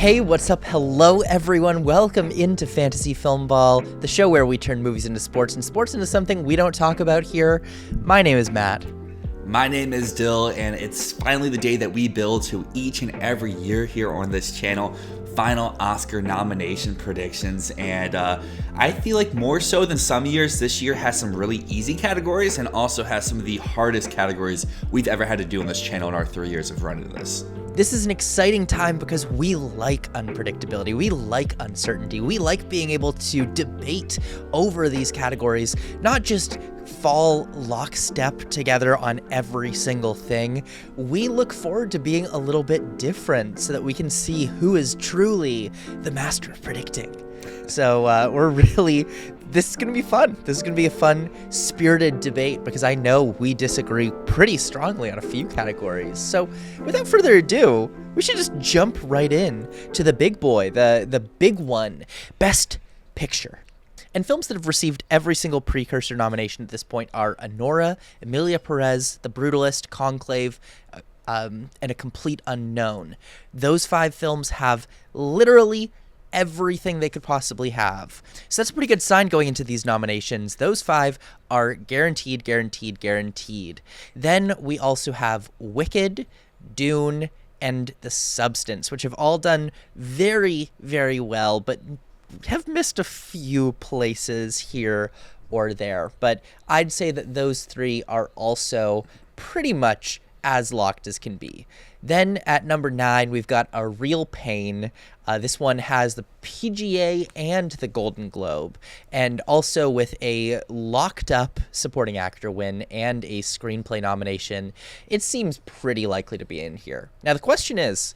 Hey, what's up? Hello, everyone. Welcome into Fantasy Filmball, the show where we turn movies into sports and sports into something we don't talk about here. My name is Matt. My name is Dyl, and it's finally the day that we build to each and every year here on this channel. Final Oscar nomination predictions, and I feel like more so than some years, this year has some really easy categories and also has some of the hardest categories we've ever had to do on this channel in our 3 years of running this. This is an exciting time because we like unpredictability, we like uncertainty, we like being able to debate over these categories, not just fall lockstep together on every single thing. We look forward to being a little bit different so that we can see who is truly the master of predicting. So this is going to be fun. This is going to be a fun, spirited debate because I know we disagree pretty strongly on a few categories. So without further ado, we should just jump right in to the big boy, the big one, Best Picture. And films that have received every single precursor nomination at this point are Anora, Emilia Perez, The Brutalist, Conclave, and A Complete Unknown. Those 5 films have literally everything they could possibly have. So that's a pretty good sign going into these nominations. Those 5 are guaranteed. Then we also have Wicked, Dune, and The Substance, which have all done very, very well, but have missed a few places here or there. But I'd say that those 3 are also pretty much as locked as can be. Then at number 9, we've got A Real Pain. This one has the PGA and the Golden Globe, and also with a locked up supporting actor win and a screenplay nomination. It seems pretty likely to be in here. Now the question is,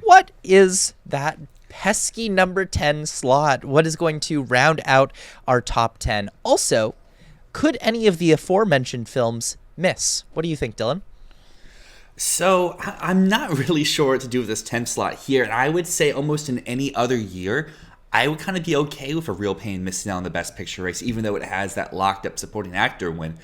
what is that pesky number 10 slot? What is going to round out our top 10? Also, could any of the aforementioned films miss? What do you think, Dylan? So I'm not really sure what to do with this 10th slot here, and I would say almost in any other year, I would kind of be okay with A Real Pain missing out on the Best Picture race, even though it has that locked up supporting actor win.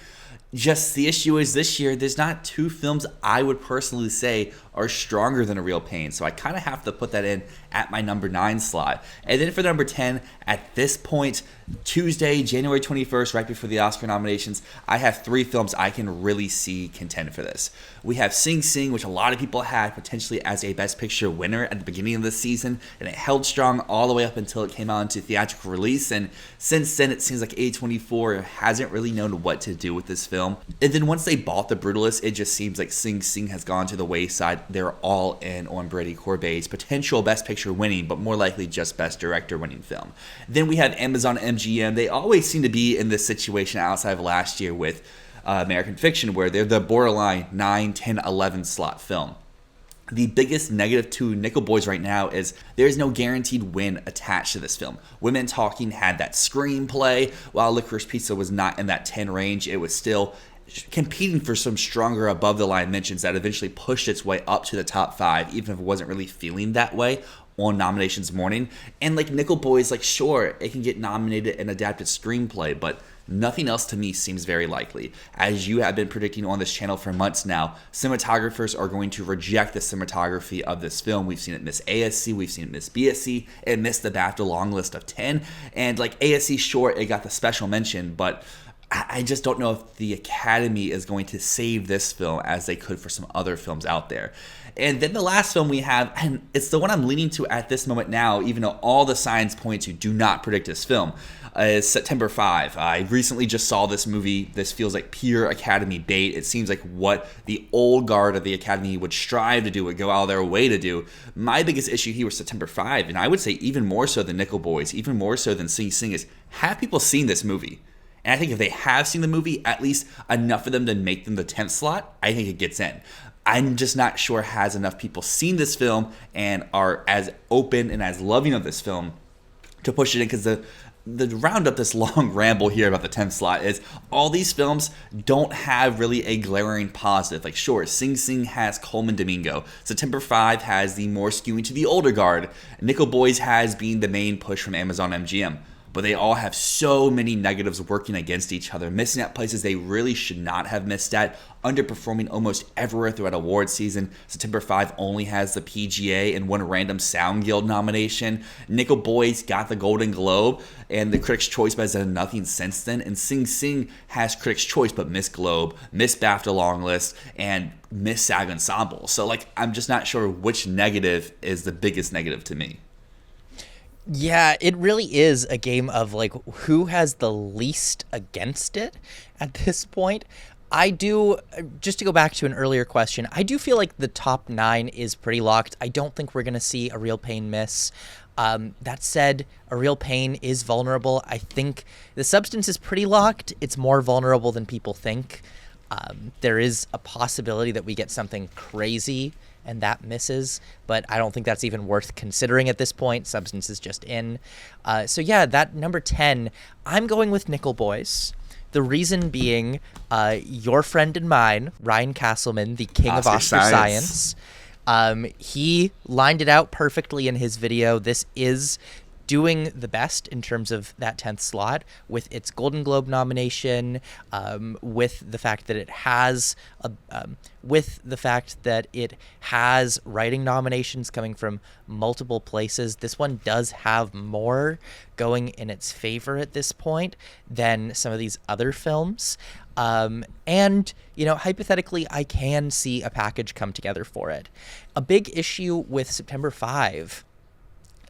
Just the issue is this year, there's not 2 films I would personally say are stronger than A Real Pain. So I kind of have to put that in at my number 9 slot. And then for number 10, at this point, Tuesday, January 21st, right before the Oscar nominations, I have 3 films I can really see contend for this. We have Sing Sing, which a lot of people had potentially as a Best Picture winner at the beginning of the season, and it held strong all the way up until it came out into theatrical release, and since then it seems like A24 hasn't really known what to do with this film. And then once they bought The Brutalist, it just seems like Sing Sing has gone to the wayside. They're all in on Brady Corbet's potential Best Picture winning, but more likely just Best Director winning film. Then we have Amazon MGM. They always seem to be in this situation outside of last year with American Fiction, where they're the borderline 9, 10, 11 slot film. The biggest negative to Nickel Boys right now is there's no guaranteed win attached to this film. Women Talking had that screenplay, while Licorice Pizza was not in that 10 range. It was still competing for some stronger above-the-line mentions that eventually pushed its way up to the top 5, even if it wasn't really feeling that way on nominations morning. And like Nickel Boys, like sure, it can get nominated and adapted screenplay, but nothing else to me seems very likely. As you have been predicting on this channel for months now, cinematographers are going to reject the cinematography of this film. We've seen it miss ASC, we've seen it miss BSC, it missed the BAFTA long list of 10, and like ASC, sure, it got the special mention, but I just don't know if the Academy is going to save this film as they could for some other films out there. And then the last film we have, and it's the one I'm leaning to at this moment now, even though all the signs point to do not predict this film, is September 5. I recently just saw this movie. This feels like pure Academy bait. It seems like what the old guard of the Academy would strive to do, would go out of their way to do. My biggest issue here was September 5, and I would say even more so than Nickel Boys, even more so than Sing Sing, is have people seen this movie? And I think if they have seen the movie, at least enough of them to make them the 10th slot, I think it gets in. I'm just not sure has enough people seen this film and are as open and as loving of this film to push it in, because the round up this long ramble here about the 10th slot is all these films don't have really a glaring positive. Like sure, Sing Sing has Coleman Domingo. September 5 has the more skewing to the older guard. Nickel Boys has being the main push from Amazon MGM. but they all have so many negatives working against each other, missing at places they really should not have missed at, underperforming almost everywhere throughout award season. September 5 only has the PGA and one random Sound Guild nomination. Nickel Boys got the Golden Globe and the Critics' Choice, but has done nothing since then. And Sing Sing has Critics' Choice, but missed Globe, missed BAFTA Long List, and missed SAG Ensemble. So, like, I'm just not sure which negative is the biggest negative to me. Yeah, it really is a game of, like, who has the least against it at this point. I do, just to go back to an earlier question, I do feel like the top 9 is pretty locked. I don't think we're going to see A Real Pain miss. That said, A Real Pain is vulnerable. I think The Substance is pretty locked. It's more vulnerable than people think. There is a possibility that we get something crazy and that misses, but I don't think that's even worth considering at this point. Substance is just in. So yeah, that number 10, I'm going with Nickel Boys. The reason being, your friend and mine, Ryan Castleman, the king of Oscar science, he lined it out perfectly in his video. This is doing the best in terms of that 10th slot with its Golden Globe nomination, with the fact that it has writing nominations coming from multiple places. This one does have more going in its favor at this point than some of these other films. And, you know, hypothetically, I can see a package come together for it. A big issue with September 5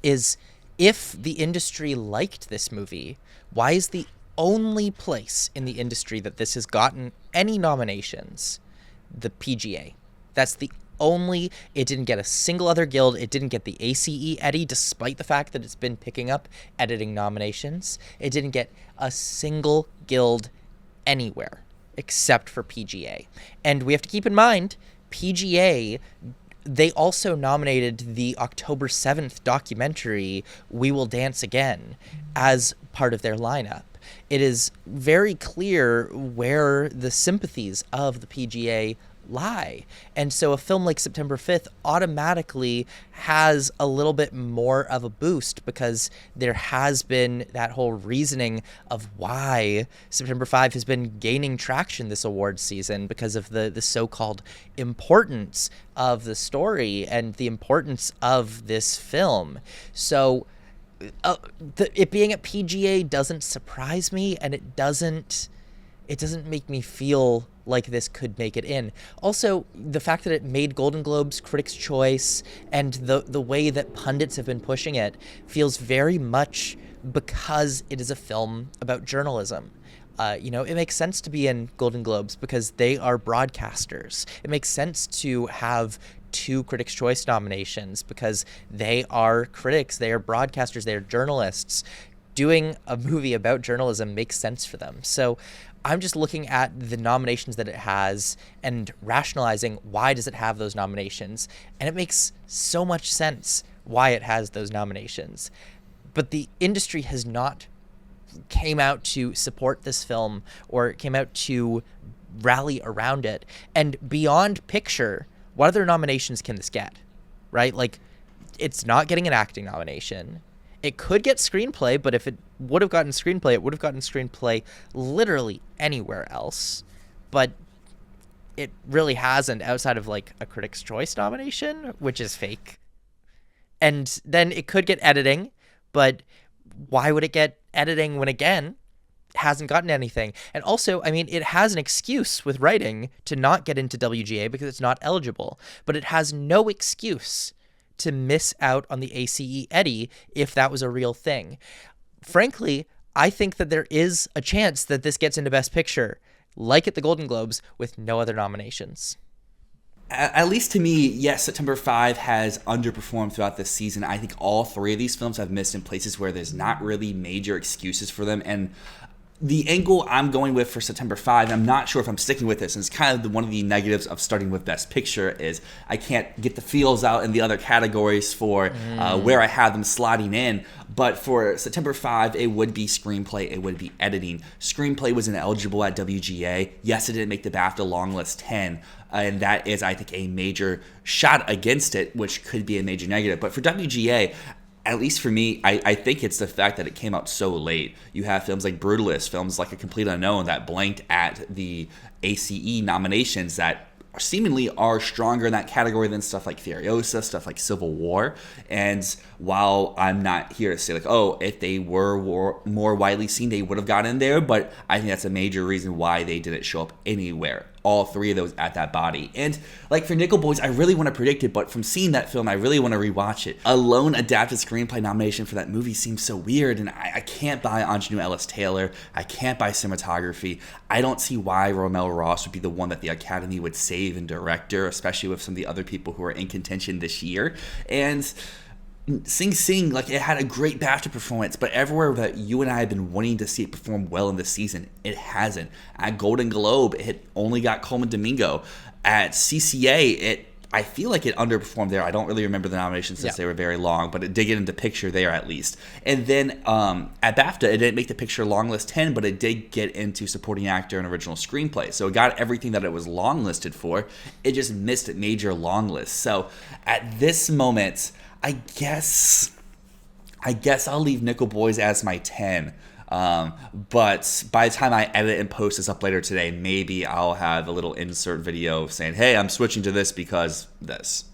is, if the industry liked this movie, why is the only place in the industry that this has gotten any nominations the PGA? That's the only. It didn't get a single other guild. It didn't get the ACE Eddie, despite the fact that it's been picking up editing nominations. It didn't get a single guild anywhere except for PGA. And we have to keep in mind, PGA, they also nominated the October 7th documentary, We Will Dance Again, as part of their lineup. It is very clear where the sympathies of the PGA lie. And so a film like September 5th automatically has a little bit more of a boost because there has been that whole reasoning of why September 5 has been gaining traction this award season, because of the so-called importance of the story and the importance of this film. So it being at PGA doesn't surprise me, and it doesn't make me feel like this could make it in. Also, the fact that it made Golden Globes, Critics' Choice, and the way that pundits have been pushing it feels very much because it is a film about journalism. It makes sense to be in Golden Globes because they are broadcasters. It makes sense to have 2 Critics' Choice nominations because they are critics, they are broadcasters, they are journalists. Doing a movie about journalism makes sense for them. So I'm just looking at the nominations that it has and rationalizing why does it have those nominations. And it makes so much sense why it has those nominations. But the industry has not came out to support this film or came out to rally around it. And beyond picture, what other nominations can this get? Right? Like, it's not getting an acting nomination. It could get screenplay, but if it would have gotten screenplay, it would have gotten screenplay literally anywhere else. But it really hasn't, outside of like a Critics' Choice nomination, which is fake. And then it could get editing, but why would it get editing when, again, it hasn't gotten anything? And also, I mean, it has an excuse with writing to not get into WGA because it's not eligible, but it has no excuse to miss out on the ACE Eddie if that was a real thing. Frankly, I think that there is a chance that this gets into Best Picture, like at the Golden Globes, with no other nominations. At least to me, yes, September 5 has underperformed throughout this season. I think all 3 of these films have missed in places where there's not really major excuses for them. And the angle I'm going with for September 5, I'm not sure if I'm sticking with this, and it's kind of one of the negatives of starting with Best Picture, is I can't get the feels out in the other categories for where I have them slotting in. But for September 5, it would be screenplay, it would be editing. Screenplay was ineligible at WGA. Yes, it didn't make the BAFTA long list 10, and that is, I think, a major shot against it, which could be a major negative. But for WGA, at least for me, I think it's the fact that it came out so late. You have films like Brutalist, films like A Complete Unknown that blanked at the ACE nominations that seemingly are stronger in that category than stuff like Furiosa, stuff like Civil War. And while I'm not here to say like, oh, if they were more widely seen, they would have gotten in there, but I think that's a major reason why they didn't show up anywhere. All three of those at that body. And like for Nickel Boys, I really want to predict it, but from seeing that film, I really want to rewatch it. A lone adapted screenplay nomination for that movie seems so weird, and I can't buy Ingenue Ellis Taylor. I can't buy cinematography. I don't see why Romel Ross would be the one that the Academy would save in director, especially with some of the other people who are in contention this year. And Sing Sing, like, it had a great BAFTA performance, but everywhere that you and I have been wanting to see it perform well in this season, it hasn't. At Golden Globe, it only got Coleman Domingo. At CCA, I feel like it underperformed there. I don't really remember the nominations since they were very long, but it did get into picture there at least. And then at BAFTA, it didn't make the picture long list 10, but it did get into supporting actor and original screenplay. So it got everything that it was long listed for. It just missed major long lists. So at this moment, I guess I'll leave Nickel Boys as my 10. But by the time I edit and post this up later today, maybe I'll have a little insert video saying, hey, I'm switching to this because this.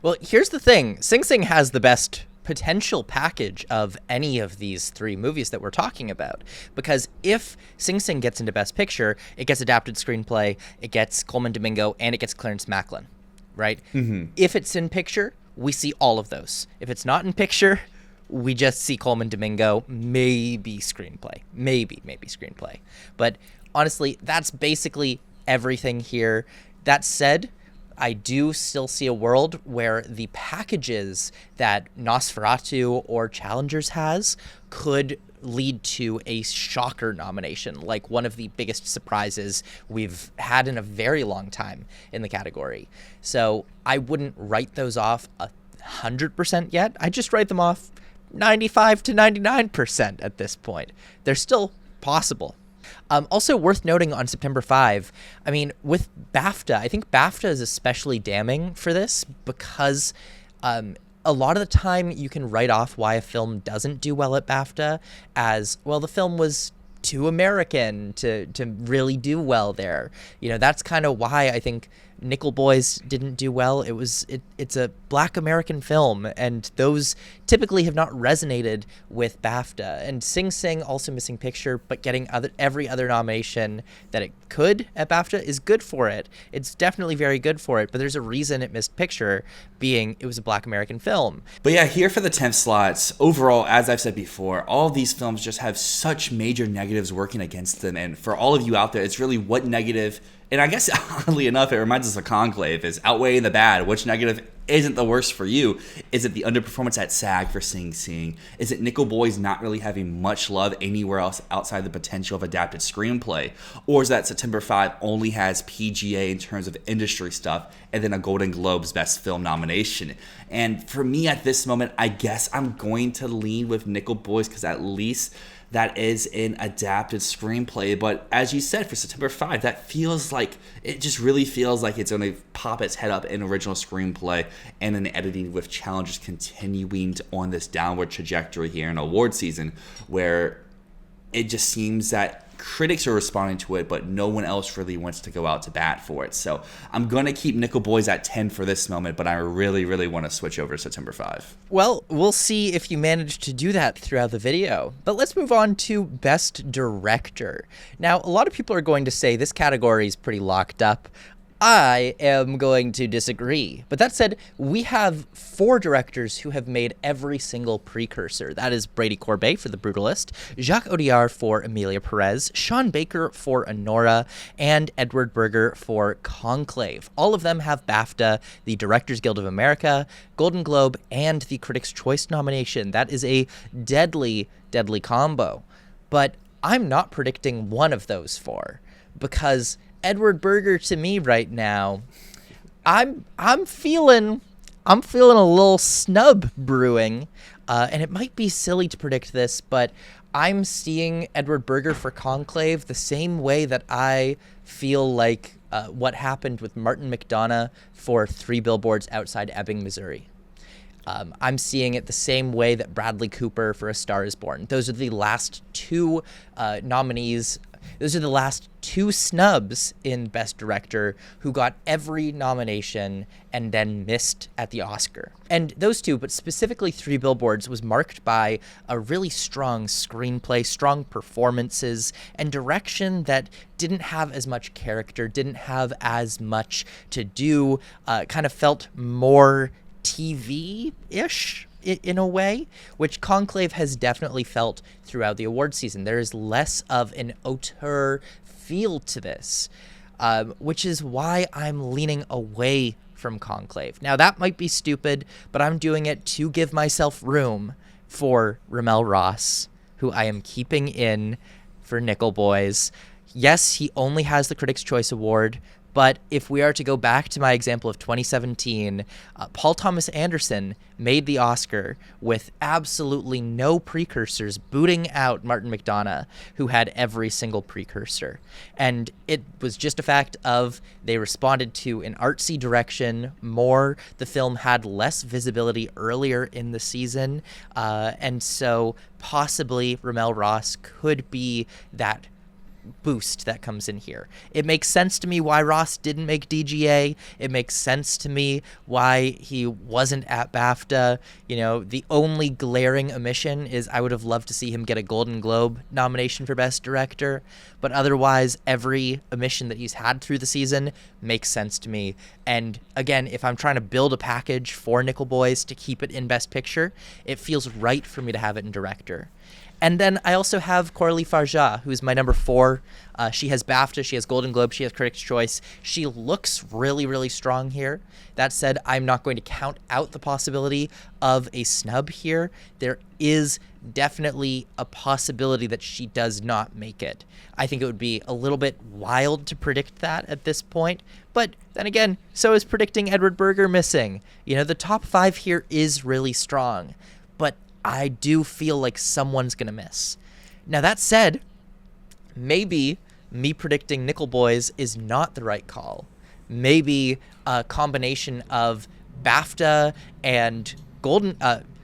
Well, here's the thing. Sing Sing has the best potential package of any of these three movies that we're talking about. Because if Sing Sing gets into Best Picture, it gets adapted screenplay, it gets Coleman Domingo, and it gets Clarence Macklin, right? Mm-hmm. If it's in picture, we see all of those. If it's not in picture, we just see Coleman Domingo, maybe screenplay. Maybe screenplay. But honestly, that's basically everything here. That said, I do still see a world where the packages that Nosferatu or Challengers has could lead to a shocker nomination, like one of the biggest surprises we've had in a very long time in the category. So I wouldn't write those off 100% yet. I just write them off 95 to 99% at this point. They're still possible. Also worth noting on September 5, I mean, with BAFTA, I think BAFTA is especially damning for this because a lot of the time you can write off why a film doesn't do well at BAFTA as, well, the film was too American to really do well there. You know, that's kind of why I think Nickel Boys didn't do well. It's a Black American film, and those typically have not resonated with BAFTA. And Sing Sing, also missing picture, but getting every other nomination that it could at BAFTA is good for it. It's definitely very good for it, but there's a reason it missed picture, being it was a Black American film. But yeah, here for the 10th slots, overall, as I've said before, all of these films just have such major negatives working against them. And for all of you out there, it's really what negative, and I guess oddly enough, it reminds us of Conclave, is outweighing the bad. Which negative isn't the worst for you? Is it the underperformance at SAG for Sing Sing? Is it Nickel Boys not really having much love anywhere else outside the potential of adapted screenplay? Or is that September 5 only has PGA in terms of industry stuff and then a Golden Globes Best Film nomination? And for me at this moment, I guess I'm going to lean with Nickel Boys because at least that is an adapted screenplay. But as you said, for September 5, that feels like, it just really feels like it's going to pop its head up in original screenplay and in editing, with Challengers continuing on this downward trajectory here in award season, where it just seems that critics are responding to it, but no one else really wants to go out to bat for it. So I'm going to keep Nickel Boys at 10 for this moment, but I really, really want to switch over to September 5. Well, we'll see if you manage to do that throughout the video. But let's move on to Best Director. Now, a lot of people are going to say this category is pretty locked up. I am going to disagree. But that said, we have 4 directors who have made every single precursor. That is Brady Corbet for The Brutalist, Jacques Audiard for Emilia Perez, Sean Baker for Anora, and Edward Berger for Conclave. All of them have BAFTA, the Directors Guild of America, Golden Globe, and the Critics' Choice nomination. That is a deadly, deadly combo. But I'm not predicting one of those 4 because Edward Berger, to me right now, I'm feeling a little snub brewing, and it might be silly to predict this, but I'm seeing Edward Berger for Conclave the same way that I feel like what happened with Martin McDonagh for 3 Billboards Outside Ebbing, Missouri. I'm seeing it the same way that Bradley Cooper for A Star Is Born. Those are the last two nominees. Those are the last two snubs in Best Director who got every nomination and then missed at the Oscar. And those two, but specifically Three Billboards, was marked by a really strong screenplay, strong performances, and direction that didn't have as much character, didn't have as much to do, kind of felt more TV-ish in a way, which Conclave has definitely felt throughout the award season. There is less of an auteur feel to this, which is why I'm leaning away from Conclave. Now, that might be stupid, but I'm doing it to give myself room for Ramel Ross, who I am keeping in for Nickel Boys. Yes, he only has the Critics' Choice Award, but if we are to go back to my example of 2017, Paul Thomas Anderson made the Oscar with absolutely no precursors, booting out Martin McDonagh, who had every single precursor. And it was just a fact of they responded to an artsy direction more. The film had less visibility earlier in the season, and so possibly Ramel Ross could be that boost that comes in here. It makes sense to me why Ross didn't make DGA. It makes sense to me why he wasn't at BAFTA. You know, the only glaring omission is I would have loved to see him get a Golden Globe nomination for Best Director, but otherwise every omission that he's had through the season makes sense to me. And again, if I'm trying to build a package for Nickel Boys to keep it in Best Picture, it feels right for me to have it in Director. And then I also have Coralie Farja, who's my number 4. She has BAFTA, she has Golden Globe, she has Critics' Choice. She looks really, really strong here. That said, I'm not going to count out the possibility of a snub here. There is definitely a possibility that she does not make it. I think it would be a little bit wild to predict that at this point. But then again, so is predicting Edward Berger missing. You know, the top 5 here is really strong. But I do feel like someone's going to miss. Now, that said, maybe me predicting Nickel Boys is not the right call. Maybe a combination of BAFTA and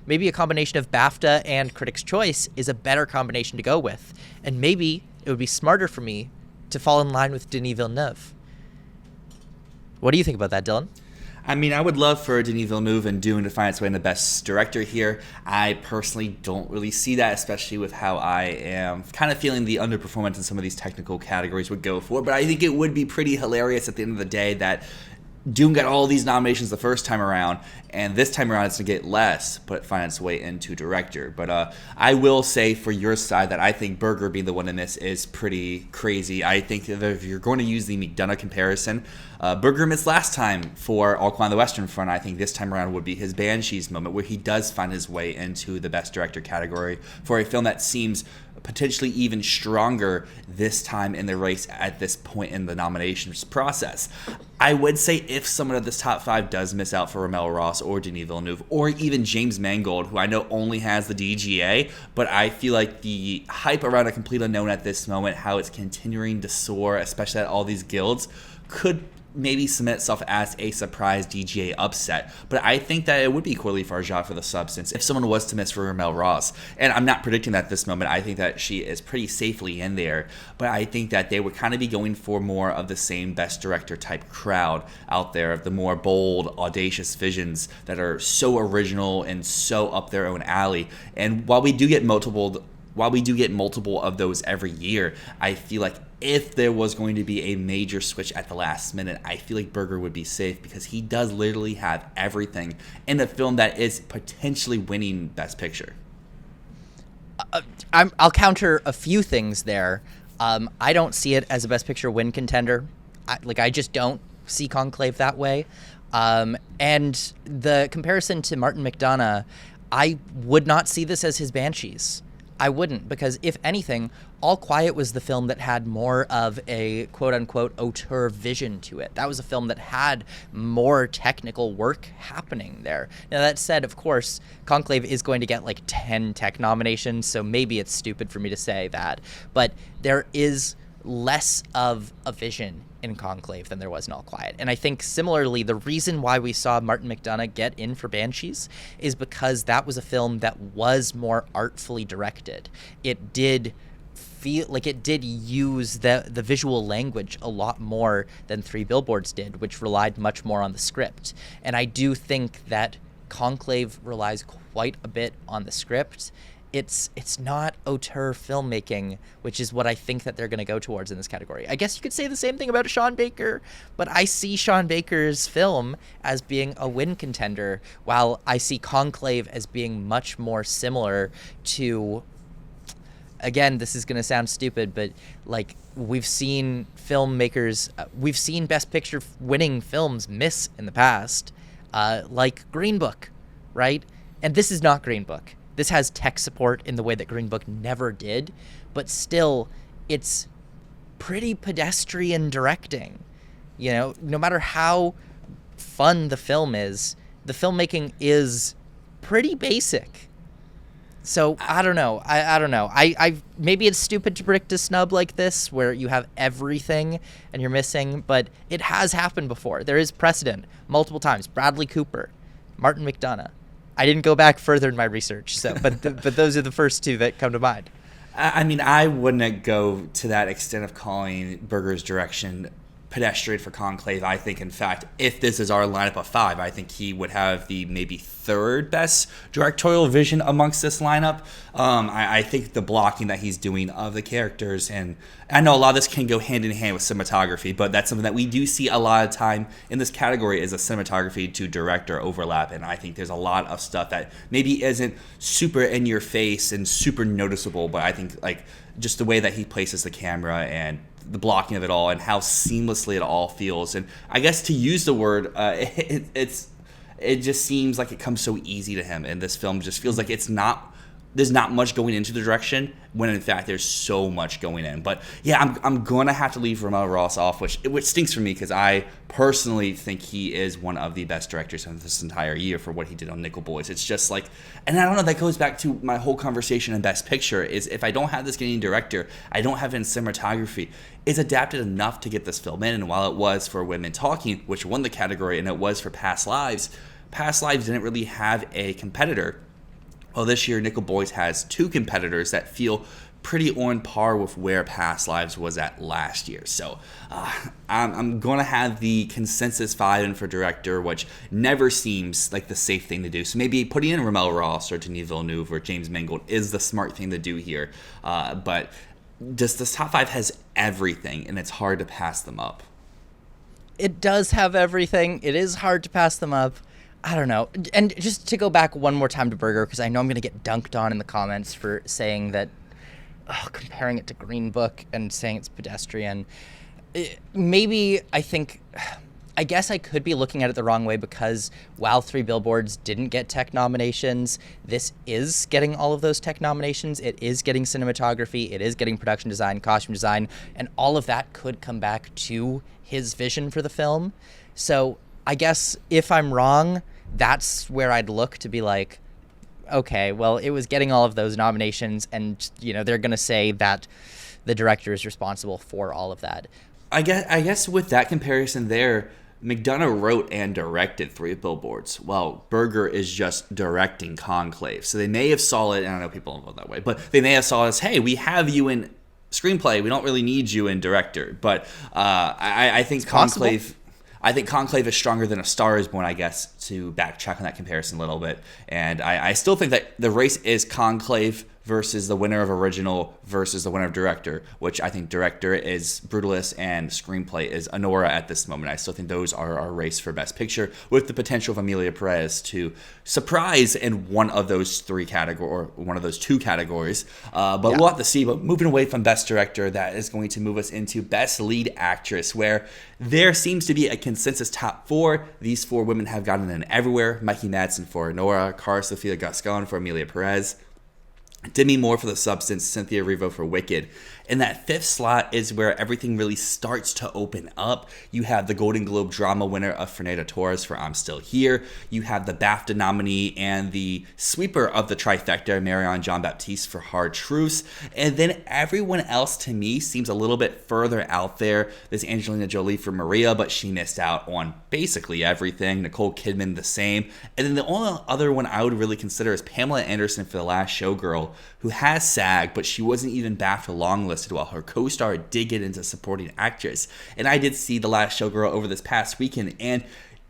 maybe a combination of BAFTA and Critics' Choice is a better combination to go with. And maybe it would be smarter for me to fall in line with Denis Villeneuve. What do you think about that, Dylan? I mean, I would love for Denis Villeneuve and Dune to find its way in the Best Director here. I personally don't really see that, especially with how I am kind of feeling the underperformance in some of these technical categories would go for. But I think it would be pretty hilarious at the end of the day that Dune got all these nominations the first time around, and this time around it's going to get less, but find its way into Director. But I will say for your side that I think Berger being the one in this is pretty crazy. I think that if you're going to use the McDonagh comparison, Berger missed last time for All Quiet on the Western Front. I think this time around would be his Banshees moment, where he does find his way into the Best Director category for a film that seems potentially even stronger this time in the race at this point in the nominations process. I would say if someone of this top 5 does miss out for Ramel Ross or Denis Villeneuve or even James Mangold, who I know only has the DGA, but I feel like the hype around A Complete Unknown at this moment, how it's continuing to soar, especially at all these guilds, could maybe cement itself as a surprise DGA upset. But I think that it would be Coralie Farja for The Substance if someone was to miss for Ramel Ross. And I'm not predicting that at this moment. I think that she is pretty safely in there. But I think that they would kind of be going for more of the same Best Director type crowd out there, of the more bold, audacious visions that are so original and so up their own alley. And while we do get multiple of those every year, I feel like if there was going to be a major switch at the last minute, I feel like Berger would be safe because he does literally have everything in a film that is potentially winning Best Picture. I'll counter a few things there. I don't see it as a Best Picture win contender. I just don't see Conclave that way. And the comparison to Martin McDonagh, I would not see this as his Banshees. I wouldn't, because if anything, All Quiet was the film that had more of a quote-unquote auteur vision to it. That was a film that had more technical work happening there. Now, that said, of course, Conclave is going to get like 10 tech nominations, so maybe it's stupid for me to say that. But there is less of a vision in Conclave than there was in All Quiet. And I think similarly, the reason why we saw Martin McDonagh get in for Banshees is because that was a film that was more artfully directed. It did feel like it did use the visual language a lot more than Three Billboards did, which relied much more on the script. And I do think that Conclave relies quite a bit on the script. It's not auteur filmmaking, which is what I think that they're going to go towards in this category. I guess you could say the same thing about Sean Baker, but I see Sean Baker's film as being a win contender, while I see Conclave as being much more similar to, again, this is going to sound stupid, but like we've seen filmmakers, we've seen Best Picture winning films miss in the past, like Green Book, right? And this is not Green Book. This has tech support in the way that Green Book never did, but still, it's pretty pedestrian directing. You know, no matter how fun the film is, the filmmaking is pretty basic. So I don't know. I don't know. I maybe it's stupid to predict a snub like this where you have everything and you're missing, but it has happened before. There is precedent multiple times. Bradley Cooper, Martin McDonagh. I didn't go back further in my research, so but those are the first two that come to mind. I mean, I wouldn't go to that extent of calling Berger's direction pedestrian for Conclave. I think, in fact, if this is our lineup of 5, I think he would have the maybe third best directorial vision amongst this lineup. I think the blocking that he's doing of the characters, and I know a lot of this can go hand in hand with cinematography, but that's something that we do see a lot of time in this category is a cinematography to director overlap, and I think there's a lot of stuff that maybe isn't super in your face and super noticeable, but I think like just the way that he places the camera and the blocking of it all and how seamlessly it all feels. And I guess to use the word, it just seems like it comes so easy to him. And this film just feels like there's not much going into the direction when in fact there's so much going in. But yeah, I'm going to have to leave Ramel Ross off, which stinks for me because I personally think he is one of the best directors of this entire year for what he did on Nickel Boys. It's just like, and I don't know, that goes back to my whole conversation in Best Picture is if I don't have this getting director, I don't have it in cinematography. It's adapted enough to get this film in, and while it was for Women Talking, which won the category, and it was for Past Lives didn't really have a competitor. Well, this year, Nickel Boys has 2 competitors that feel pretty on par with where Past Lives was at last year. So I'm going to have the consensus 5 in for director, which never seems like the safe thing to do. So maybe putting in Ramel Ross or Denis Villeneuve or James Mangold is the smart thing to do here. But just this top 5 has everything, and it's hard to pass them up. It does have everything. It is hard to pass them up. I don't know. And just to go back one more time to Berger, because I know I'm going to get dunked on in the comments for saying that, comparing it to Green Book and saying it's pedestrian. Maybe I guess I could be looking at it the wrong way because while Three Billboards didn't get tech nominations, this is getting all of those tech nominations. It is getting cinematography. It is getting production design, costume design, and all of that could come back to his vision for the film. So I guess if I'm wrong, that's where I'd look to be like, okay, well, it was getting all of those nominations, and they're going to say that the director is responsible for all of that. I guess with that comparison there, McDonagh wrote and directed Three Billboards, while Berger is just directing Conclave. So they may have saw it, and I know people don't vote that way, but they may have saw it as, hey, we have you in screenplay, we don't really need you in director. But I think Conclave... I think Conclave is stronger than A Star Is Born, I guess, to backtrack on that comparison a little bit. And I still think that the race is Conclave versus the winner of original versus the winner of director, which I think director is Brutalist and screenplay is Honora at this moment. I still think those are our race for Best Picture, with the potential of Emilia Perez to surprise in one of those 3 categories, or one of those 2 categories. We'll have to see. But moving away from Best Director, that is going to move us into Best Lead Actress, where there seems to be a consensus top 4. These 4 women have gotten in everywhere. Mikey Madsen for Honora, Cara Sofia Gascon for Emilia Perez, Demi Moore for The Substance, Cynthia Erivo for Wicked. And that fifth slot is where everything really starts to open up. You have the Golden Globe drama winner of Fernanda Torres for I'm Still Here. You have the BAFTA nominee and the sweeper of the trifecta, Marianne Jean-Baptiste for Hard Truths. And then everyone else, to me, seems a little bit further out there. There's Angelina Jolie for Maria, but she missed out on basically everything. Nicole Kidman, the same. And then the only other one I would really consider is Pamela Anderson for The Last Showgirl, who has SAG, but she wasn't even BAFTA longlisted, while her co-star did get into supporting actress. And I did see The Last Showgirl over this past weekend, and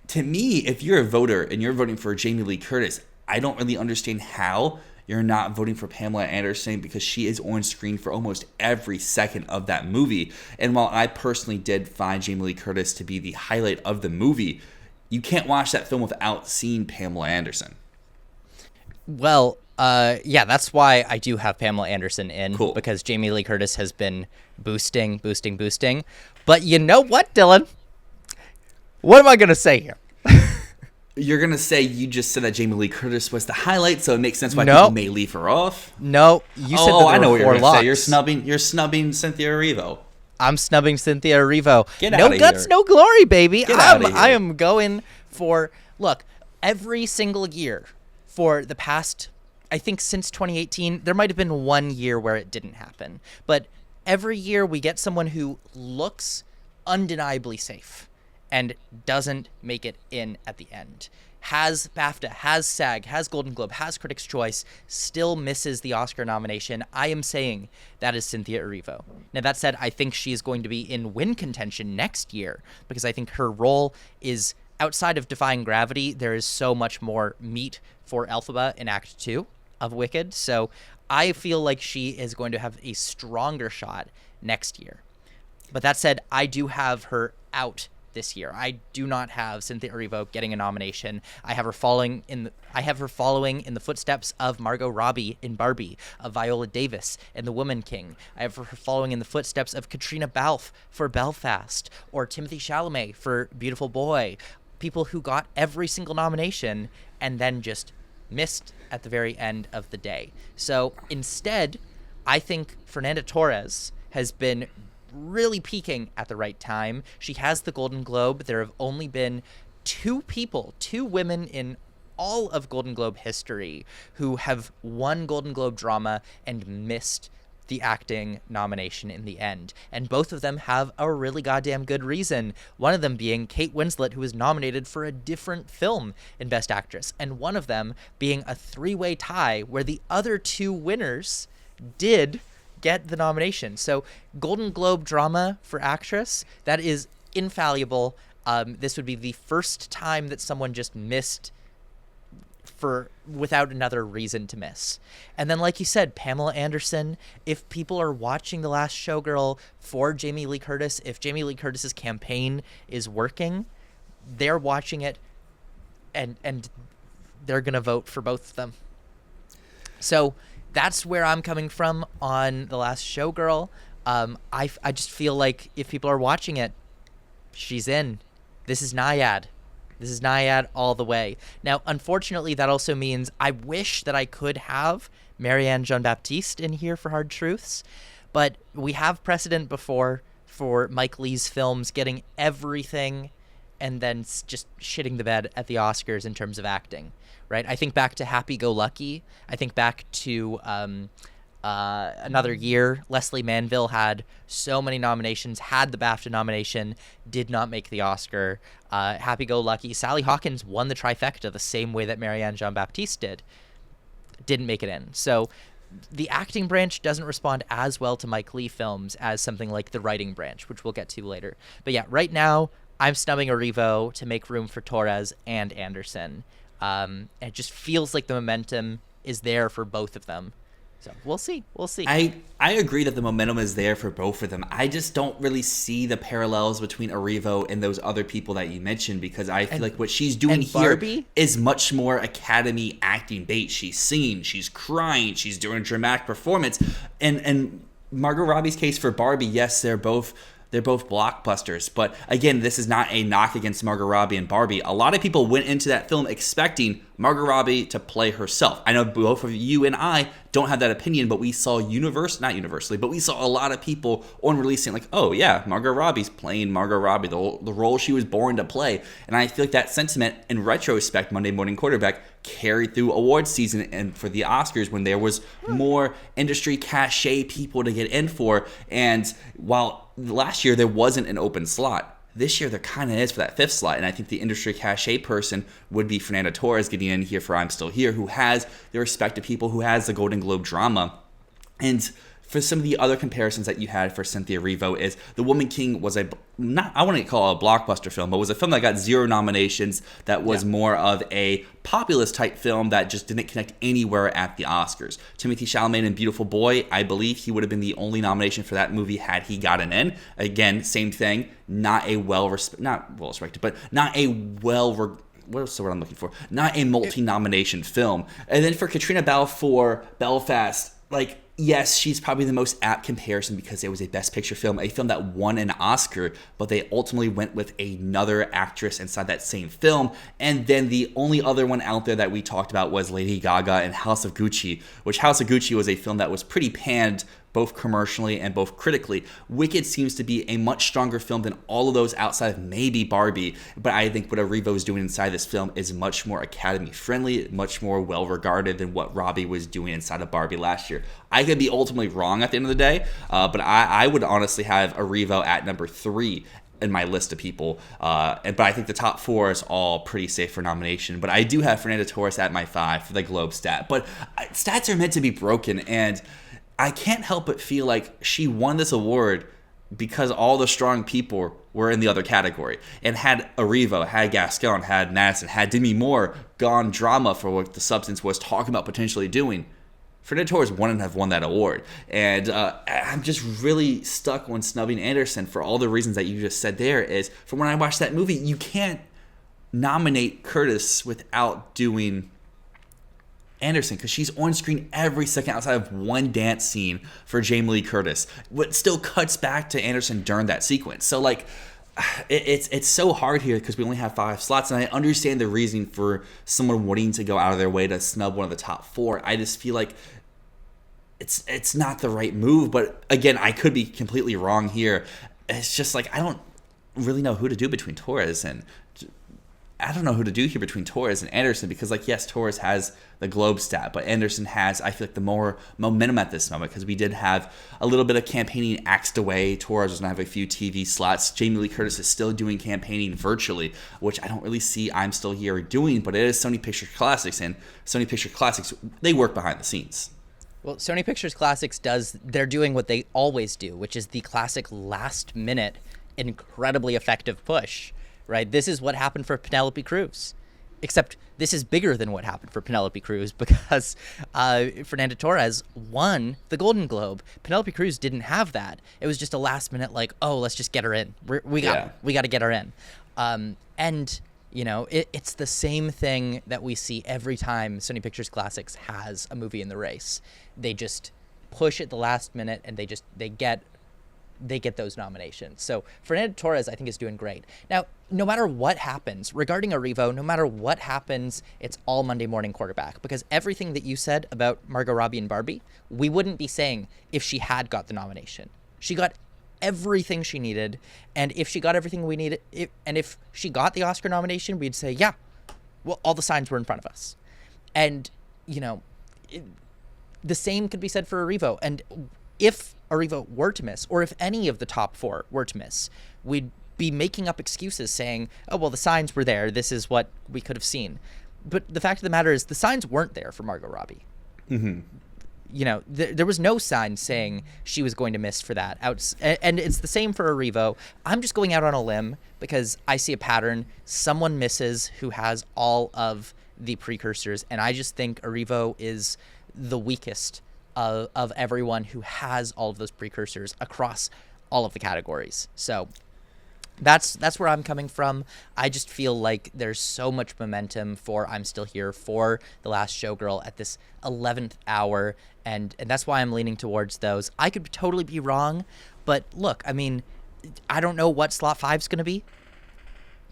to me, if you're a voter and you're voting for Jamie Lee Curtis, I don't really understand how you're not voting for Pamela Anderson, because she is on screen for almost every second of that movie. And while I personally did find Jamie Lee Curtis to be the highlight of the movie, you can't watch that film without seeing Pamela Anderson. Well, yeah, that's why I do have Pamela Anderson in, Cool. because Jamie Lee Curtis has been boosting. But you know what, Dylan? What am I going to say here? You're going to say you just said that Jamie Lee Curtis was the highlight, so it makes sense why people may leave her off? No, you said I know what you're going to say. You're snubbing Cynthia Erivo. I'm snubbing Cynthia Erivo. Get no outta guts, here. no glory, baby. Get outta here. I am going for, look, every single year for the past, I think since 2018, there might have been one year where it didn't happen. But every year we get someone who looks undeniably safe and doesn't make it in at the end. Has BAFTA, has SAG, has Golden Globe, has Critics' Choice, still misses the Oscar nomination. I am saying that is Cynthia Erivo. Now, that said, I think she is going to be in win contention next year, because I think her role is, outside of Defying Gravity, there is so much more meat for Elphaba in Act 2 of Wicked. So I feel like she is going to have a stronger shot next year. But that said, I do have her out this year. I do not have Cynthia Erivo getting a nomination. I have her following in the footsteps of Margot Robbie in Barbie, of Viola Davis in The Woman King. I have her following in the footsteps of Katrina Balfe for Belfast, or Timothée Chalamet for Beautiful Boy. People who got every single nomination and then just missed at the very end of the day. So instead, I think Fernanda Torres has been really peaking at the right time. She has the Golden Globe. There have only been two women in all of Golden Globe history who have won Golden Globe drama and missed the acting nomination in the end. And both of them have a really goddamn good reason. One of them being Kate Winslet, who was nominated for a different film in Best Actress. And one of them being a three-way tie where the other two winners did get the nomination. So Golden Globe drama for actress, that is infallible. This would be the first time that someone just missed without another reason to miss. And then, like you said, Pamela Anderson, if people are watching The Last Showgirl for Jamie Lee Curtis, if Jamie Lee Curtis's campaign is working, they're watching it and they're going to vote for both of them. So that's where I'm coming from on The Last Showgirl. I just feel like if people are watching it, she's in. This is Naiad. This is Naiad all the way. Now, unfortunately, that also means I wish that I could have Marianne Jean-Baptiste in here for Hard Truths, but we have precedent before for Mike Leigh's films getting everything and then just shitting the bed at the Oscars in terms of acting. Right? I think back to Happy Go Lucky. I think back to Another Year. Leslie Manville had so many nominations, had the BAFTA nomination, did not make the Oscar. Happy Go Lucky. Sally Hawkins won the trifecta the same way that Marianne Jean-Baptiste didn't make it in. So the acting branch doesn't respond as well to Mike Leigh films as something like the writing branch, which we'll get to later. But yeah, right now, I'm snubbing Erivo to make room for Torres and Anderson. It just feels like the momentum is there for both of them. So we'll see. I agree that the momentum is there for both of them. I just don't really see the parallels between Erivo and those other people that you mentioned, because I feel like what she's doing here Barbie is much more Academy acting bait. She's singing, she's crying, she's doing a dramatic performance. And Margot Robbie's case for Barbie, yes, they're both They're both blockbusters. But again, this is not a knock against Margot Robbie and Barbie. A lot of people went into that film expecting Margot Robbie to play herself. I know both of you and I don't have that opinion, but we saw not universally, but we saw a lot of people on release saying like, oh yeah, Margot Robbie's playing Margot Robbie, the role she was born to play. And I feel like that sentiment in retrospect, Monday Morning Quarterback, carried through awards season and for the Oscars when there was more industry cachet people to get in for. And while last year there wasn't an open slot, this year there kind of is for that fifth slot, and I think the industry cachet person would be Fernanda Torres getting in here for I'm Still Here, who has the respect of people, who has the Golden Globe drama. And for some of the other comparisons that you had for Cynthia Erivo is The Woman King was I wouldn't call it a blockbuster film, but was a film that got 0 nominations, that was more of a populist type film that just didn't connect anywhere at the Oscars. Timothée Chalamet in Beautiful Boy, I believe he would have been the only nomination for that movie had he gotten in. Again, same thing, not a not a multi-nomination film. And then for Katrina Balfour, Belfast, like, yes, she's probably the most apt comparison because it was a Best Picture film, a film that won an Oscar, but they ultimately went with another actress inside that same film. And then the only other one out there that we talked about was Lady Gaga and House of Gucci, which House of Gucci was a film that was pretty panned both commercially and both critically. Wicked seems to be a much stronger film than all of those outside of maybe Barbie, but I think what Erivo is doing inside this film is much more Academy friendly, much more well regarded than what Robbie was doing inside of Barbie last year. I could be ultimately wrong at the end of the day, but I would honestly have Erivo at number 3 in my list of people, but I think the top 4 is all pretty safe for nomination. But I do have Fernanda Torres at my 5 for the Globe stat. But stats are meant to be broken, and I can't help but feel like she won this award because all the strong people were in the other category. And had Erivo, had Gascon, had Madison, had Demi Moore gone drama for what The Substance was talking about potentially doing, Fernanda Torres wouldn't have won that award. And I'm just really stuck on snubbing Anderson for all the reasons that you just said there. Is from when I watched that movie, you can't nominate Curtis without doing Anderson, because she's on screen every second outside of one dance scene for Jamie Lee Curtis, but still cuts back to Anderson during that sequence. So like, it's so hard here because we only have 5 slots, and I understand the reasoning for someone wanting to go out of their way to snub one of the top 4. I just feel like it's not the right move. But again, I could be completely wrong here. It's just like I don't really know who to do between Torres and. I don't know who to do here between Torres and Anderson, because, like, yes, Torres has the Globe stat, but Anderson has, I feel like, the more momentum at this moment, because we did have a little bit of campaigning axed away. Torres was going to have a few TV slots. Jamie Lee Curtis is still doing campaigning virtually, which I don't really see I'm Still Here doing, but it is Sony Pictures Classics, and Sony Pictures Classics, they work behind the scenes. Well, Sony Pictures Classics they're doing what they always do, which is the classic last-minute, incredibly effective push. Right, this is what happened for Penelope Cruz, except this is bigger than what happened for Penelope Cruz because Fernanda Torres won the Golden Globe. Penelope Cruz didn't have that. It was just a last minute, like, oh, let's just get her in. We got to get her in. And you know, it's the same thing that we see every time Sony Pictures Classics has a movie in the race. They just push at the last minute, and they get those nominations. So Fernanda Torres, I think, is doing great. Now, no matter what happens regarding Erivo, no matter what happens, it's all Monday Morning Quarterback, because everything that you said about Margot Robbie and Barbie, we wouldn't be saying if she had got the nomination. She got everything she needed, and if she got everything we needed, and if she got the Oscar nomination, we'd say, yeah, well, all the signs were in front of us. And, you know, the same could be said for Erivo. And if Erivo were to miss, or if any of the top 4 were to miss, we'd be making up excuses saying, oh, well, the signs were there. This is what we could have seen. But the fact of the matter is the signs weren't there for Margot Robbie. Mm-hmm. You know, there was no sign saying she was going to miss for that. And it's the same for Erivo. I'm just going out on a limb because I see a pattern. Someone misses who has all of the precursors, and I just think Erivo is the weakest of everyone who has all of those precursors across all of the categories. So that's where I'm coming from. I just feel like there's so much momentum for I'm Still Here, for The Last Showgirl at this 11th hour, and that's why I'm leaning towards those. I could totally be wrong, but look, I mean, I don't know what slot 5's going to be.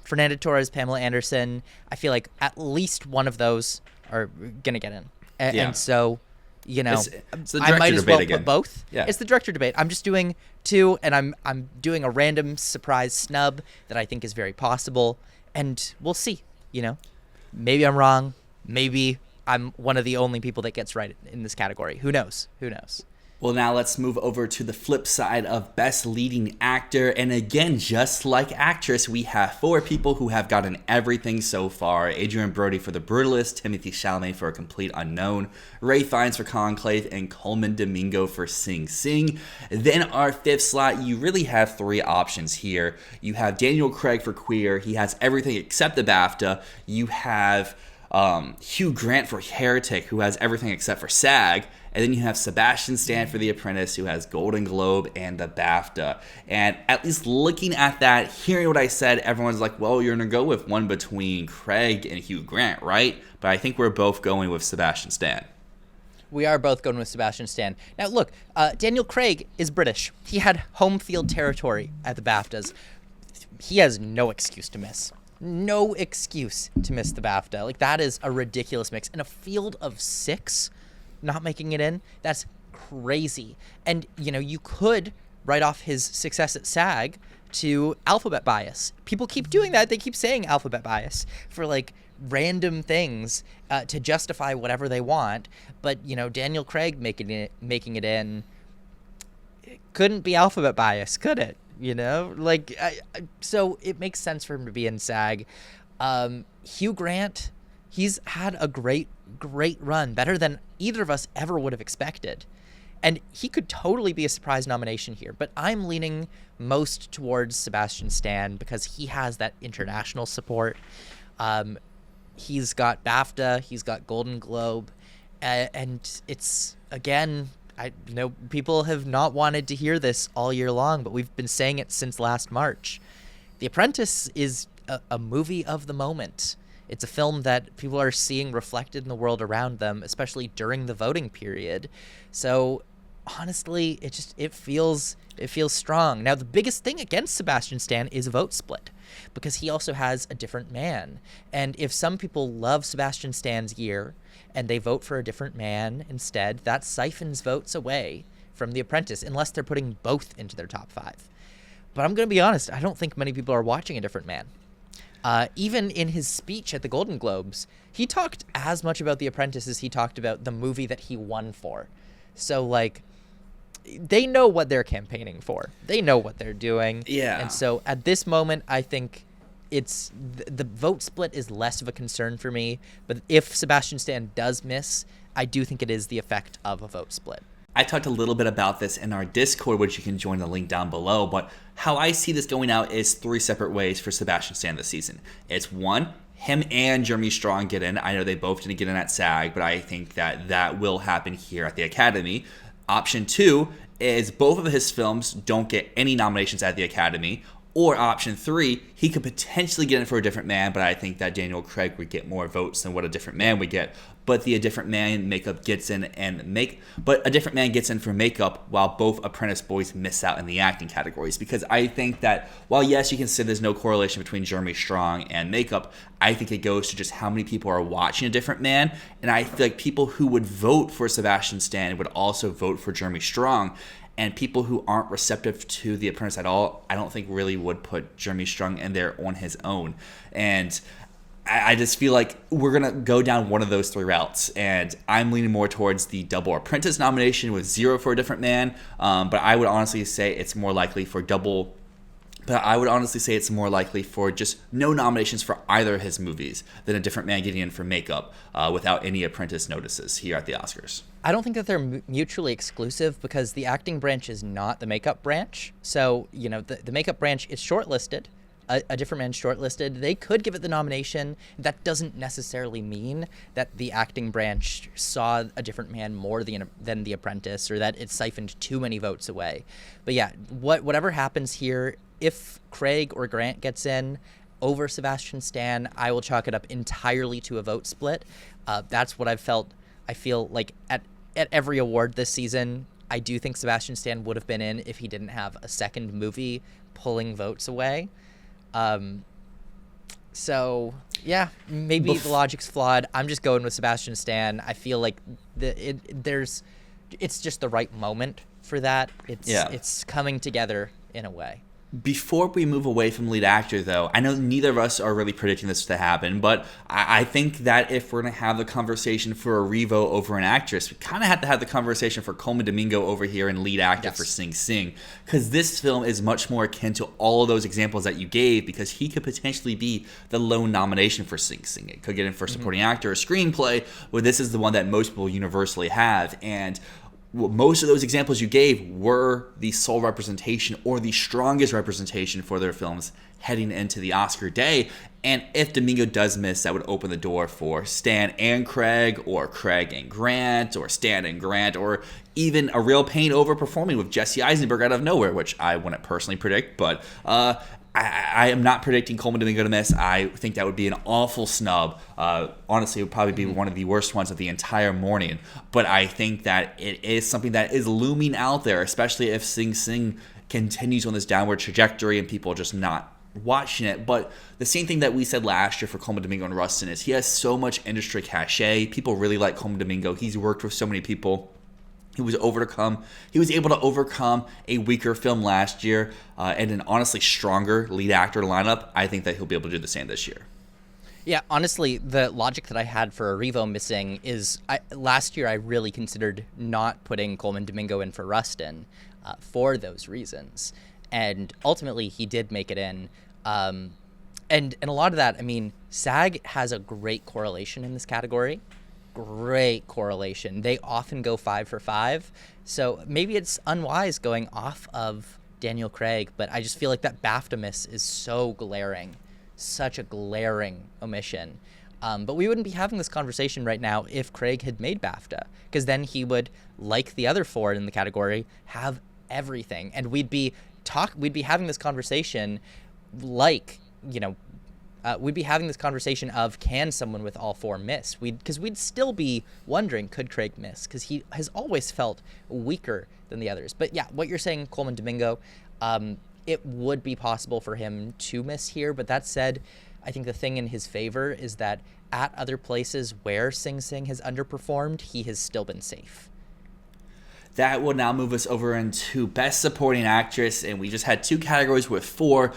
Fernanda Torres, Pamela Anderson. I feel like at least one of those are going to get in. And so, you know, it's the I might as well again. put both. Yeah. It's the director debate. I'm just doing 2, and I'm doing a random surprise snub that I think is very possible, and we'll see, you know. Maybe I'm wrong. Maybe I'm one of the only people that gets right in this category. Who knows? Who knows? Well, now let's move over to the flip side of Best Leading Actor. And again, just like Actress, we have 4 people who have gotten everything so far. Adrian Brody for The Brutalist, Timothée Chalamet for A Complete Unknown, Ray Fiennes for Conclave, and Coleman Domingo for Sing Sing. Then our 5th slot, you really have 3 options here. You have Daniel Craig for Queer. He has everything except the BAFTA. You have Hugh Grant for Heretic, who has everything except for SAG. And then you have Sebastian Stan for The Apprentice, who has Golden Globe and the BAFTA. And at least looking at that, hearing what I said, everyone's like, well, you're going to go with one between Craig and Hugh Grant, right? But I think we're both going with Sebastian Stan. We are both going with Sebastian Stan. Now, look, Daniel Craig is British. He had home field territory at the BAFTAs. He has no excuse to miss. No excuse to miss the BAFTA. Like, that is a ridiculous mix. In a field of 6... not making it in, that's crazy. And, you know, you could write off his success at SAG to alphabet bias. People keep doing that. They keep saying alphabet bias for, like, random things to justify whatever they want. But, you know, Daniel Craig making it in, it couldn't be alphabet bias, could it? You know? Like, so it makes sense for him to be in SAG. Hugh Grant, he's had a great run, better than either of us ever would have expected. And he could totally be a surprise nomination here, but I'm leaning most towards Sebastian Stan because he has that international support. He's got BAFTA, he's got Golden Globe, and it's, again, I know people have not wanted to hear this all year long, but we've been saying it since last March. The Apprentice is a movie of the moment. It's a film that people are seeing reflected in the world around them, especially during the voting period. So honestly, it feels strong. Now, the biggest thing against Sebastian Stan is a vote split, because he also has A Different Man. And if some people love Sebastian Stan's year and they vote for A Different Man instead, that siphons votes away from The Apprentice, unless they're putting both into their top 5. But I'm going to be honest, I don't think many people are watching A Different Man. Even in his speech at the Golden Globes, he talked as much about The Apprentice as he talked about the movie that he won for. So, like, they know what they're campaigning for. They know what they're doing. Yeah. And so at this moment, I think it's the vote split is less of a concern for me. But if Sebastian Stan does miss, I do think it is the effect of a vote split. I talked a little bit about this in our Discord, which you can join the link down below, but how I see this going out is 3 separate ways for Sebastian Stan this season. It's 1, him and Jeremy Strong get in. I know they both didn't get in at SAG, but I think that will happen here at the Academy. Option 2 is both of his films don't get any nominations at the Academy. Or option 3, he could potentially get in for A Different Man, but I think that Daniel Craig would get more votes than what A Different Man would get. But the A Different Man makeup gets in but A Different Man gets in for makeup while both Apprentice boys miss out in the acting categories. Because I think that while yes, you can say there's no correlation between Jeremy Strong and makeup, I think it goes to just how many people are watching A Different Man. And I feel like people who would vote for Sebastian Stan would also vote for Jeremy Strong. And people who aren't receptive to The Apprentice at all, I don't think really would put Jeremy Strong in there on his own. And I just feel like we're going to go down one of those 3 routes. And I'm leaning more towards the double Apprentice nomination with 0 for A Different Man. But I would honestly say it's more likely for just no nominations for either of his movies than A Different Man getting in for makeup without any Apprentice notices here at the Oscars. I don't think that they're mutually exclusive, because the acting branch is not the makeup branch. So, you know, the makeup branch is shortlisted. A Different Man shortlisted. They could give it the nomination. That doesn't necessarily mean that the acting branch saw A Different Man more than The Apprentice, or that it siphoned too many votes away. But yeah, whatever happens here, if Craig or Grant gets in over Sebastian Stan, I will chalk it up entirely to a vote split. That's what I've felt. I feel like at every award this season, I do think Sebastian Stan would have been in if he didn't have a second movie pulling votes away. So yeah, maybe the logic's flawed. I'm just going with Sebastian Stan. I feel like it's just the right moment for that. It's coming together in a way. Before we move away from lead actor, though, I know neither of us are really predicting this to happen, but I think that if we're going to have the conversation for a Revo over an actress, we kind of have to have the conversation for Colman Domingo over here and lead actor for Sing Sing, because this film is much more akin to all of those examples that you gave, because he could potentially be the lone nomination for Sing Sing. It could get in for supporting actor or screenplay, where this is the one that most people universally have, and most of those examples you gave were the sole representation or the strongest representation for their films heading into the Oscar day. And if Domingo does miss, that would open the door for Stan and Craig, or Craig and Grant, or Stan and Grant, or even a real pain overperforming with Jesse Eisenberg out of nowhere, which I wouldn't personally predict, but I am not predicting Colman Domingo to miss. I think that would be an awful snub. Honestly, it would probably be one of the worst ones of the entire morning. But I think that it is something that is looming out there, especially if Sing Sing continues on this downward trajectory and people are just not watching it. But the same thing that we said last year for Colman Domingo and Rustin is he has so much industry cachet. People really like Colman Domingo. He's worked with so many people. He was able to overcome a weaker film last year and an honestly stronger lead actor lineup. I think that he'll be able to do the same this year. Yeah, honestly, the logic that I had for a Revo missing is last year I really considered not putting Colman Domingo in for Rustin for those reasons. And ultimately, he did make it in. And a lot of that, I mean, SAG has a great correlation in this category. Great correlation. They often go 5 for 5. So maybe it's unwise going off of Daniel Craig, but I just feel like that BAFTA miss is so glaring. Such a glaring omission. But we wouldn't be having this conversation right now if Craig had made BAFTA, because then he would, like the other 4 in the category, have everything. And we'd be having this conversation like, we'd be having this conversation of, can someone with all 4 miss? Because we'd still be wondering, could Craig miss? Because he has always felt weaker than the others. But yeah, what you're saying, Colman Domingo, it would be possible for him to miss here. But that said, I think the thing in his favor is that at other places where Sing Sing has underperformed, he has still been safe. That will now move us over into Best Supporting Actress, and we just had 2 categories with 4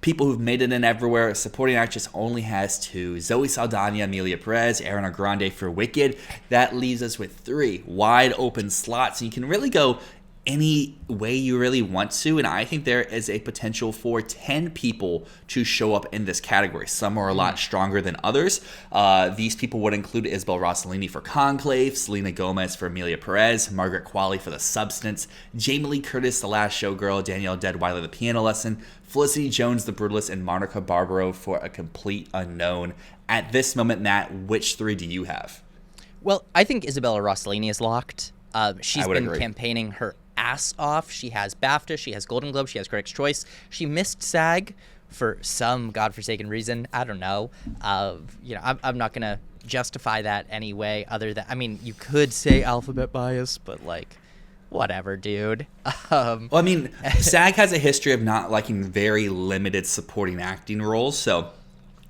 people who've made it in everywhere. Supporting actress only has 2. Zoe Saldana, Amelia Perez, Ariana Grande for Wicked. That leaves us with 3 wide open slots. And you can really go any way you really want to, and I think there is a potential for 10 people to show up in this category. Some are a lot stronger than others. These people would include Isabel Rossellini for Conclave, Selena Gomez for Amelia Perez, Margaret Qualley for The Substance, Jamie Lee Curtis, The Last Showgirl, Danielle Deadwyler, The Piano Lesson, Felicity Jones, The Brutalist, and Monica Barbaro for A Complete Unknown. At this moment, Matt, which 3 do you have? Well, I think Isabella Rossellini is locked. She's been agree. Campaigning her ass off. She has BAFTA, she has Golden Globe, she has Critics' Choice. She missed SAG for some godforsaken reason. I don't know. I'm not gonna justify that anyway. Other than, I mean, you could say alphabet bias, but like, whatever, dude. Well, I mean, SAG has a history of not liking very limited supporting acting roles, so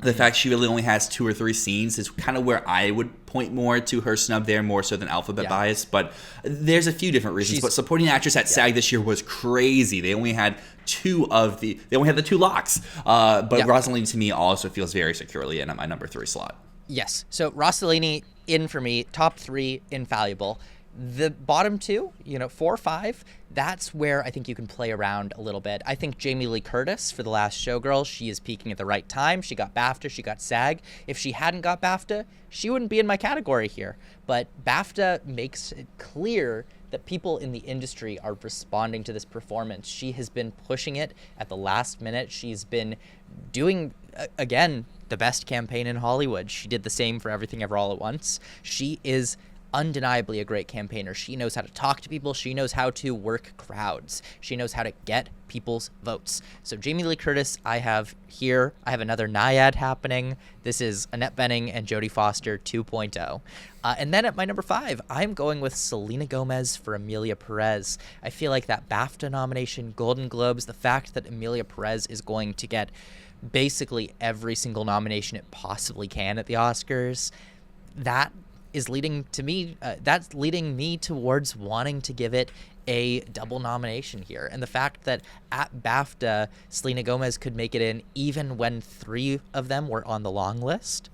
the fact she really only has 2 or 3 scenes is kind of where I would point more to her snub there, more so than alphabet bias. But there's a few different reasons. But supporting actress at SAG this year was crazy. They only had the 2 locks. But Rossellini to me also feels very securely in at my number 3 slot. Yes. So Rossellini in for me, top 3, infallible. The bottom 2, 4, 5, that's where I think you can play around a little bit. I think Jamie Lee Curtis for The Last Showgirl, she is peaking at the right time. She got BAFTA, she got SAG. If she hadn't got BAFTA, she wouldn't be in my category here. But BAFTA makes it clear that people in the industry are responding to this performance. She has been pushing it at the last minute. She's been doing, again, the best campaign in Hollywood. She did the same for Everything Ever All at Once. She is undeniably a great campaigner. She knows how to talk to people. She knows how to work crowds. She knows how to get people's votes. So Jamie Lee Curtis, I have here. I have another Naiad happening. This is Annette Bening and Jodie Foster 2.0. And then at my number 5, I'm going with Selena Gomez for Emilia Perez. I feel like that BAFTA nomination, Golden Globes, the fact that Emilia Perez is going to get basically every single nomination it possibly can at the Oscars, that is leading to me, that's leading me towards wanting to give it a double nomination here. And the fact that at BAFTA, Selena Gomez could make it in even when 3 of them were on the long list,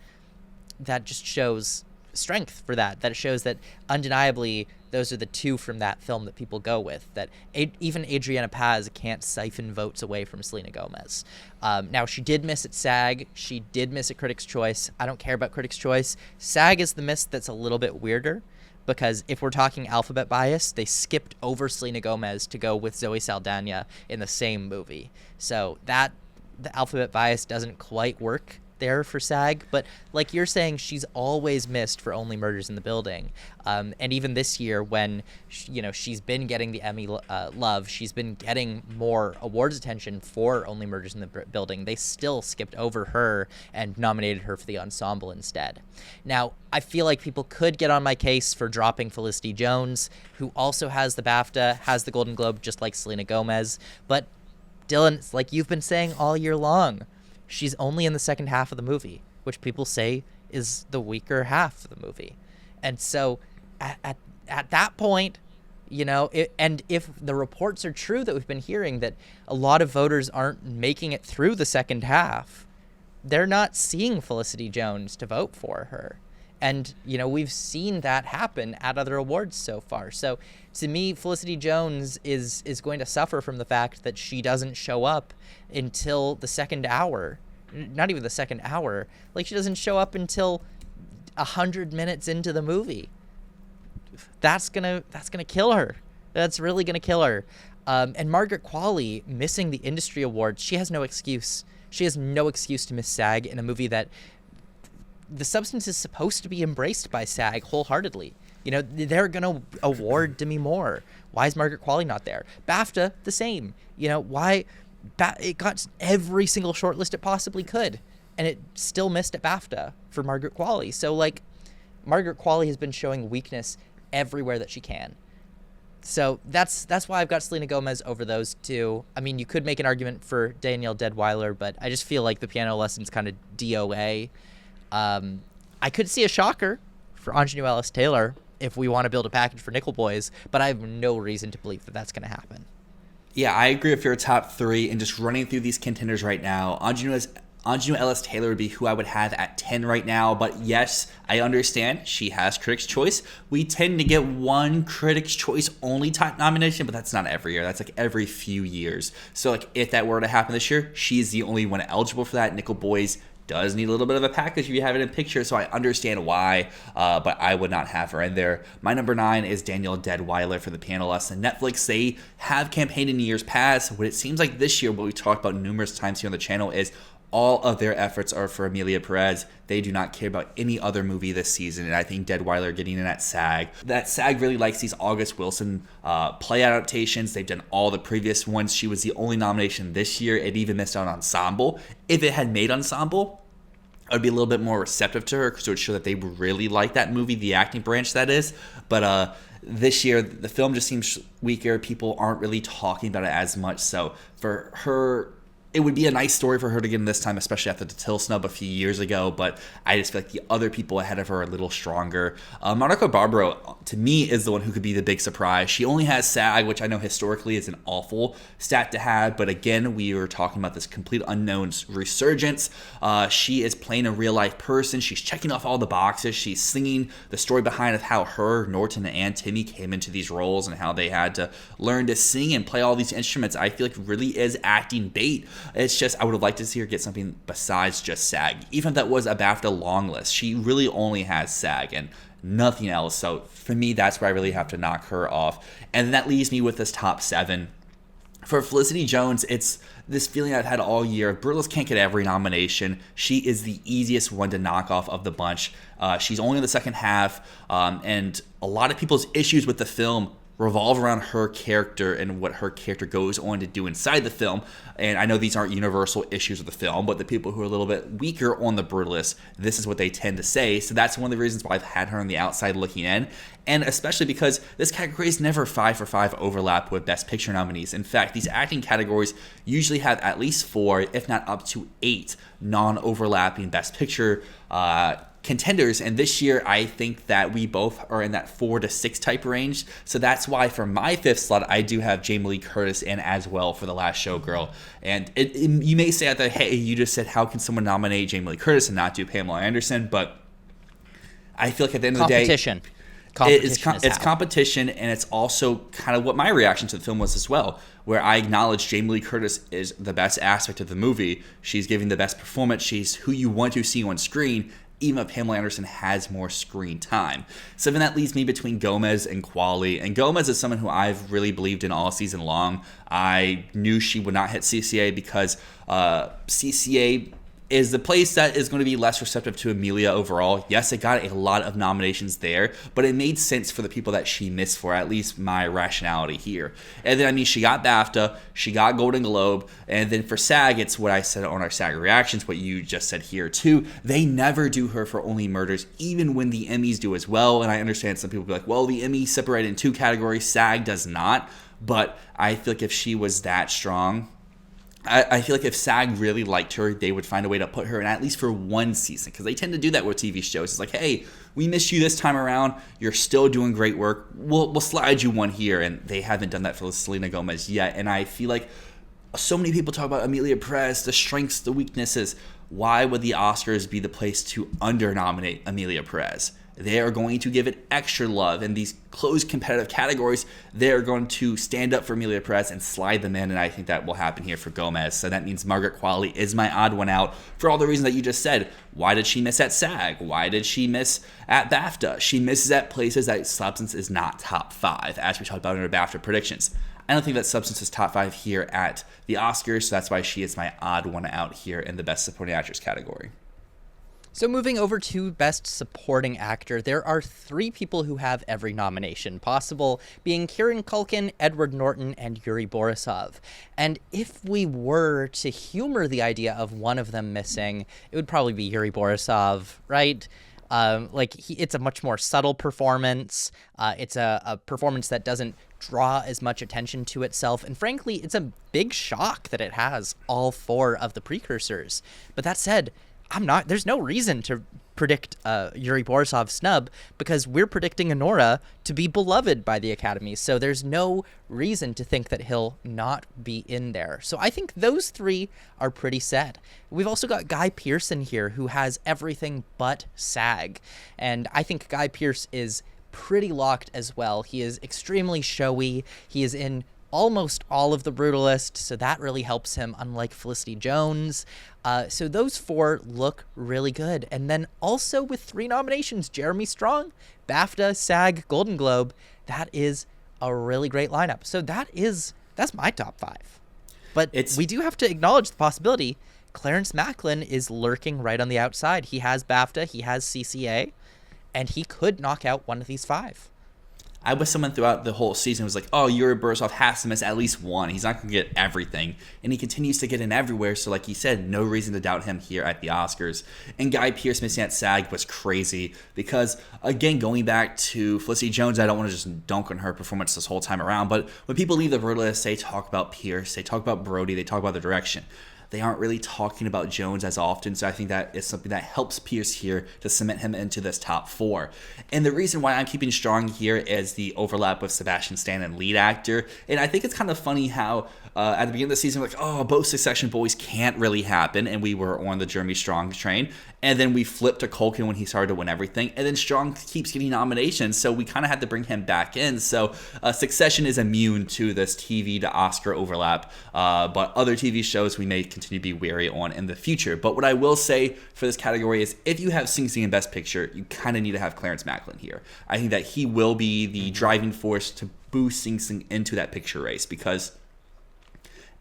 that just shows strength for that. That shows that undeniably those are the 2 from that film that people go with, that even Adriana Paz can't siphon votes away from Selena Gomez. Now, she did miss at SAG. She did miss at Critics' Choice. I don't care about Critics' Choice. SAG is the miss that's a little bit weirder, because if we're talking alphabet bias, they skipped over Selena Gomez to go with Zoe Saldana in the same movie. So that the alphabet bias doesn't quite work there for SAG, but like you're saying, she's always missed for Only Murders in the Building, and even this year when she's been getting the Emmy love, she's been getting more awards attention for Only Murders in the Building, they still skipped over her and nominated her for the ensemble instead. Now, I feel like people could get on my case for dropping Felicity Jones, who also has the BAFTA, has the Golden Globe, just like Selena Gomez, but Dylan, it's like you've been saying all year long, she's only in the second half of the movie, which people say is the weaker half of the movie. And so at that point, and if the reports are true that we've been hearing that a lot of voters aren't making it through the second half, they're not seeing Felicity Jones to vote for her. And, we've seen that happen at other awards so far. So to me, Felicity Jones is going to suffer from the fact that she doesn't show up until the second hour. Not even the second hour. Like, she doesn't show up until 100 minutes into the movie. That's gonna kill her. That's really gonna kill her. And Margaret Qualley missing the industry awards, she has no excuse. She has no excuse to miss SAG in a movie that the substance is supposed to be embraced by SAG wholeheartedly. They're going to award Demi Moore. Why is Margaret Qualley not there? BAFTA, the same. Why? It got every single shortlist it possibly could, and it still missed at BAFTA for Margaret Qualley. So, Margaret Qualley has been showing weakness everywhere that she can. So that's why I've got Selena Gomez over those 2. I mean, you could make an argument for Danielle Deadwyler, but I just feel like The Piano Lesson's kind of DOA. I could see a shocker for Ingenue Ellis Taylor if we want to build a package for Nickel Boys, but I have no reason to believe that that's going to happen. Yeah, I agree with your top 3, and just running through these contenders right now, Ingenue Ellis Taylor would be who I would have at 10 right now, but yes, I understand she has Critics' Choice. We tend to get one Critics' Choice only type nomination, but that's not every year. That's every few years. So if that were to happen this year, she's the only one eligible for that. Nickel Boys does need a little bit of a package if you have it in picture, so I understand why, but I would not have her in there. My number 9 is Danielle Deadwyler for The Piano Lesson. Netflix, they have campaigned in years past. What it seems like this year, what we talked about numerous times here on the channel, is all of their efforts are for Emilia Perez. They do not care about any other movie this season, and I think Deadwyler getting in at SAG. That SAG really likes these August Wilson play adaptations. They've done all the previous ones. She was the only nomination this year. It even missed out on Ensemble. If it had made Ensemble, I would be a little bit more receptive to her because it would show that they really like that movie, the acting branch that is. But this year, the film just seems weaker. People aren't really talking about it as much. So for her, it would be a nice story for her to get in this time, especially after the Till snub a few years ago, but I just feel like the other people ahead of her are a little stronger. Monica Barbaro, to me, is the one who could be the big surprise. She only has SAG, which I know historically is an awful stat to have, but again, we were talking about this complete unknown's resurgence. She is playing a real-life person. She's checking off all the boxes. She's singing the story behind of how her, Norton, and Timmy came into these roles and how they had to learn to sing and play all these instruments. I feel like really is acting bait. It's just, I would have liked to see her get something besides just SAG. Even if that was a BAFTA long list, she really only has SAG and nothing else. So for me, that's where I really have to knock her off. And that leaves me with this top 7. For Felicity Jones, it's this feeling I've had all year. Brutalist can't get every nomination. She is the easiest one to knock off of the bunch. She's only in the second half, and a lot of people's issues with the film revolve around her character and what her character goes on to do inside the film. And I know these aren't universal issues of the film, but the people who are a little bit weaker on the Brutalist, this is what they tend to say. So that's one of the reasons why I've had her on the outside looking in. And especially because this category is never 5 for 5 overlap with Best Picture nominees. In fact, these acting categories usually have at least 4, if not up to 8, non-overlapping Best Picture contenders, and this year I think that we both are in that 4 to 6 type range. So that's why for my 5th slot I do have Jamie Lee Curtis in as well for The Last Showgirl. And you may say that, hey, you just said how can someone nominate Jamie Lee Curtis and not do Pamela Anderson, but I feel like at the end of the day, it's competition, and it's also kind of what my reaction to the film was as well, where I acknowledge Jamie Lee Curtis is the best aspect of the movie. She's giving the best performance. She's who you want to see on screen, even if Pamela Anderson has more screen time. So then that leaves me between Gomez and Qualley. And Gomez is someone who I've really believed in all season long. I knew she would not hit CCA because CCA is the place that is going to be less receptive to Amelia overall. Yes, it got a lot of nominations there, but it made sense for the people that she missed for, at least my rationality here. And then, I mean, she got BAFTA, she got Golden Globe, and then for SAG, it's what I said on our SAG reactions, what you just said here too. They never do her for Only Murders, even when the Emmys do as well. And I understand some people be like, well, the Emmys separate in 2 categories, SAG does not. But I feel like if she was that strong, I feel like if SAG really liked her, they would find a way to put her in at least for 1 season, because they tend to do that with TV shows. It's like, hey, we missed you this time around. You're still doing great work. We'll slide you 1 here, and they haven't done that for Selena Gomez yet. And I feel like so many people talk about Amelia Perez, the strengths, the weaknesses. Why would the Oscars be the place to under-nominate Amelia Perez? They are going to give it extra love. In these closed competitive categories, they're going to stand up for Amelia Perez and slide them in, and I think that will happen here for Gomez. So that means Margaret Qualley is my odd one out for all the reasons that you just said. Why did she miss at SAG? Why did she miss at BAFTA? She misses at places that Substance is not top 5, as we talked about in our BAFTA predictions. I don't think that Substance is top 5 here at the Oscars, so that's why she is my odd one out here in the Best Supporting Actress category. So moving over to Best Supporting Actor, there are 3 people who have every nomination possible, being Kieran Culkin, Edward Norton, and Yuri Borisov. And if we were to humor the idea of one of them missing, it would probably be Yuri Borisov, right? It's a much more subtle performance. It's a performance that doesn't draw as much attention to itself. And frankly, it's a big shock that it has all 4 of the precursors. But that said, there's no reason to predict Yuri Borisov snub, because we're predicting Honora to be beloved by the Academy. So there's no reason to think that he'll not be in there. So I think those 3 are pretty set. We've also got Guy Pearce here, who has everything but SAG. And I think Guy Pearce is pretty locked as well. He is extremely showy. He is in almost all of The Brutalist, so that really helps him, unlike Felicity Jones. So those 4 look really good. And then also with 3 nominations, Jeremy Strong, BAFTA, SAG, Golden Globe, that is a really great lineup. So that's my top 5. But we do have to acknowledge the possibility Clarence Macklin is lurking right on the outside. He has BAFTA, he has CCA, and he could knock out one of these 5. I was someone throughout the whole season who was like, oh, Yuri Borisov has to miss at least 1. He's not going to get everything. And he continues to get in everywhere. So like you said, no reason to doubt him here at the Oscars. And Guy Pearce missing at SAG was crazy because, again, going back to Felicity Jones, I don't want to just dunk on her performance this whole time around. But when people leave the Brutalist, they talk about Pearce, they talk about Brody, they talk about the direction. They aren't really talking about Jones as often, so I think that is something that helps Pearce here to cement him into this top 4. And the reason why I'm keeping strong here is the overlap with Sebastian Stan and lead actor. And I think it's kind of funny how at the beginning of the season, we're like, oh, both Succession boys can't really happen, and we were on the Jeremy Strong train. And then we flipped to Culkin when he started to win everything. And then Strong keeps getting nominations, so we kind of had to bring him back in. So Succession is immune to this TV to Oscar overlap. But other TV shows we may continue to be wary on in the future. But what I will say for this category is if you have Sing Sing in Best Picture, you kind of need to have Clarence Macklin here. I think that he will be the driving force to boost Sing Sing into that picture race, because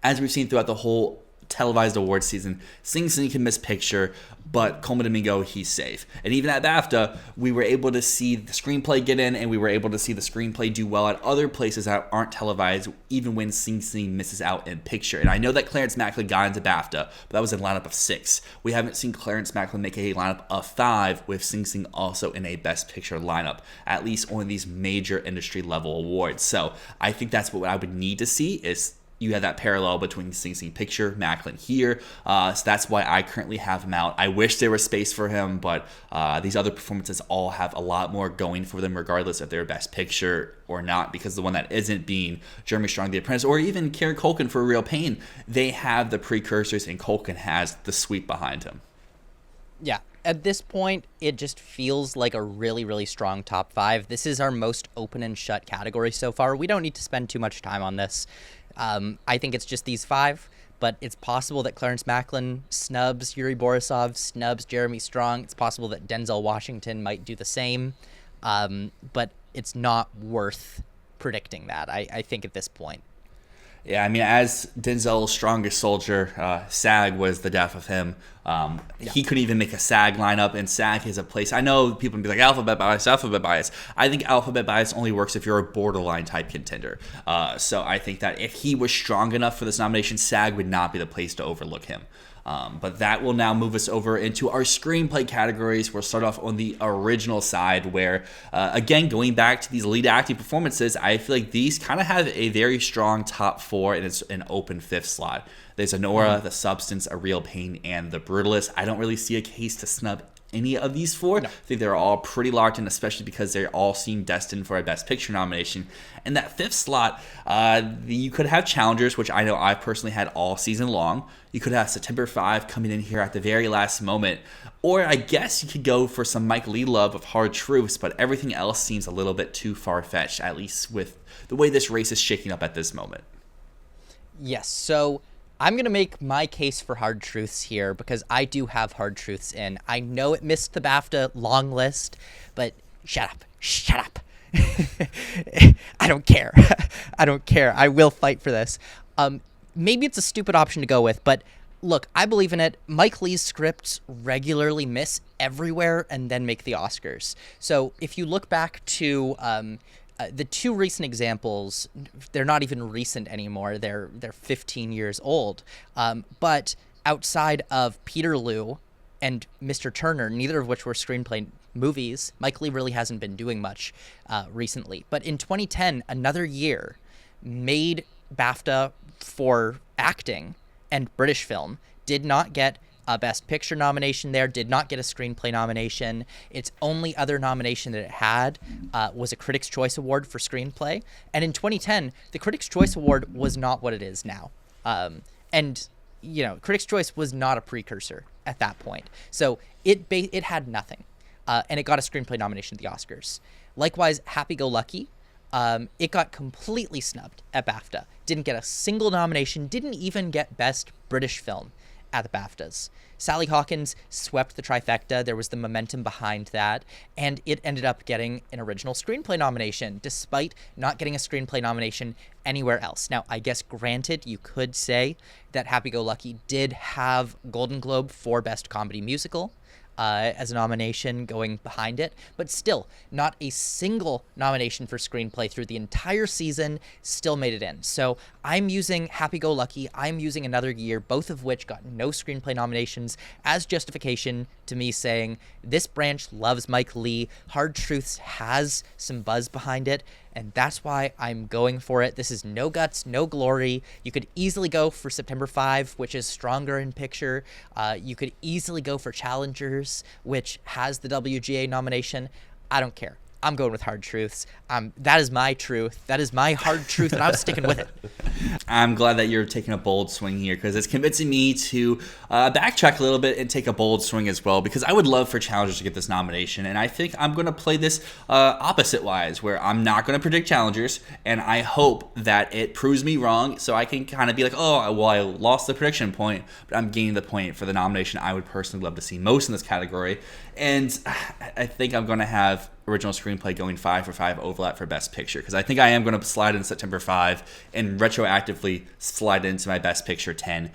as we've seen throughout the whole televised awards season, Sing Sing can miss picture, but Colman Domingo, he's safe. And even at BAFTA, we were able to see the screenplay get in, and we were able to see the screenplay do well at other places that aren't televised, even when Sing Sing misses out in picture. And I know that Clarence Macklin got into BAFTA, but that was a lineup of 6. We haven't seen Clarence Macklin make a lineup of 5 with Sing Sing also in a Best Picture lineup, at least on these major industry level awards. So I think that's what I would need to see is you have that parallel between Sing Sing picture, Macklin here. So that's why I currently have him out. I wish there was space for him, but these other performances all have a lot more going for them, regardless if they're Best Picture or not, because the one that isn't being Jeremy Strong, The Apprentice, or even Kieran Culkin for Real Pain, they have the precursors, and Culkin has the sweep behind him. Yeah. At this point, it just feels like a really, really strong top 5. This is our most open and shut category so far. We don't need to spend too much time on this. I think it's just these 5, but it's possible that Clarence Macklin snubs Yuri Borisov, snubs Jeremy Strong. It's possible that Denzel Washington might do the same, but it's not worth predicting that, I think, at this point. Yeah, I mean, as Denzel's strongest soldier, SAG was the death of him. He couldn't even make a SAG lineup, and SAG is a place. I know people can be like, alphabet bias, alphabet bias. I think alphabet bias only works if you're a borderline type contender. So I think that if he was strong enough for this nomination, SAG would not be the place to overlook him. But that will now move us over into our screenplay categories. We'll start off on the original side where, again, going back to these lead acting performances, I feel like these kind of have a very strong top 4, and it's an open 5th slot. There's Anora, The Substance, A Real Pain, and The Brutalist. I don't really see a case to snub any of these 4. No. I think they're all pretty locked in, especially because they all seem destined for a Best Picture nomination. And that 5th slot, you could have challengers, which I know I've personally had all season long. You could have September 5 coming in here at the very last moment. Or I guess you could go for some Mike Lee love of Hard Truths, but everything else seems a little bit too far-fetched, at least with the way this race is shaking up at this moment. Yes, so I'm going to make my case for Hard Truths here because I do have Hard Truths in. I know it missed the BAFTA long list, but shut up. I don't care. I don't care. I will fight for this. Maybe it's a stupid option to go with, but look, I believe in it. Mike Lee's scripts regularly miss everywhere and then make the Oscars. So if you look back to the 2 recent examples, they're not even recent anymore. They're 15 years old. But outside of Peter Liu and Mr. Turner, neither of which were screenplay movies, Mike Lee really hasn't been doing much recently. But in 2010, Another Year made BAFTA for acting, and British film did not get a Best Picture nomination there, did not get a screenplay nomination. Its only other nomination that it had was a Critics' Choice Award for screenplay. And in 2010, the Critics' Choice Award was not what it is now. And, you know, Critics' Choice was not a precursor at that point. So it had nothing. And it got a screenplay nomination at the Oscars. Likewise, Happy Go Lucky, it got completely snubbed at BAFTA. Didn't get a single nomination, didn't even get Best British Film at the BAFTAs. Sally Hawkins swept the trifecta. There was the momentum behind that, and it ended up getting an original screenplay nomination, despite not getting a screenplay nomination anywhere else. Now, I guess granted, you could say that Happy Go Lucky did have Golden Globe for Best Comedy Musical as a nomination going behind it, but still not a single nomination for screenplay through the entire season, still made it in. So I'm using Happy Go Lucky, I'm using Another Year, both of which got no screenplay nominations, as justification to me saying this branch loves Mike Lee, Hard Truths has some buzz behind it, and that's why I'm going for it. This is no guts, no glory. You could easily go for September 5, which is stronger in picture. You could easily go for Challengers, which has the WGA nomination. I don't care. I'm going with Hard Truths. That is my truth. That is my hard truth, and I'm sticking with it. I'm glad that you're taking a bold swing here, because it's convincing me to backtrack a little bit and take a bold swing as well, because I would love for Challengers to get this nomination, and I think I'm going to play this opposite-wise, where I'm not going to predict Challengers, and I hope that it proves me wrong, so I can kind of be like, oh, well, I lost the prediction point, but I'm gaining the point for the nomination I would personally love to see most in this category, and I think I'm going to have original screenplay going 5 for 5 overlap for Best Picture, because I think I am going to slide in September 5 and retroactively slide into my Best Picture 10.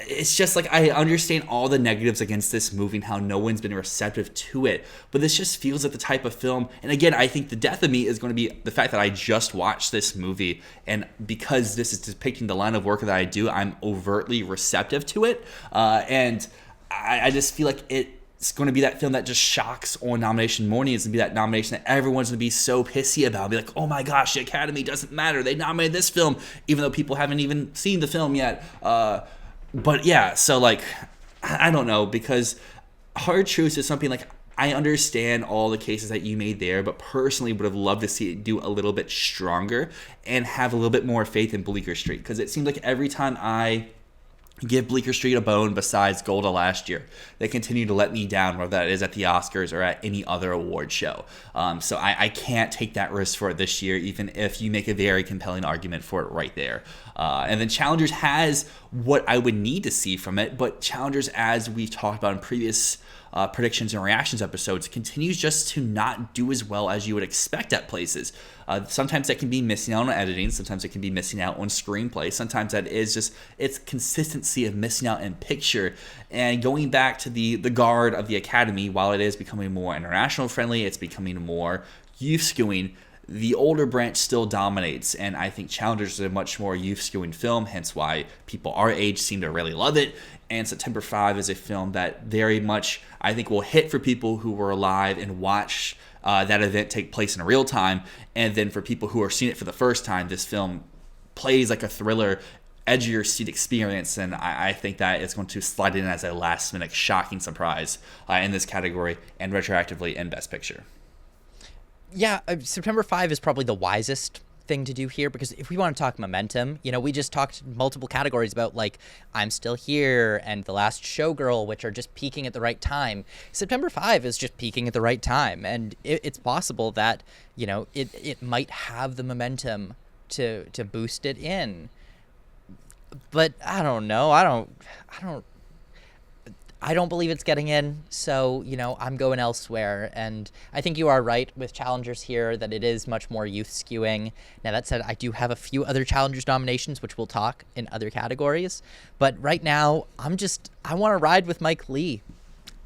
It's just like, I understand all the negatives against this movie and how no one's been receptive to it, but this just feels like the type of film. And again, I think the death of me is going to be the fact that I just watched this movie, and because this is depicting the line of work that I do, I'm overtly receptive to it. And I just feel like it's going to be that film that just shocks on nomination morning. It's going to be that nomination that everyone's going to be so pissy about. Be like, oh my gosh, the Academy doesn't matter. They nominated this film, even though people haven't even seen the film yet. But yeah, so like, I don't know, because Hard Truths is something like, I understand all the cases that you made there, but personally would have loved to see it do a little bit stronger and have a little bit more faith in Bleecker Street, because it seems like every time I give Bleecker Street a bone besides Golda last year, they continue to let me down, whether that is at the Oscars or at any other award show. So I can't take that risk for it this year, even if you make a very compelling argument for it right there. And then Challengers has what I would need to see from it, but Challengers, as we've talked about in previous predictions and reactions episodes, continues just to not do as well as you would expect at places. Sometimes that can be missing out on editing. Sometimes it can be missing out on screenplay. Sometimes that is just its consistency of missing out in picture. And going back to the guard of the Academy, while it is becoming more international friendly, it's becoming more youth skewing, the older branch still dominates, and I think Challengers is a much more youth-skewing film, hence why people our age seem to really love it. And September 5 is a film that very much, I think, will hit for people who were alive and watch that event take place in real time. And then for people who are seeing it for the first time, this film plays like a thriller, edgier seat experience, and I think that it's going to slide in as a last-minute shocking surprise in this category and retroactively in Best Picture. Yeah, September 5 is probably the wisest thing to do here, because if we want to talk momentum, we just talked multiple categories about, like, I'm Still Here and The Last Showgirl, which are just peaking at the right time. September 5 is just peaking at the right time, and it's possible that, it might have the momentum to boost it in. But I don't know. I don't believe it's getting in, so, I'm going elsewhere. And I think you are right with Challengers here, that it is much more youth skewing. Now, that said, I do have a few other Challengers nominations, which we'll talk in other categories. But right now, I want to ride with Mike Lee.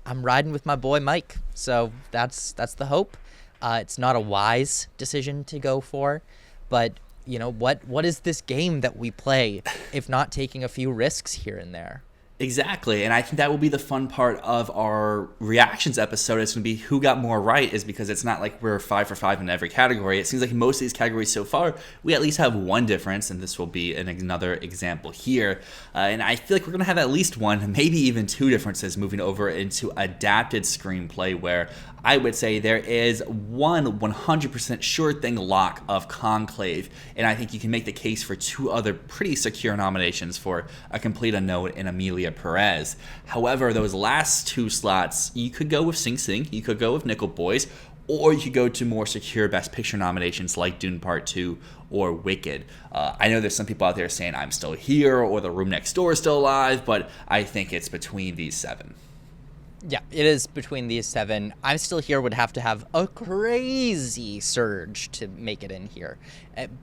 I'm riding with my boy Mike. So that's the hope. It's not a wise decision to go for, but, what is this game that we play if not taking a few risks here and there? Exactly, and I think that will be the fun part of our reactions episode. It's going to be who got more right, is because it's not like we're 5 for 5 in every category. It seems like most of these categories so far, we at least have one difference, and this will be another example here. And I feel like we're going to have at least one, maybe even two differences moving over into adapted screenplay, where I would say there is one 100% sure thing lock of Conclave, and I think you can make the case for two other pretty secure nominations for A Complete Unknown and Amelia Perez. However, those last two slots, you could go with Sing Sing, you could go with Nickel Boys, or you could go to more secure Best Picture nominations like Dune Part 2 or Wicked. I know there's some people out there saying I'm Still Here or The Room Next Door is still alive, but I think it's between these 7. Yeah, it is between these 7. I'm Still Here would have to have a crazy surge to make it in here.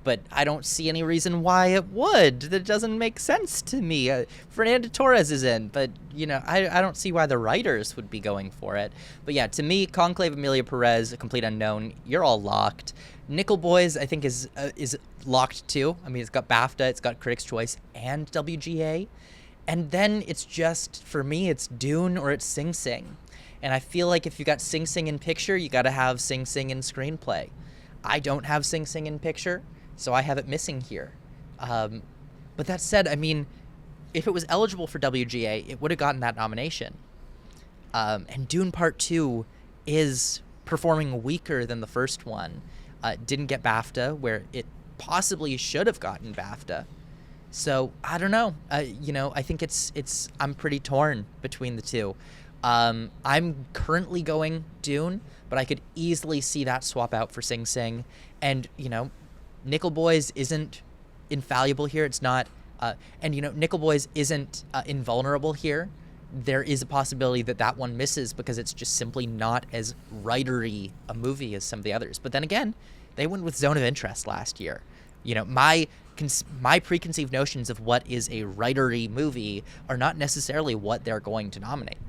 But I don't see any reason why it would. That doesn't make sense to me. Fernanda Torres is in, but, I don't see why the writers would be going for it. But yeah, to me, Conclave, Amelia Perez, A Complete Unknown, you're all locked. Nickel Boys, I think, is locked too. I mean, it's got BAFTA, it's got Critics' Choice, and WGA. And then it's just, for me, it's Dune or it's Sing Sing. And I feel like if you got Sing Sing in picture, you got to have Sing Sing in screenplay. I don't have Sing Sing in picture, so I have it missing here. But that said, I mean, if it was eligible for WGA, it would have gotten that nomination. And Dune Part 2 is performing weaker than the first one. It didn't get BAFTA, where it possibly should have gotten BAFTA. So I don't know. I think I'm pretty torn between the two. I'm currently going Dune, but I could easily see that swap out for Sing Sing. And Nickel Boys isn't infallible here. It's not. And Nickel Boys isn't invulnerable here. there is a possibility that that one misses because it's just simply not as writery a movie as some of the others. But then again, they went with Zone of Interest last year. You know, my preconceived notions of what is a writery movie are not necessarily what they're going to nominate.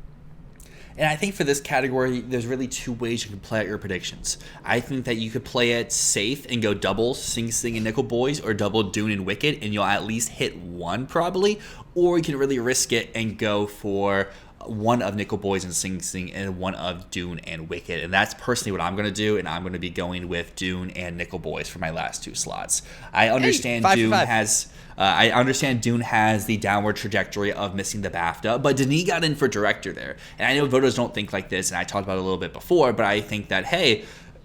And I think for this category, there's really two ways you can play out your predictions. I think that you could play it safe and go double Sing Sing and Nickel Boys, or double Dune and Wicked, and you'll at least hit one probably. Or you can really risk it and go for one of Nickel Boys and Sing Sing and one of Dune and Wicked. And that's personally what I'm going to do, and I'm going to be going with Dune and Nickel Boys for my last two slots. I understand Dune has... I understand Dune has the downward trajectory of missing the BAFTA, but Denis got in for director there. And I know voters don't think like this, and I talked about it a little bit before, but I think that, hey,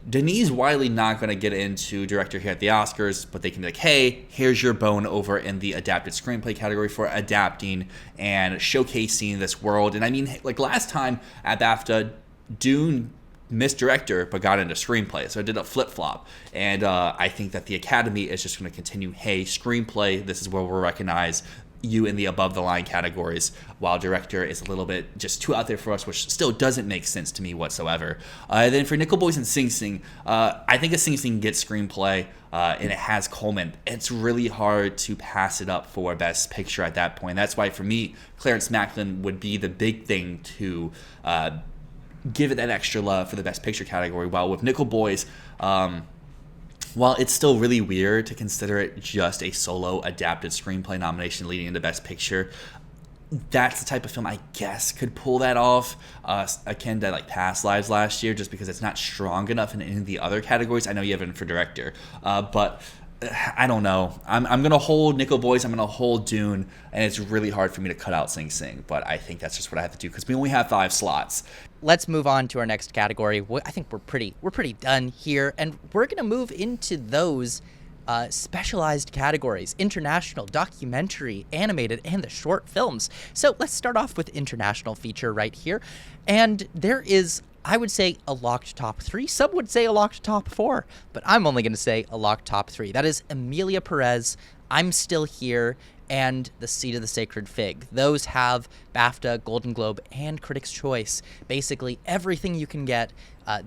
Denis Wiley not going to get into director here at the Oscars, but they can be like, hey, here's your bone over in the adapted screenplay category for adapting and showcasing this world. And I mean, like last time at BAFTA, Dune missed director but got into screenplay, so I did a flip-flop. And I think that the Academy is just going to continue, hey, screenplay, this is where we'll recognize you in the above the line categories, while director is a little bit just too out there for us, which still doesn't make sense to me whatsoever. Then for Nickel Boys and Sing Sing, I think if Sing Sing gets screenplay and it has Coleman, it's really hard to pass it up for Best Picture at that point. That's why for me, Clarence Macklin would be the big thing to give it that extra love for the Best Picture category, while with Nickel Boys, while it's still really weird to consider it just a solo adapted screenplay nomination leading into Best Picture, that's the type of film I guess could pull that off, akin to like Past Lives last year, just because it's not strong enough in any of the other categories. I know you have it for director, but I don't know. I'm going to hold Nickel Boys, I'm going to hold Dune, and it's really hard for me to cut out Sing Sing, but I think that's just what I have to do because we only have 5 slots. Let's move on to our next category. I think we're pretty done here, and we're going to move into those specialized categories: international, documentary, animated, and the short films. So let's start off with international feature right here. And there is, I would say, a locked top 3. Some would say a locked top 4, but I'm only going to say a locked top 3. That is Emilia Perez, I'm Still Here, and The Seat of the Sacred Fig. Those have BAFTA, Golden Globe, and Critics' Choice. Basically, everything you can get,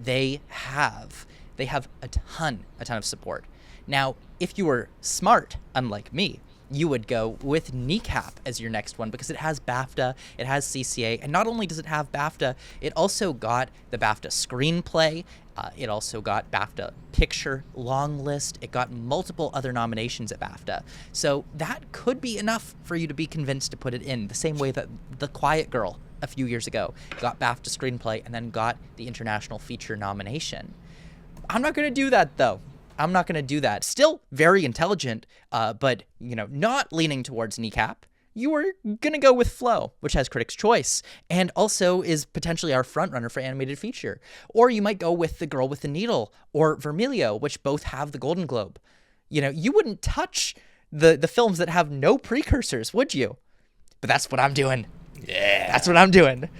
they have. They have a ton of support. Now, if you were smart, unlike me, you would go with Kneecap as your next one because it has BAFTA, it has CCA, and not only does it have BAFTA, it also got the BAFTA Screenplay, it also got BAFTA Picture Long List, it got multiple other nominations at BAFTA. So that could be enough for you to be convinced to put it in, the same way that The Quiet Girl a few years ago got BAFTA Screenplay and then got the International Feature nomination. I'm not going to do that, though. I'm not going to do that. Still very intelligent, but, you know, not leaning towards Kneecap. You are going to go with Flow, which has Critics' Choice, and also is potentially our frontrunner for animated feature. Or you might go with The Girl with the Needle or Vermilio, which both have the Golden Globe. You know, you wouldn't touch the films that have no precursors, would you? But that's what I'm doing. Yeah, that's what I'm doing.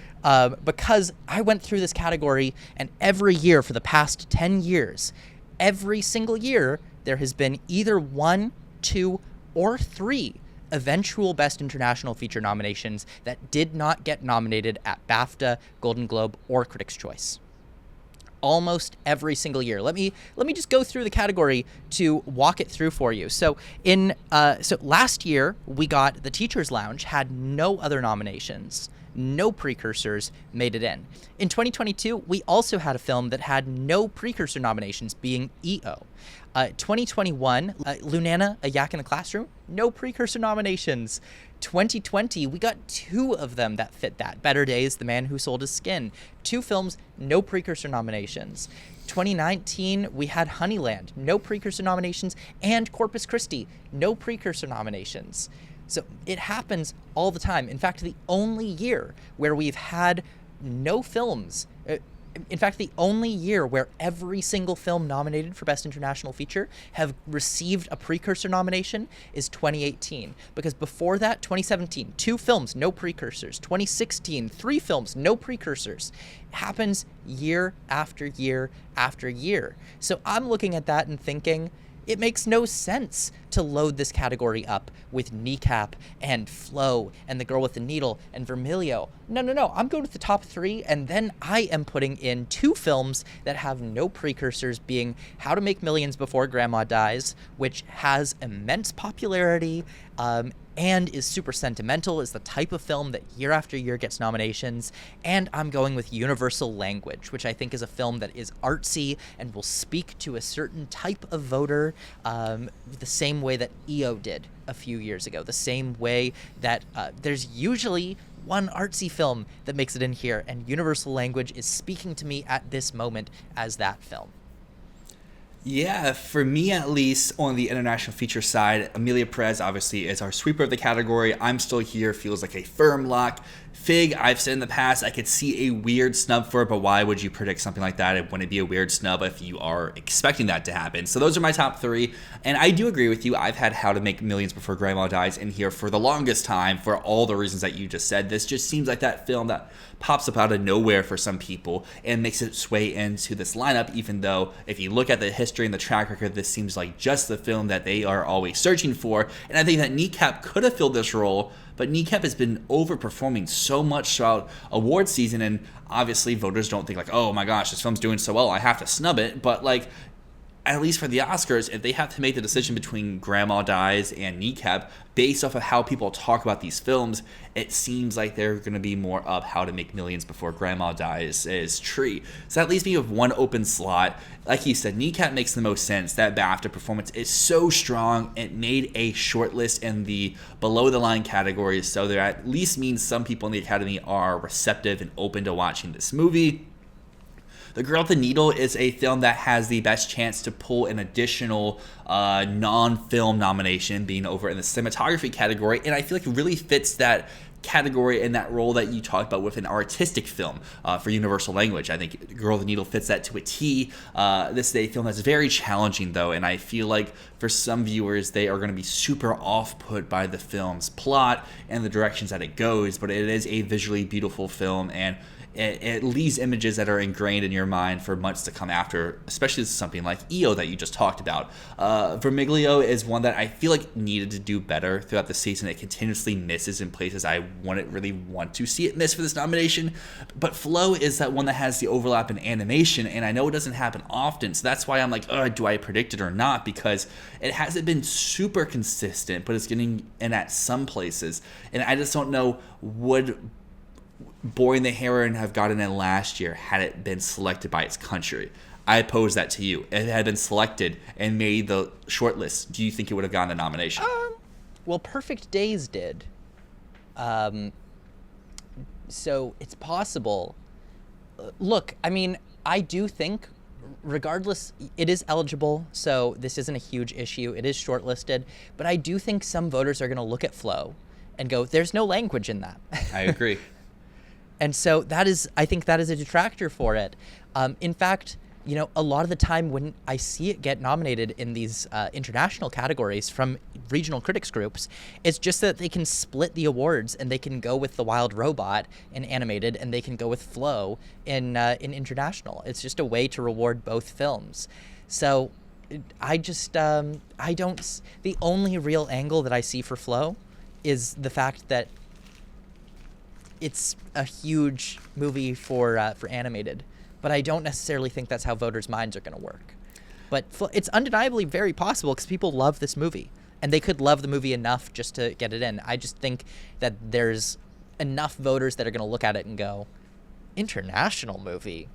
Because I went through this category, and every year for the past 10 years, every single year, there has been either 1, 2, or 3 eventual Best International Feature nominations that did not get nominated at BAFTA, Golden Globe, or Critics' Choice. Almost every single year. Let me just go through the category to walk it through for you. So so last year we got The Teacher's Lounge, had no other nominations. No precursors made it in. In 2022, we also had a film that had no precursor nominations, being EO. 2021, Lunana, A Yak in the Classroom, no precursor nominations. 2020, we got 2 of them that fit that. Better Days, The Man Who Sold His Skin. 2 films, no precursor nominations. 2019, we had Honeyland, no precursor nominations, and Corpus Christi, no precursor nominations. So it happens all the time. In fact, the only year where we've had no films, in fact, the only year where every single film nominated for Best International Feature have received a precursor nomination is 2018. Because before that, 2017, 2 films, no precursors. 2016, 3 films, no precursors. It happens year after year after year. So I'm looking at that and thinking, it makes no sense to load this category up with Kneecap and Flow and The Girl with the Needle and Vermilio. No. I'm going with the top 3, and then I am putting in 2 films that have no precursors, being How to Make Millions Before Grandma Dies, which has immense popularity, and is super sentimental, is the type of film that year after year gets nominations. And I'm going with Universal Language, which I think is a film that is artsy and will speak to a certain type of voter, the same way that EO did a few years ago, the same way that there's usually one artsy film that makes it in here, and Universal Language is speaking to me at this moment as that film. Yeah, for me at least, on the international feature side, Emilia Perez obviously is our sweeper of the category. I'm Still Here feels like a firm lock. Fig, I've said in the past, I could see a weird snub for it, but why would you predict something like that? It wouldn't be a weird snub if you are expecting that to happen. So those are my top 3, and I do agree with you. I've had How to Make Millions Before Grandma Dies in here for the longest time for all the reasons that you just said. This just seems like that film that pops up out of nowhere for some people and makes its way into this lineup, even though if you look at the history and the track record, this seems like just the film that they are always searching for. And I think that Kneecap could have filled this role, but Kneecap has been overperforming so much throughout award season, and obviously voters don't think like, oh my gosh, this film's doing so well, I have to snub it. But like, at least for the Oscars, if they have to make the decision between Grandma Dies and Kneecap based off of how people talk about these films, it seems like they're going to be more up How to Make Millions Before Grandma Dies is Tree. So that leaves me with one open slot. Like you said, Kneecap makes the most sense. That BAFTA performance is so strong. It made a shortlist in the below the line categories, so that at least means some people in the Academy are receptive and open to watching this movie. The Girl with the Needle is a film that has the best chance to pull an additional non-film nomination, being over in the cinematography category, and I feel like it really fits that category and that role that you talked about with an artistic film for Universal Language. I think Girl with the Needle fits that to a T. This is a film that's very challenging, though, and I feel like for some viewers, they are going to be super off-put by the film's plot and the directions that it goes, but it is a visually beautiful film, and it leaves images that are ingrained in your mind for months to come after, especially something like EO that you just talked about. Vermiglio is one that I feel like needed to do better throughout the season. It continuously misses in places I wouldn't really want to see it miss for this nomination. But Flow is that one that has the overlap in animation, and I know it doesn't happen often, so that's why I'm like, do I predict it or not? Because it hasn't been super consistent, but it's getting in at some places. And I just don't know, would Boy and the Heron have gotten in last year had it been selected by its country? I pose that to you. If it had been selected and made the shortlist, do you think it would have gotten the nomination? Well, Perfect Days did. So it's possible. Look, I mean, I do think, regardless, it is eligible, so this isn't a huge issue. It is shortlisted, but I do think some voters are going to look at Flow and go, there's no language in that. I agree. And so I think that is a detractor for it. In fact, you know, a lot of the time when I see it get nominated in these international categories from regional critics groups, it's just that they can split the awards and they can go with The Wild Robot in animated and they can go with Flow in international. It's just a way to reward both films. So I just, the only real angle that I see for Flow is the fact that it's a huge movie for animated, but I don't necessarily think that's how voters' minds are going to work. But it's undeniably very possible because people love this movie, and they could love the movie enough just to get it in. I just think that there's enough voters that are going to look at it and go, international movie?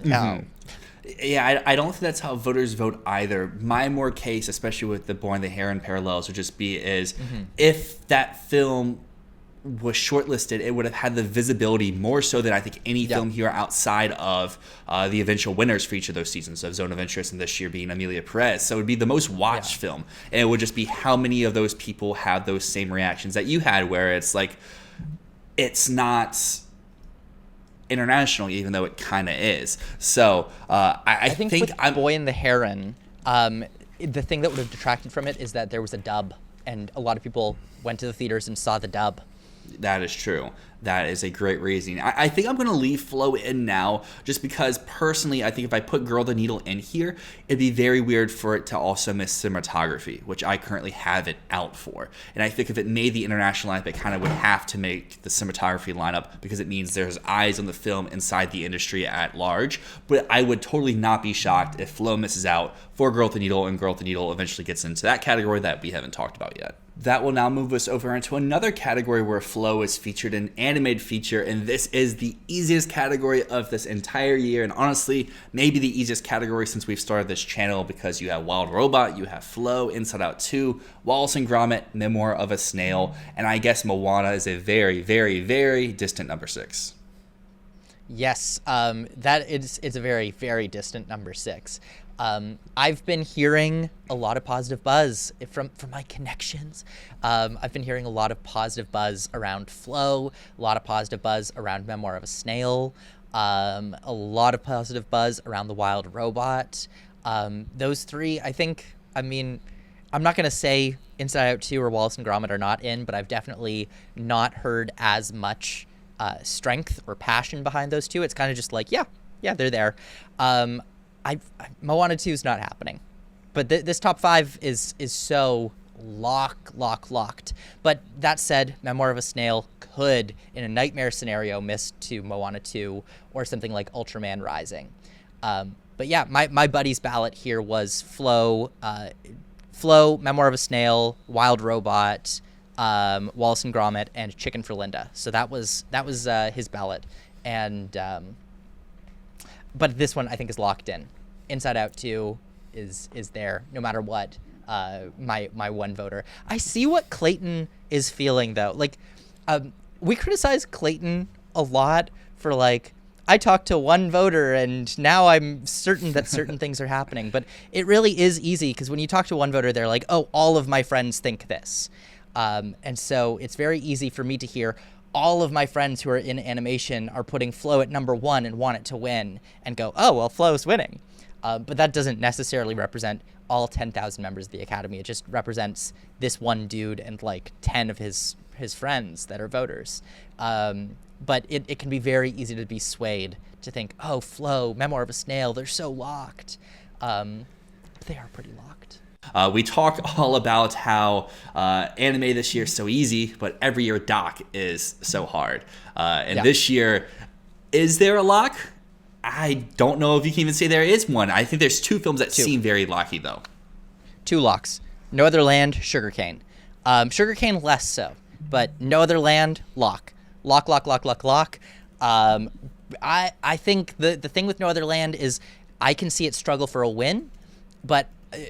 No. Mm-hmm. Yeah, I don't think that's how voters vote either. My more case, especially with the Boy and the Heron parallels, would just be if that film was shortlisted, it would have had the visibility more so than I think any film here outside of the eventual winners for each of those seasons of Zone of Interest, and this year being Emilia Perez. So it would be the most watched film, and it would just be how many of those people have those same reactions that you had, where it's like, it's not international, even though it kind of is. So I think with Boy and the Heron, the thing that would have detracted from it is that there was a dub, and a lot of people went to the theaters and saw the dub. That is true. That is a great reasoning. I think I'm going to leave Flow in now just because personally, I think if I put Girl the Needle in here, it'd be very weird for it to also miss Cinematography, which I currently have it out for. And I think if it made the international lineup, it kind of would have to make the Cinematography lineup because it means there's eyes on the film inside the industry at large. But I would totally not be shocked if Flow misses out for Girl the Needle and Girl the Needle eventually gets into that category that we haven't talked about yet. That will now move us over into another category where Flow is featured, an animated feature, and this is the easiest category of this entire year, and honestly, maybe the easiest category since we've started this channel because you have Wild Robot, you have Flow, Inside Out 2, Wallace and Gromit, Memoir of a Snail, and I guess Moana is a very, very, very distant number 6. Yes, it's a very, very distant number 6. I've been hearing a lot of positive buzz from my connections. I've been hearing a lot of positive buzz around Flow, a lot of positive buzz around Memoir of a Snail, a lot of positive buzz around The Wild Robot. Those three, I'm not going to say Inside Out 2 or Wallace and Gromit are not in, but I've definitely not heard as much strength or passion behind those two. It's kind of just like, yeah, they're there. Moana 2 is not happening, but this top 5 is so locked. But that said, Memoir of a Snail could, in a nightmare scenario, miss to Moana 2 or something like Ultraman Rising. But yeah, my buddy's ballot here was Flow, Memoir of a Snail, Wild Robot, Wallace and Gromit, and Chicken for Linda. So that was his ballot, and but this one I think is locked in. Inside Out 2 is there no matter what. My one voter. I see what Clayton is feeling though. Like, we criticize Clayton a lot for like, I talked to one voter and now I'm certain that certain things are happening. But it really is easy because when you talk to one voter, they're like, oh, all of my friends think this. And so it's very easy for me to hear all of my friends who are in animation are putting Flow at number 1 and want it to win and go, oh, well, Flow's winning. But that doesn't necessarily represent all 10,000 members of the Academy. It just represents this one dude and like 10 of his friends that are voters. But it can be very easy to be swayed to think, oh, Flow, Memoir of a Snail, they're so locked. They are pretty locked. We talk all about how anime this year is so easy, but every year doc is so hard. This year, is there a lock? I don't know if you can even say there is one. I think there's 2 films that seem very locky, though. 2 locks. No Other Land, Sugarcane. Sugarcane less so, but No Other Land, lock. Lock. I think the thing with No Other Land is I can see it struggle for a win, but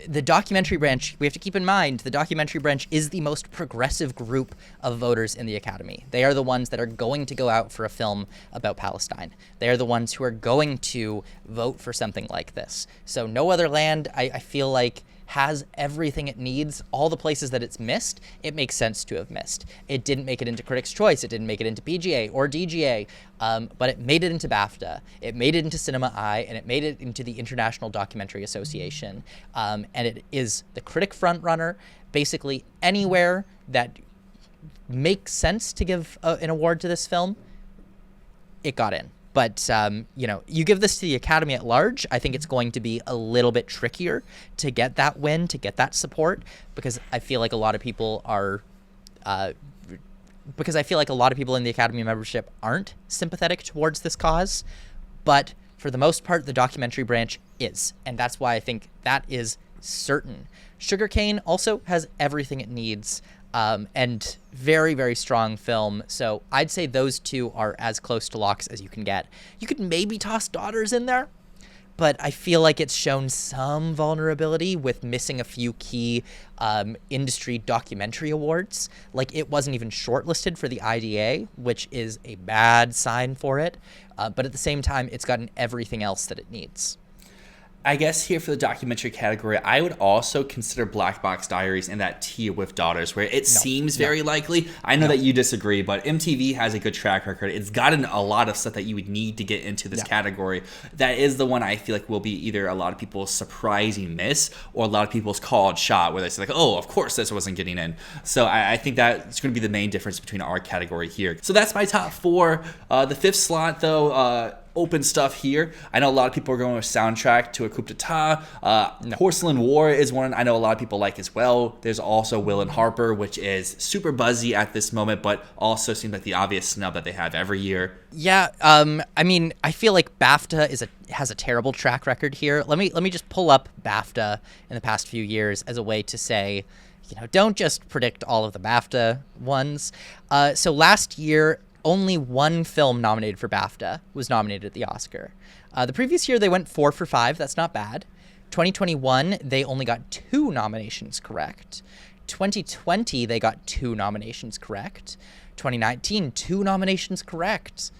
the documentary branch, we have to keep in mind, the documentary branch is the most progressive group of voters in the Academy. They are the ones that are going to go out for a film about Palestine. They are the ones who are going to vote for something like this. So No Other Land, I feel like, has everything it needs. All the places that it's missed, it makes sense to have missed. It didn't make it into Critics' Choice. It didn't make it into PGA or DGA, but it made it into BAFTA. It made it into Cinema Eye, and it made it into the International Documentary Association. And it is the critic front runner. Basically, anywhere that makes sense to give an award to this film, it got in. But, you give this to the Academy at large, I think it's going to be a little bit trickier to get that win, to get that support, because I feel like a lot of people in the Academy membership aren't sympathetic towards this cause. But for the most part, the documentary branch is. And that's why I think that is certain. Sugarcane also has everything it needs. And very, very strong film. So I'd say those 2 are as close to locks as you can get. You could maybe toss Daughters in there, but I feel like it's shown some vulnerability with missing a few key industry documentary awards. Like, it wasn't even shortlisted for the IDA, which is a bad sign for it. But at the same time, it's gotten everything else that it needs. I guess here for the documentary category, I would also consider Black Box Diaries in that tier with Daughters, where it seems very likely. I know that you disagree, but MTV has a good track record. It's gotten a lot of stuff that you would need to get into this category. That is the one I feel like will be either a lot of people's surprising miss or a lot of people's called shot, where they say like, oh, of course this wasn't getting in. So I think that's going to be the main difference between our category here. So that's my top 4. The 5th slot, though, open stuff here. I know a lot of people are going with soundtrack to a coup d'etat. Porcelain War is one I know a lot of people like as well. There's also Will and Harper, which is super buzzy at this moment, but also seems like the obvious snub that they have every year. Yeah, I mean, I feel like BAFTA has a terrible track record here. Let me just pull up BAFTA in the past few years as a way to say, don't just predict all of the BAFTA ones. So last year, only one film nominated for BAFTA was nominated at the Oscar. The previous year, they went 4 for 5. That's not bad. 2021, they only got 2 nominations correct. 2020, they got 2 nominations correct. 2019, 2 nominations correct.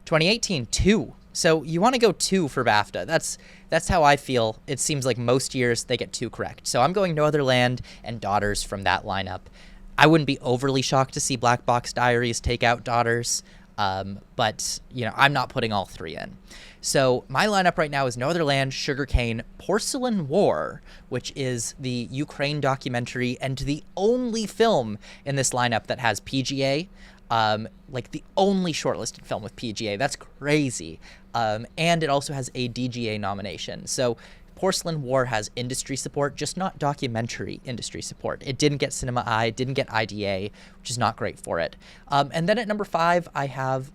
2018, 2. So you want to go 2 for BAFTA. That's how I feel. It seems like most years they get 2 correct. So I'm going No Other Land and Daughters from that lineup. I wouldn't be overly shocked to see Black Box Diaries take out Daughters, but I'm not putting all 3 in. So my lineup right now is No Other Land, Sugarcane, Porcelain War, which is the Ukraine documentary and the only film in this lineup that has PGA, like the only shortlisted film with PGA. That's crazy. And it also has a DGA nomination. So Porcelain War has industry support, just not documentary industry support. It didn't get Cinema Eye, didn't get IDA, which is not great for it. And then at number 5, I have,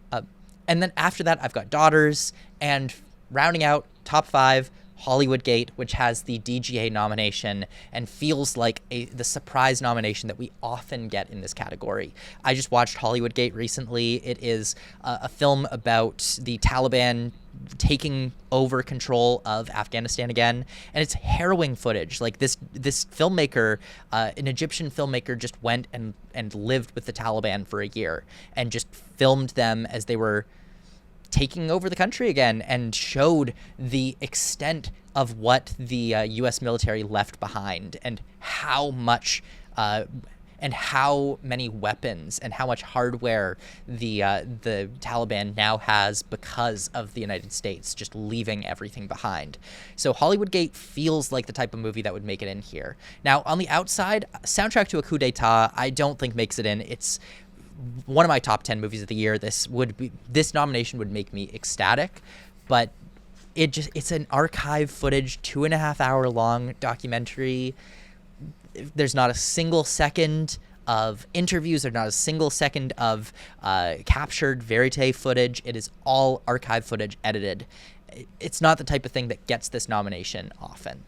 and then after that, I've got Daughters, and rounding out top 5, Hollywood Gate, which has the DGA nomination and feels like the surprise nomination that we often get in this category. I just watched Hollywood Gate recently. It is a film about the Taliban taking over control of Afghanistan again, and it's harrowing footage. Like this filmmaker, an Egyptian filmmaker, just went and lived with the Taliban for a year and just filmed them as they were taking over the country again, and showed the extent of what the U.S. military left behind, and how much and how many weapons and how much hardware the Taliban now has because of the United States just leaving everything behind. So Hollywood Gate feels like the type of movie that would make it in here. Now, on the outside, soundtrack to a coup d'etat, I don't think makes it in. It's one of my top 10 movies of the year. This nomination would make me ecstatic, but it's an archive footage, 2.5 hour long documentary. There's not a single second of interviews, or not a single second of captured verite footage. It is all archive footage edited. It's not the type of thing that gets this nomination often.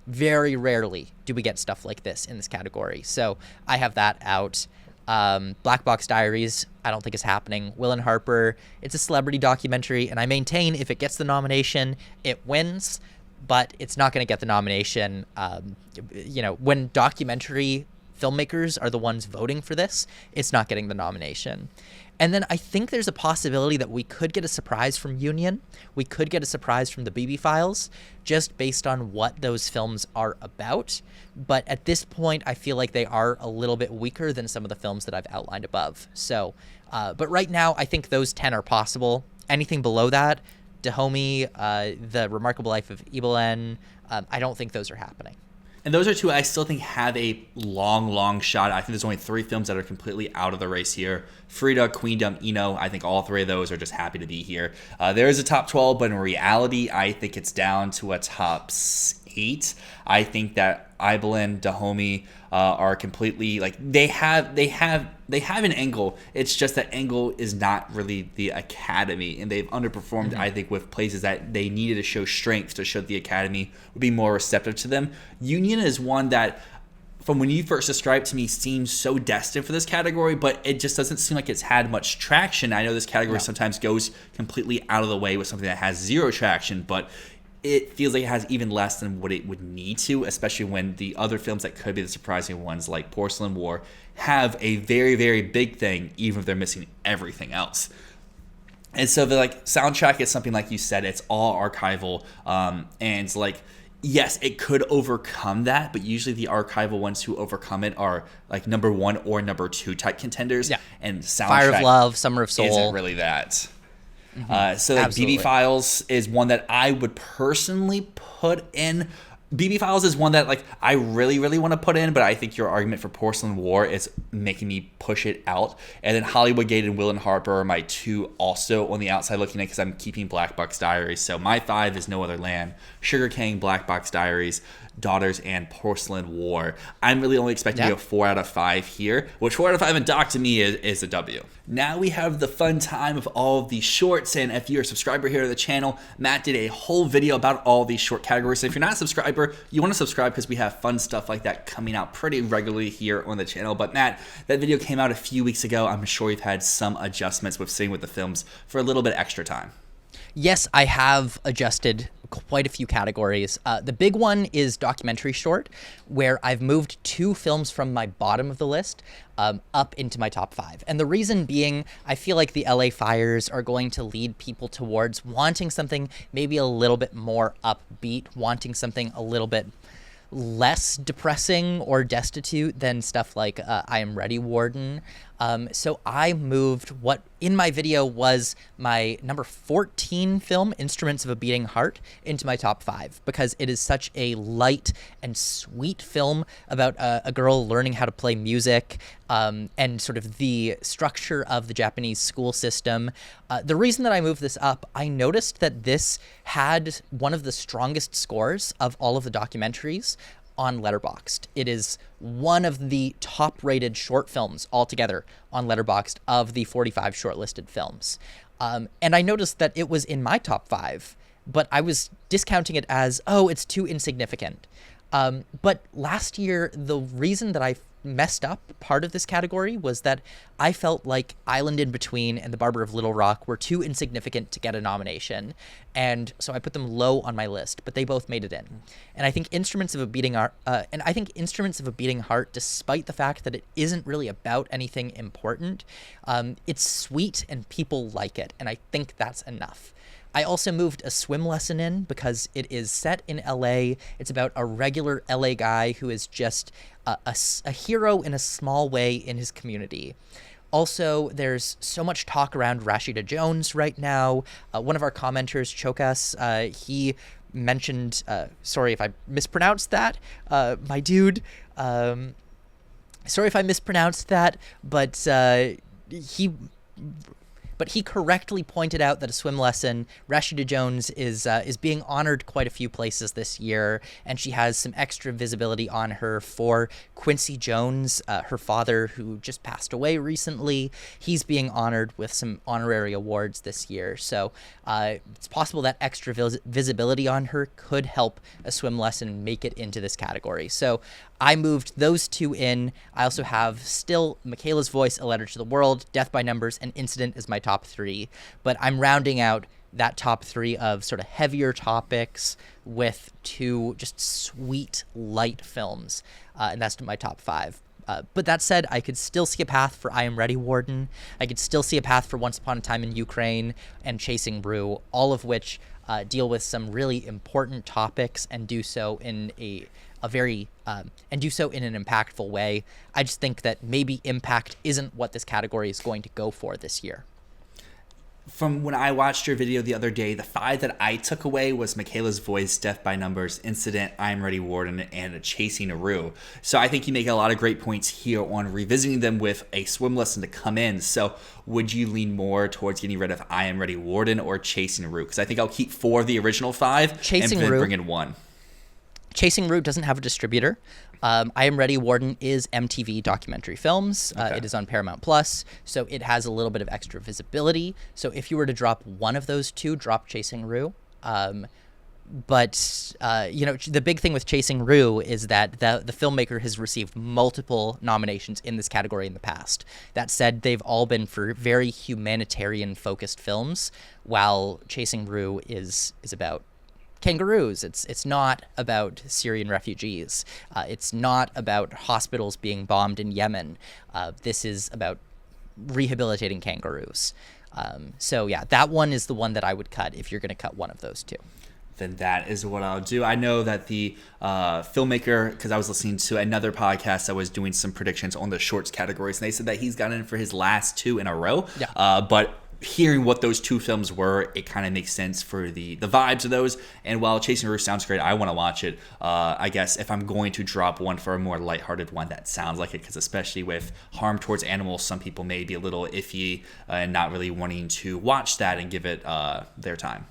Very rarely do we get stuff like this in this category. So I have that out. Black Box Diaries, I don't think is happening. Will and Harper, it's a celebrity documentary, and I maintain if it gets the nomination, it wins, but it's not going to get the nomination. When documentary filmmakers are the ones voting for this, it's not getting the nomination. And then I think there's a possibility that we could get a surprise from Union. We could get a surprise from the BB Files, just based on what those films are about. But at this point, I feel like they are a little bit weaker than some of the films that I've outlined above. So, but right now, I think those 10 are possible. Anything below that, Dahomey, The Remarkable Life of Evelyn, I don't think those are happening. And those are 2 I still think have a long shot. I think there's only 3 films that are completely out of the race here. Frida, Queendom, Eno, I think all 3 of those are just happy to be here. There is a top 12, but in reality, I think it's down to a top 8. I think that Evelyn, Dahomey are completely, like, they have an angle. It's just that angle is not really the Academy, and they've underperformed, I think, with places that they needed to show strength to show the Academy would be more receptive to them. Union is one that, from when you first described to me, seems so destined for this category, but it just doesn't seem like it's had much traction. I know this category sometimes goes completely out of the way with something that has 0 traction, but it feels like it has even less than what it would need to, especially when the other films that could be the surprising ones, like Porcelain War, have a very, very big thing, even if they're missing everything else. And so the like soundtrack is something like you said, it's all archival, and like yes, it could overcome that, but usually the archival ones who overcome it are like number 1 or number 2 type contenders. Yeah. And soundtrack Fire of Love, Summer of Soul isn't really that. So like Absolutely. BB Files is one that I would personally put in. BB Files is one that like I really, really want to put in, but I think your argument for Porcelain War is making me push it out. And then Hollywood Gate and Will and Harper are my 2 also on the outside looking at, because I'm keeping Black Box Diaries. So my 5 is No Other Land, Sugar Cane, Black Box Diaries, Daughters, and Porcelain War. I'm really only expecting to go 4 out of 5 here, which 4 out of 5 in Doc to me is a W. Now we have the fun time of all of these shorts, and if you're a subscriber here to the channel, Matt did a whole video about all these short categories. So if you're not a subscriber, you want to subscribe because we have fun stuff like that coming out pretty regularly here on the channel. But Matt, that video came out a few weeks ago. I'm sure you've had some adjustments with sitting with the films for a little bit extra time. Yes, I have adjusted quite a few categories. The big one is documentary short, where I've moved 2 films from my bottom of the list up into my top 5. And the reason being, I feel like the LA fires are going to lead people towards wanting something maybe a little bit more upbeat, wanting something a little bit less depressing or destitute than stuff like I Am Ready, Warden. So I moved what in my video was my number 14 film, Instruments of a Beating Heart, into my top 5 because it is such a light and sweet film about a girl learning how to play music and sort of the structure of the Japanese school system. The reason that I moved this up, I noticed that this had one of the strongest scores of all of the documentaries on Letterboxd. It is one of the top-rated short films altogether on Letterboxd of the 45 shortlisted films. And I noticed that it was in my top 5, but I was discounting it as, oh, it's too insignificant. But last year, the reason that I messed up part of this category was that I felt like Island in Between and The Barber of Little Rock were too insignificant to get a nomination, and so I put them low on my list, but they both made it in. And I think Instruments of a Beating Heart, despite the fact that it isn't really about anything important, it's sweet and people like it, and I think that's enough. I also moved A Swim Lesson in because it is set in LA. It's about a regular LA guy who is just a hero in a small way in his community. Also, there's so much talk around Rashida Jones right now. One of our commenters, Chokas, he mentioned, sorry if I mispronounced that, my dude, sorry if I mispronounced that, but he correctly pointed out that A Swim Lesson, Rashida Jones is being honored quite a few places this year, and she has some extra visibility on her for Quincy Jones, her father, who just passed away recently. He's being honored with some honorary awards this year, so it's possible that extra visibility on her could help A Swim Lesson make it into this category. So I moved those 2 in. I also have still Michaela's Voice, A Letter to the World, Death by Numbers, and Incident is my top 3. But I'm rounding out that top 3 of sort of heavier topics with 2 just sweet, light films. And that's my top 5. But that said, I could still see a path for I Am Ready, Warden. I could still see a path for Once Upon a Time in Ukraine and Chasing Rue, all of which deal with some really important topics and do so in and do so in an impactful way. I just think that maybe impact isn't what this category is going to go for this year. From when I watched your video the other day, the 5 that I took away was Michaela's Voice, Death by Numbers, Incident, I Am Ready, Warden, and Chasing Rue. So I think you make a lot of great points here on revisiting them with A Swim Lesson to come in. So would you lean more towards getting rid of I Am Ready, Warden, or Chasing Rue? Because I think I'll keep 4 of the original 5 Chasing and then Rue. bring in 1. Chasing Rue doesn't have a distributor. I Am Ready, Warden is MTV Documentary Films. Okay. It is on Paramount Plus, so it has a little bit of extra visibility. So if you were to drop one of those 2, drop Chasing Rue. But the big thing with Chasing Rue is that the filmmaker has received multiple nominations in this category in the past. That said, they've all been for very humanitarian-focused films, while Chasing Rue is about kangaroos. It's not about Syrian refugees. It's not about hospitals being bombed in Yemen. This is about rehabilitating kangaroos. So yeah, that one is the one that I would cut if you're going to cut one of those two. Then that is what I'll do. I know that the filmmaker, because I was listening to another podcast that was doing some predictions on the shorts categories, and they said that he's gotten in for his last two in a row. Yeah. But hearing what those two films were, it kind of makes sense for the vibes of those. And while Chasing Ruth sounds great, I want to watch it. I guess if I'm going to drop one for a more lighthearted one, that sounds like it, because especially with harm towards animals, some people may be a little iffy and not really wanting to watch that and give it their time.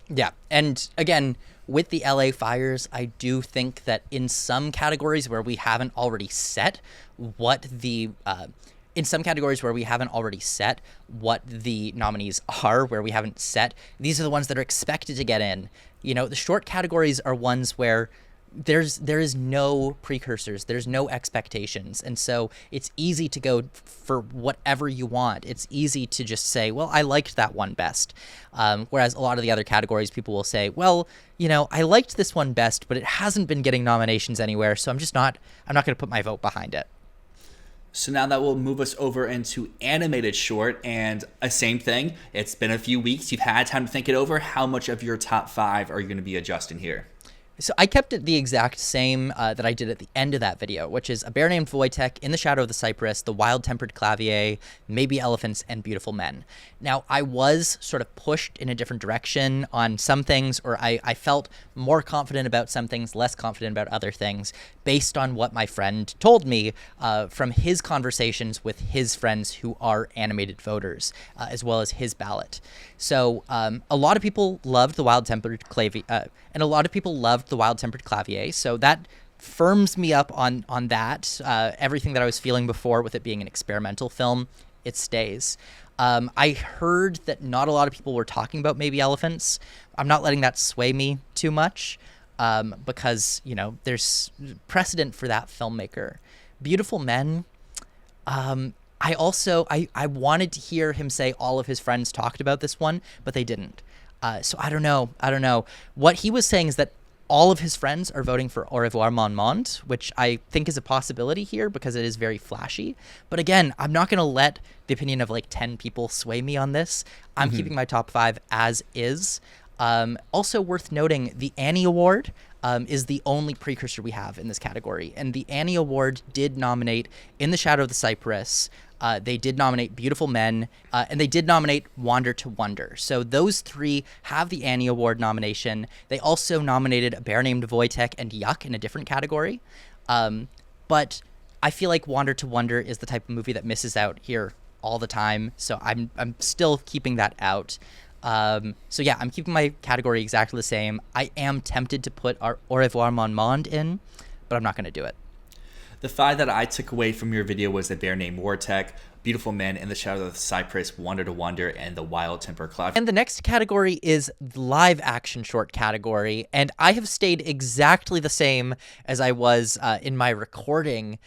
Yeah, and again, with the LA fires, I do think that in some categories where we haven't already set what the nominees are, where we haven't set, these are the ones that are expected to get in. You know, the short categories are ones where there is no precursors, there's no expectations, and so it's easy to go for whatever you want. It's easy to just say, well, I liked that one best, whereas a lot of the other categories, people will say, well, you know, I liked this one best, but it hasn't been getting nominations anywhere, so I'm not going to put my vote behind it. So now that will move us over into animated short, and a same thing. It's been a few weeks. You've had time to think it over. How much of your top 5 are you going to be adjusting here? So I kept it the exact same that I did at the end of that video, which is A Bear Named Wojtek, In the Shadow of the Cypress, The Wild-Tempered Clavier, Maybe Elephants, and Beautiful Men. Now, I was sort of pushed in a different direction on some things, or I felt more confident about some things, less confident about other things, based on what my friend told me from his conversations with his friends who are animated voters, as well as his ballot. So a lot of people loved The Wild-Tempered Clavier, and a lot of people loved The Wild-Tempered Clavier, so that firms me up on that. Everything that I was feeling before with it being an experimental film, it stays. I heard that not a lot of people were talking about Maybe Elephants. I'm not letting that sway me too much because, you know, there's precedent for that filmmaker. Beautiful Men, I wanted to hear him say all of his friends talked about this one, but they didn't. So I don't know. What he was saying is that all of his friends are voting for Au revoir mon monde, which I think is a possibility here because it is very flashy. But again, I'm not going to let the opinion of like 10 people sway me on this. I'm keeping my top 5 as is. Also worth noting, the Annie Award is the only precursor we have in this category. And the Annie Award did nominate In the Shadow of the Cypress. They did nominate Beautiful Men, and they did nominate Wander to Wonder. So those 3 have the Annie Award nomination. They also nominated A Bear Named Wojtek and Yuck in a different category. But I feel like Wander to Wonder is the type of movie that misses out here all the time. So I'm still keeping that out. So yeah, I'm keeping my category exactly the same. I am tempted to put Au revoir mon monde in, but I'm not going to do it. The 5 that I took away from your video was A Bear Named Wojtek, Beautiful Men, In the Shadow of the Cypress, Wander to Wonder, and The Wild-Tempered Clavier. And the next category is live action short category, and I have stayed exactly the same as I was in my recording.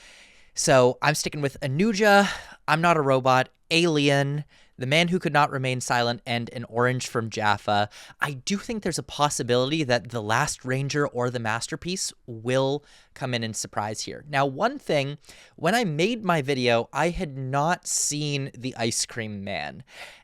So I'm sticking with Anuja, I'm Not a Robot, Alien, The Man Who Could Not Remain Silent, and An Orange from Jaffa. I do think there's a possibility that The Last Ranger or The Masterpiece will come in and surprise here. Now, one thing, when I made my video, I had not seen The Ice Cream Man,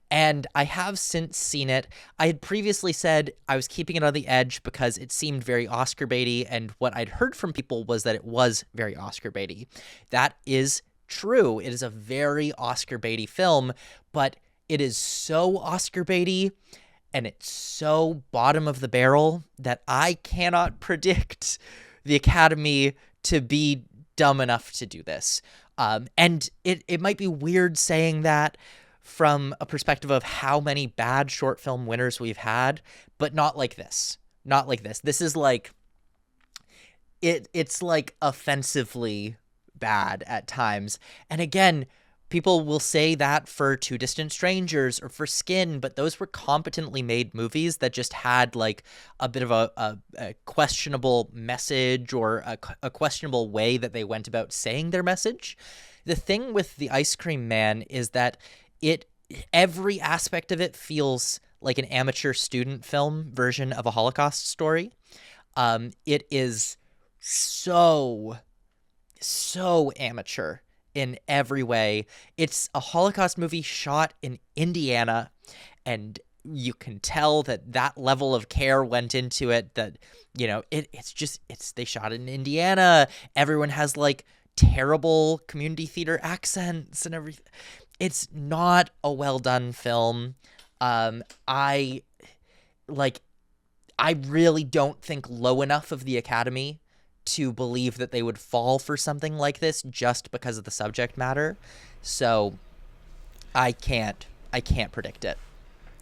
and I have since seen it. I had previously said I was keeping it on the edge because it seemed very Oscar baity, and what I'd heard from people was that it was very Oscar baity. That is true. It is a very Oscar baity film, but it is so Oscar baity and it's so bottom of the barrel that I cannot predict the Academy to be dumb enough to do this. And it might be weird saying that from a perspective of how many bad short film winners we've had, but not like this. Not like this. This is like, it's like offensively bad at times. And again, people will say that for Two Distant Strangers or for Skin, but those were competently made movies that just had like a bit of a questionable message or a questionable way that they went about saying their message. The thing with The Ice Cream Man is that every aspect of it feels like an amateur student film version of a Holocaust story. It is so amateur in every way. It's a Holocaust movie shot in Indiana, and you can tell that level of care went into it, that, you know, they shot it in Indiana. Everyone has like terrible community theater accents and everything. It's not a well done film. I really don't think low enough of the Academy to believe that they would fall for something like this just because of the subject matter. So I can't predict it.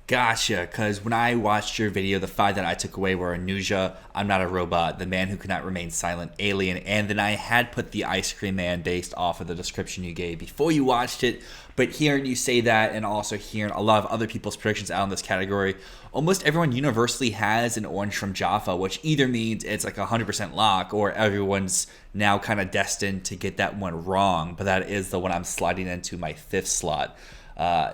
Gotcha, because when I watched your video, the 5 that I took away were Anuja, I'm Not a Robot, The Man Who Cannot Remain Silent, Alien, and then I had put The Ice Cream Man based off of the description you gave before you watched it. But hearing you say that, and also hearing a lot of other people's predictions out in this category, almost everyone universally has an Orange from Jaffa, which either means it's like 100% lock, or everyone's now kind of destined to get that one wrong. But that is the one I'm sliding into my 5th slot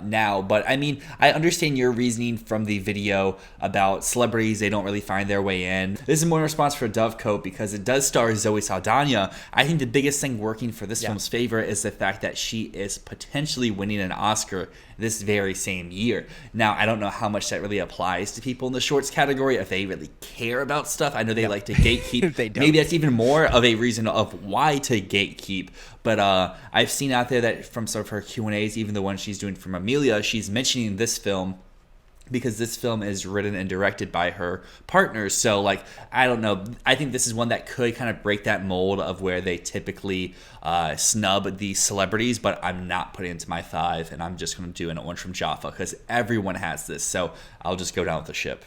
now. But I mean, I understand your reasoning from the video about celebrities, they don't really find their way in. This is more in response for Dovecoat because it does star Zoe Saldana. I think the biggest thing working for this film's favor is the fact that she is potentially winning an Oscar this very same year. Now, I don't know how much that really applies to people in the shorts category, if they really care about stuff. I know they like to gatekeep. They don't. Maybe that's even more of a reason of why to gatekeep. But I've seen out there that from some of her Q&As, even the one she's doing from Amelia, she's mentioning this film because this film is written and directed by her partners. So, like, I don't know. I think this is one that could kind of break that mold of where they typically snub the celebrities, but I'm not putting it into my 5, and I'm just going to do an Orange from Jaffa because everyone has this. So I'll just go down with the ship.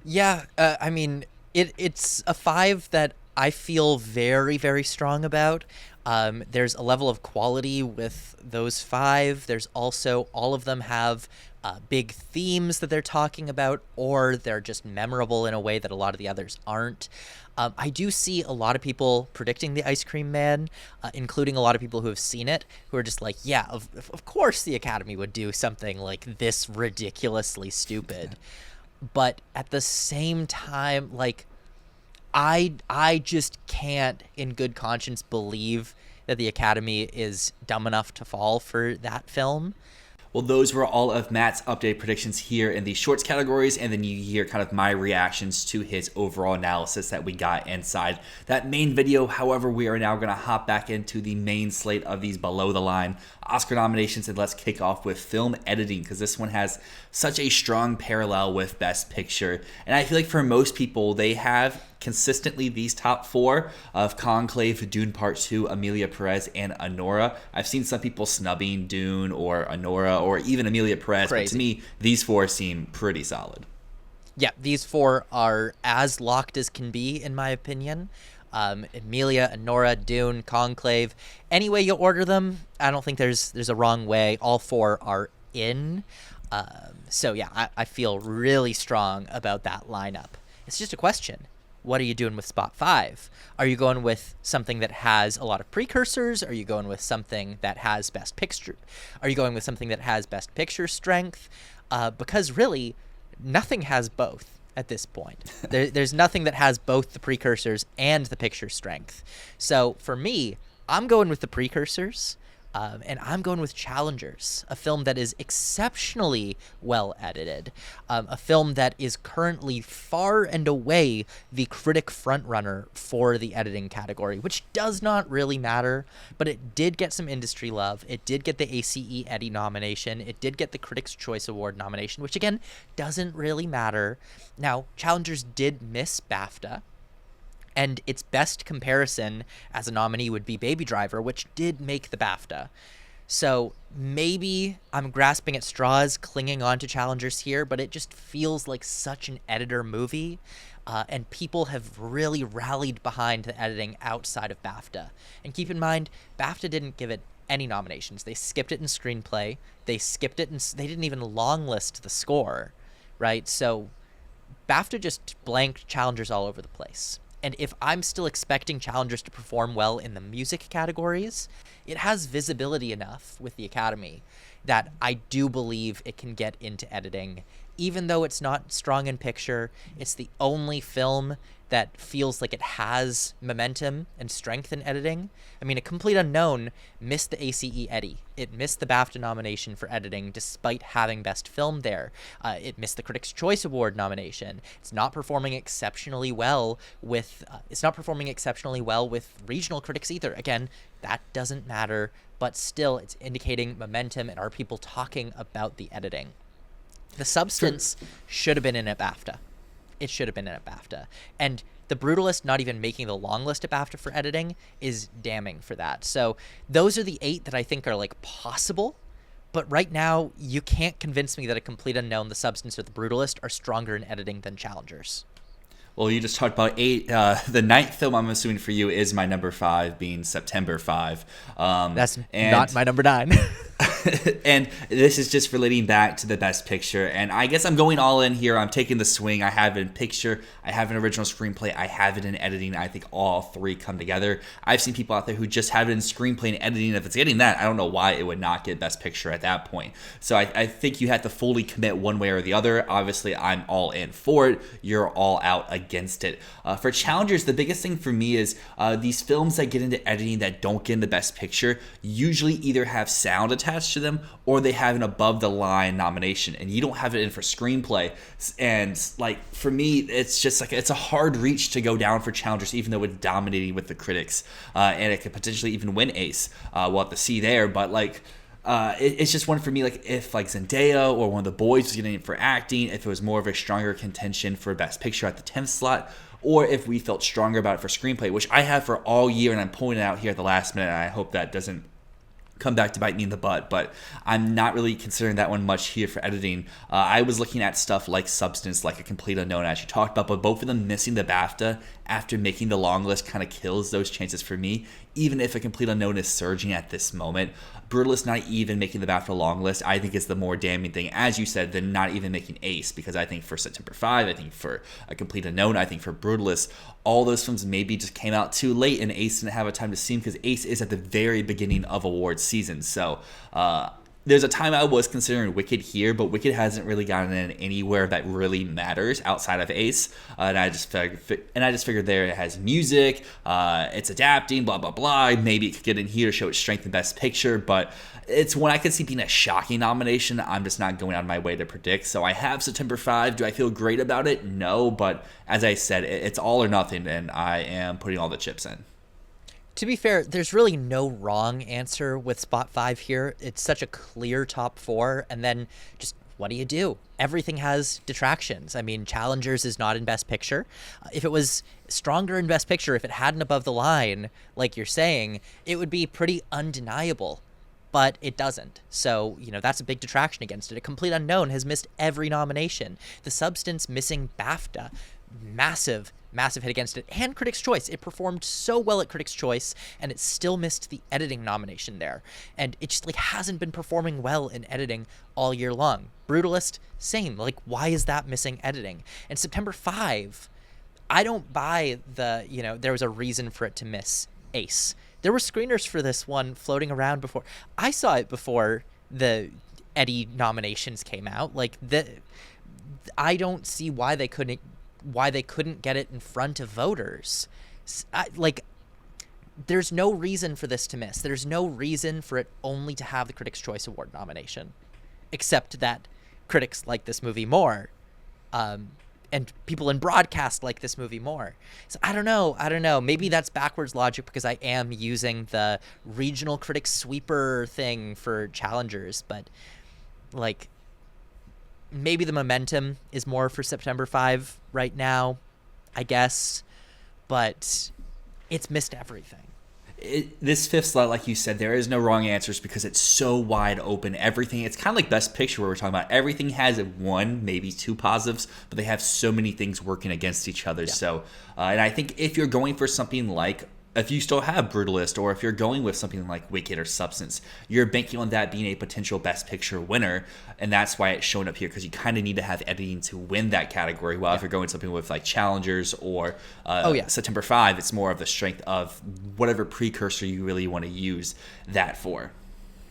Yeah, I mean, it's a 5 that I feel very, very strong about. There's a level of quality with those 5. There's also, all of them have big themes that they're talking about, or they're just memorable in a way that a lot of the others aren't. I do see a lot of people predicting The Ice Cream Man, including a lot of people who have seen it, who are just like, yeah, of course the Academy would do something like this ridiculously stupid. But at the same time, like, I just can't in good conscience believe that the Academy is dumb enough to fall for that film. Well, those were all of Matt's updated predictions here in the shorts categories, and then you hear kind of my reactions to his overall analysis that we got inside that main video. However, we are now going to hop back into the main slate of these below the line Oscar nominations, and let's kick off with film editing because this one has such a strong parallel with Best Picture. And I feel like for most people, they have consistently these top 4 of Conclave, Dune Part 2, Amelia Perez, and Anora. I've seen some people snubbing Dune or Anora or even Amelia Perez, Crazy. but to me, these 4 seem pretty solid. Yeah, these 4 are as locked as can be, in my opinion. Amelia, Anora, Dune, Conclave. Any way you order them, I don't think there's a wrong way. All 4 are in. So yeah, I feel really strong about that lineup. It's just a question. What are you doing with spot 5? Are you going with something that has a lot of precursors? Are you going with something that has Best Picture? Are you going with something that has Best Picture strength? Because really, nothing has both at this point. There's nothing that has both the precursors and the picture strength. So for me, I'm going with the precursors. And I'm going with Challengers, a film that is exceptionally well edited, a film that is currently far and away the critic frontrunner for the editing category, which does not really matter, but it did get some industry love. It did get the ACE Eddie nomination. It did get the Critics' Choice Award nomination, which again doesn't really matter. Now, Challengers did miss BAFTA. And its best comparison as a nominee would be Baby Driver, which did make the BAFTA. So maybe I'm grasping at straws, clinging on to Challengers here, but it just feels like such an editor movie. And people have really rallied behind the editing outside of BAFTA. And keep in mind, BAFTA didn't give it any nominations. They skipped it in screenplay. They skipped it, and they didn't even long list the score, right? So BAFTA just blanked Challengers all over the place. And if I'm still expecting Challengers to perform well in the music categories, it has visibility enough with the Academy that I do believe it can get into editing. Even though it's not strong in picture, it's the only film that feels like it has momentum and strength in editing. I mean, A Complete Unknown missed the ACE Eddie. It missed the BAFTA nomination for editing despite having Best Film there. It missed the Critics' Choice Award nomination. It's not performing exceptionally well with regional critics either. Again, that doesn't matter, but still it's indicating momentum, and are people talking about the editing? The Substance should have been in at BAFTA. It should have been in at BAFTA. And The Brutalist not even making the long list at BAFTA for editing is damning for that. So those are the 8 that I think are like possible. But right now, you can't convince me that A Complete Unknown, The Substance, or The Brutalist are stronger in editing than challengers. Well, you just talked about 8. The 9th film I'm assuming for you is my number 5, being September 5. That's not my number 9. And this is just relating back to the Best Picture. And I guess I'm going all in here. I'm taking the swing. I have it in picture. I have an original screenplay. I have it in editing. I think all 3 come together. I've seen people out there who just have it in screenplay and editing. If it's getting that, I don't know why it would not get Best Picture at that point. So I think you have to fully commit one way or the other. Obviously, I'm all in for it. You're all out against it. For challengers, the biggest thing for me is these films that get into editing that don't get into Best Picture usually either have sound attached to them or they have an above the line nomination, and you don't have it in for screenplay. And like for me, it's just like it's a hard reach to go down for challengers, even though it's dominating with the critics, and it could potentially even win Ace. We'll have to see there, but like it's just one for me. Like if like Zendaya or one of the boys was getting it for acting, if it was more of a stronger contention for Best Picture at the 10th slot, or if we felt stronger about it for screenplay, which I have for all year, and I'm pulling it out here at the last minute, and I hope that doesn't come back to bite me in the butt, but I'm not really considering that one much here for editing. I was looking at stuff like Substance, like A Complete Unknown, as you talked about, but both of them missing the BAFTA after making the long list kind of kills those chances for me, even if A Complete Unknown is surging at this moment. Brutalist not even making the BAFTA long list, I think is the more damning thing, as you said, than not even making Ace, because I think for September 5, I think for A Complete Unknown, I think for Brutalist, all those films maybe just came out too late and Ace didn't have a time to see them, because Ace is at the very beginning of awards season. So there's a time I was considering Wicked here, but Wicked hasn't really gotten in anywhere that really matters outside of Ace. And I just figured there it has music, it's adapting, blah blah blah. Maybe it could get in here to show its strength in Best Picture, but it's one I could see being a shocking nomination. I'm just not going out of my way to predict. So I have September 5. Do I feel great about it? No, but as I said, it's all or nothing, and I am putting all the chips in. To be fair, there's really no wrong answer with spot 5 here. It's such a clear top 4, and then just what do? Everything has detractions. I mean, Challengers is not in Best Picture. If it was stronger in Best Picture, if it hadn't above the line, like you're saying, it would be pretty undeniable. But it doesn't. So, that's a big detraction against it. A Complete Unknown has missed every nomination. The Substance missing BAFTA. Massive hit against it. And Critics' Choice. It performed so well at Critics' Choice, and it still missed the editing nomination there. And it just hasn't been performing well in editing all year long. Brutalist, same. Why is that missing editing? And September 5, I don't buy there was a reason for it to miss Ace. There were screeners for this one floating around before. I saw it before the Eddie nominations came out. I don't see why they couldn't get it in front of voters. There's no reason for this to miss. There's no reason for it only to have the Critics' Choice Award nomination, except that critics like this movie more, and people in broadcast like this movie more. So I don't know. Maybe that's backwards logic because I am using the regional critics sweeper thing for challengers, but maybe the momentum is more for September 5 right now, I guess, but it's missed everything. This 5th slot, like you said, there is no wrong answers because it's so wide open. Everything, it's kind of like Best Picture where we're talking about everything has 1, maybe 2 positives, but they have so many things working against each other. Yeah. So, and I think if you're going for something like, if you still have Brutalist, or if you're going with something like Wicked or Substance, you're banking on that being a potential Best Picture winner, and that's why it's showing up here, because you kind of need to have editing to win that category. While if you're going something with like Challengers or September 5, it's more of the strength of whatever precursor you really want to use that for.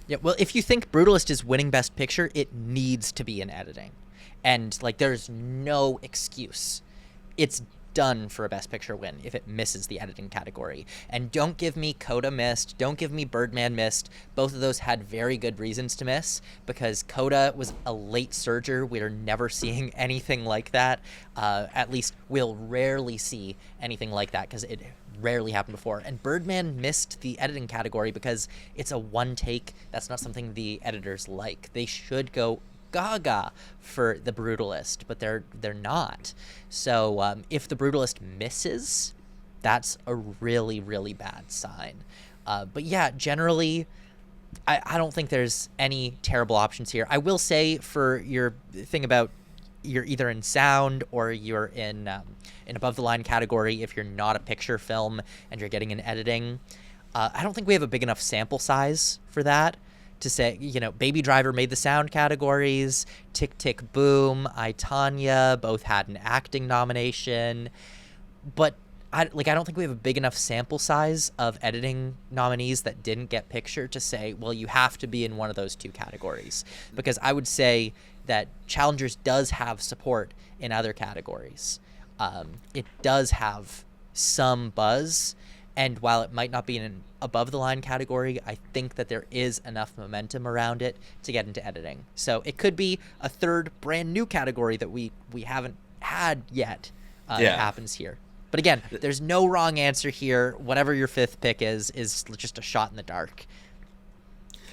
Yeah, well, if you think Brutalist is winning Best Picture, it needs to be in editing. And, like, there's no excuse. It's done for a Best Picture win if it misses the editing category. And don't give me Coda missed. Don't give me Birdman missed. Both of those had very good reasons to miss, because Coda was a late surger. We're never seeing anything like that. At least we'll rarely see anything like that, because it rarely happened before. And Birdman missed the editing category because it's a one take. That's not something the editors like. They should go gaga for The Brutalist, but they're not. So if The Brutalist misses, that's a really, really bad sign. But yeah, generally, I don't think there's any terrible options here. I will say, for your thing about you're either in sound or you're in above the line category, if you're not a picture film and you're getting an editing, I don't think we have a big enough sample size for that to say, Baby Driver made the sound categories, Tick Tick Boom, I, Tonya both had an acting nomination, but I don't think we have a big enough sample size of editing nominees that didn't get picture to say, well, you have to be in one of those two categories. Because I would say that Challengers does have support in other categories. It does have some buzz, and while it might not be in an above-the-line category, I think that there is enough momentum around it to get into editing. So it could be a third brand-new category that we haven't had yet that happens here. But again, there's no wrong answer here. Whatever your fifth pick is just a shot in the dark.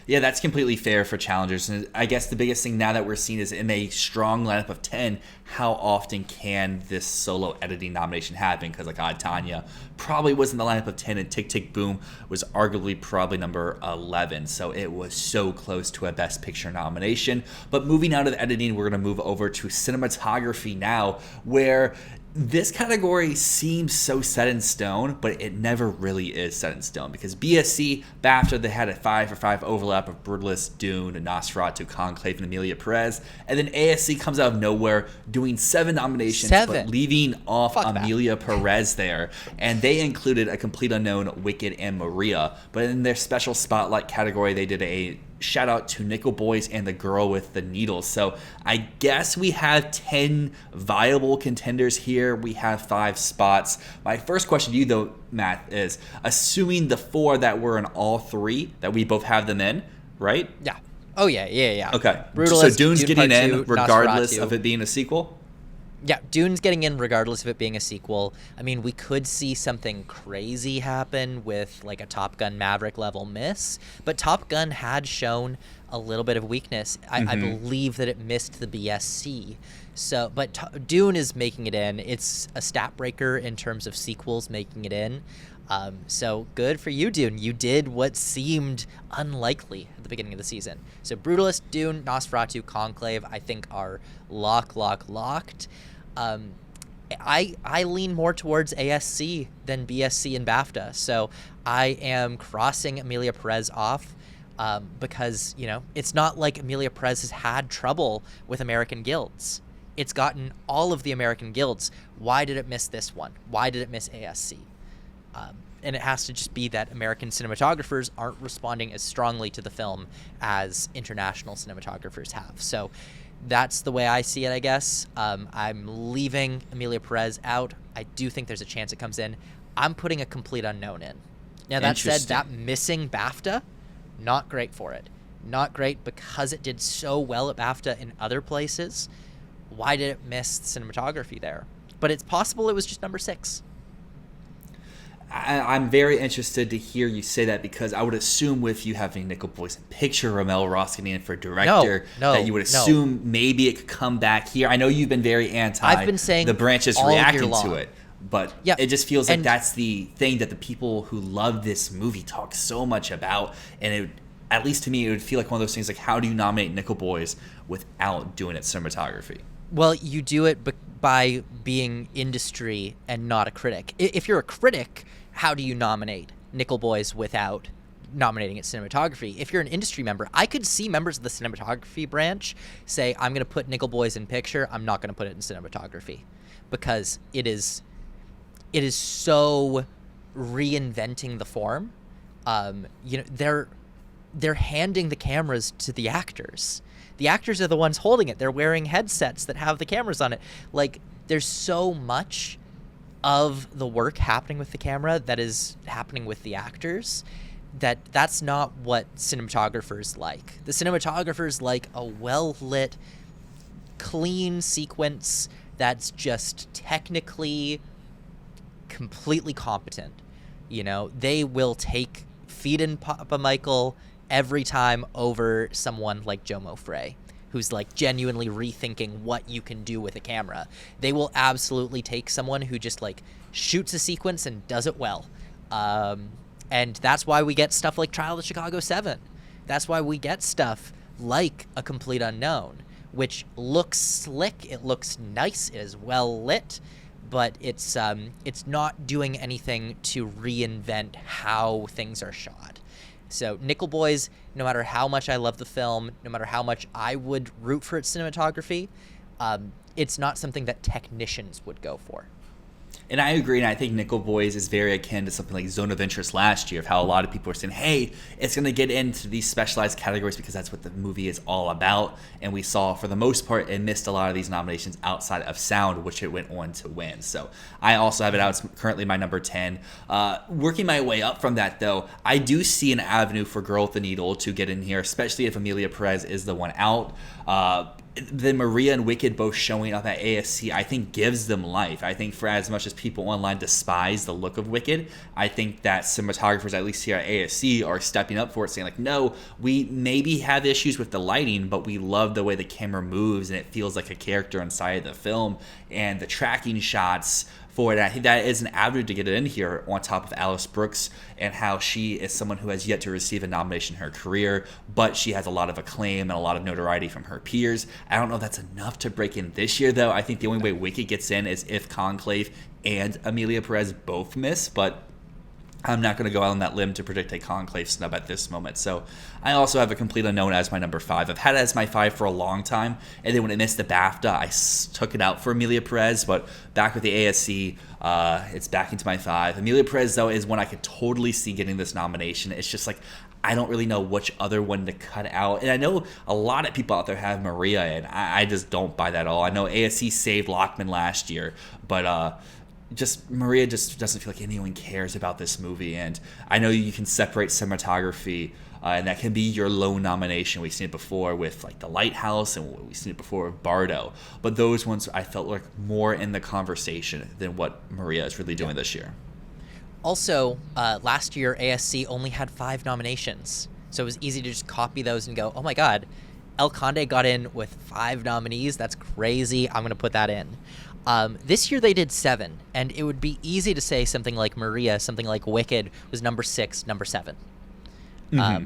Yeah, that's completely fair for challengers. And I guess the biggest thing now that we're seeing is in a strong lineup of 10, how often can this solo editing nomination happen? Because like Tanya probably was in the lineup of 10, and Tick Tick Boom was arguably probably number 11. So it was so close to a Best Picture nomination. But moving out of editing, we're going to move over to cinematography now, where this category seems so set in stone, but it never really is set in stone, because BSC, BAFTA, they had a 5-for-5 overlap of Brutalist, Dune, Nosferatu, Conclave, and Amelia Perez. And then ASC comes out of nowhere doing 7 nominations, but leaving off Amelia Perez there. And they included A Complete Unknown, Wicked, and Maria. But in their special spotlight category, they did a shout out to Nickel Boys and The Girl with the Needles. So I guess we have 10 viable contenders here. We have 5 spots. My first question to you, though, Matt, is assuming the 4 that were in all 3, that we both have them in, right? Yeah. Oh, yeah. Okay. Brutalist, so Dune's Dune getting Part in 2, regardless Nosferatu. of it being a sequel? Yeah, Dune's getting in regardless of it being a sequel. I mean, we could see something crazy happen with like a Top Gun Maverick level miss, but Top Gun had shown a little bit of weakness. I believe that it missed the BSC. So, but Dune is making it in. It's a stat breaker in terms of sequels making it in. So good for you, Dune. You did what seemed unlikely at the beginning of the season. So Brutalist, Dune, Nosferatu, Conclave, I think are locked. I lean more towards ASC than BSC and BAFTA. So I am crossing Amelia Perez off because, it's not like Amelia Perez has had trouble with American guilds. It's gotten all of the American guilds. Why did it miss this one? Why did it miss ASC? And it has to just be that American cinematographers aren't responding as strongly to the film as international cinematographers have. So that's the way I see it, I guess. I'm leaving Amelia Perez out. I do think there's a chance it comes in. I'm putting A Complete Unknown in. Now, that said, that missing BAFTA, not great for it. Not great because it did so well at BAFTA in other places. Why did it miss cinematography there? But it's possible it was just number 6. I'm very interested to hear you say that, because I would assume with you having Nickel Boys in picture, Ramel Ross getting in for director, that you would assume maybe it could come back here. I know you've been very anti I've been saying the branches reacting to it, but yeah, it just feels like that's the thing that the people who love this movie talk so much about. And it, at least to me, it would feel like one of those things like, how do you nominate Nickel Boys without doing it cinematography? Well, you do it by being industry and not a critic. If you're a critic, how do you nominate Nickel Boys without nominating it cinematography? If you're an industry member, I could see members of the cinematography branch say, I'm going to put Nickel Boys in picture, I'm not going to put it in cinematography, because it is so reinventing the form. they're handing the cameras to the actors. The actors are the ones holding it. They're wearing headsets that have the cameras on it. Like, there's so much of the work happening with the camera that is happening with the actors that's not what cinematographers like. The cinematographers like a well-lit, clean sequence that's just technically completely competent. You know, they will take Feed and Papa Michael every time over someone like Jomo Frey, who's like genuinely rethinking what you can do with a camera. They will absolutely take someone who just like shoots a sequence and does it well. And that's why we get stuff like Trial of the Chicago 7. That's why we get stuff like A Complete Unknown, which looks slick, it looks nice, it is well lit, but it's not doing anything to reinvent how things are shot. So Nickel Boys, no matter how much I love the film, no matter how much I would root for its cinematography, it's not something that technicians would go for. And I agree, and I think Nickel Boys is very akin to something like Zone of Interest last year, of how a lot of people are saying, hey, it's going to get into these specialized categories because that's what the movie is all about. And we saw, for the most part, it missed a lot of these nominations outside of sound, which it went on to win. So I also have it out. It's currently my number 10. Working my way up from that, though, I do see an avenue for Girl with the Needle to get in here, especially if Amelia Perez is the one out. Then Maria and Wicked both showing up at ASC, I think gives them life. I think for as much as people online despise the look of Wicked, I think that cinematographers, at least here at ASC, are stepping up for it, saying like, no, we maybe have issues with the lighting, but we love the way the camera moves and it feels like a character inside of the film, and the tracking shots for it. And I think that is an avenue to get it in here, on top of Alice Brooks and how she is someone who has yet to receive a nomination in her career, but she has a lot of acclaim and a lot of notoriety from her peers. I don't know if that's enough to break in this year, though. I think the only way Wicked gets in is if Conclave and Amelia Perez both miss, but I'm not going to go out on that limb to predict a Conclave snub at this moment. So I also have A Complete Unknown as my number 5. I've had it as my 5 for a long time, and then when it missed the BAFTA, I took it out for Amelia Perez, but back with the ASC, it's back into my 5. Amelia Perez, though, is one I could totally see getting this nomination. It's just like, I don't really know which other one to cut out. And I know a lot of people out there have Maria, and I just don't buy that at all. I know ASC saved Lockman last year, but Maria just doesn't feel like anyone cares about this movie. And I know you can separate cinematography, and that can be your lone nomination. We've seen it before with like The Lighthouse, and we've seen it before with Bardo. But those ones I felt like more in the conversation than what Maria is really doing this year. Also, last year ASC only had 5 nominations, so it was easy to just copy those and go, oh my god, El Conde got in with 5 nominees. That's crazy. I'm going to put that in. This year they did 7, and it would be easy to say something like Maria, something like Wicked was number 6, number 7. Mm-hmm.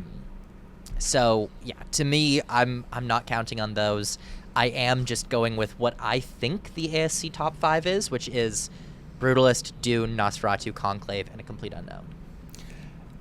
So yeah, to me, I'm not counting on those. I am just going with what I think the ASC top 5 is, which is Brutalist, Dune, Nosferatu, Conclave, and A Complete Unknown.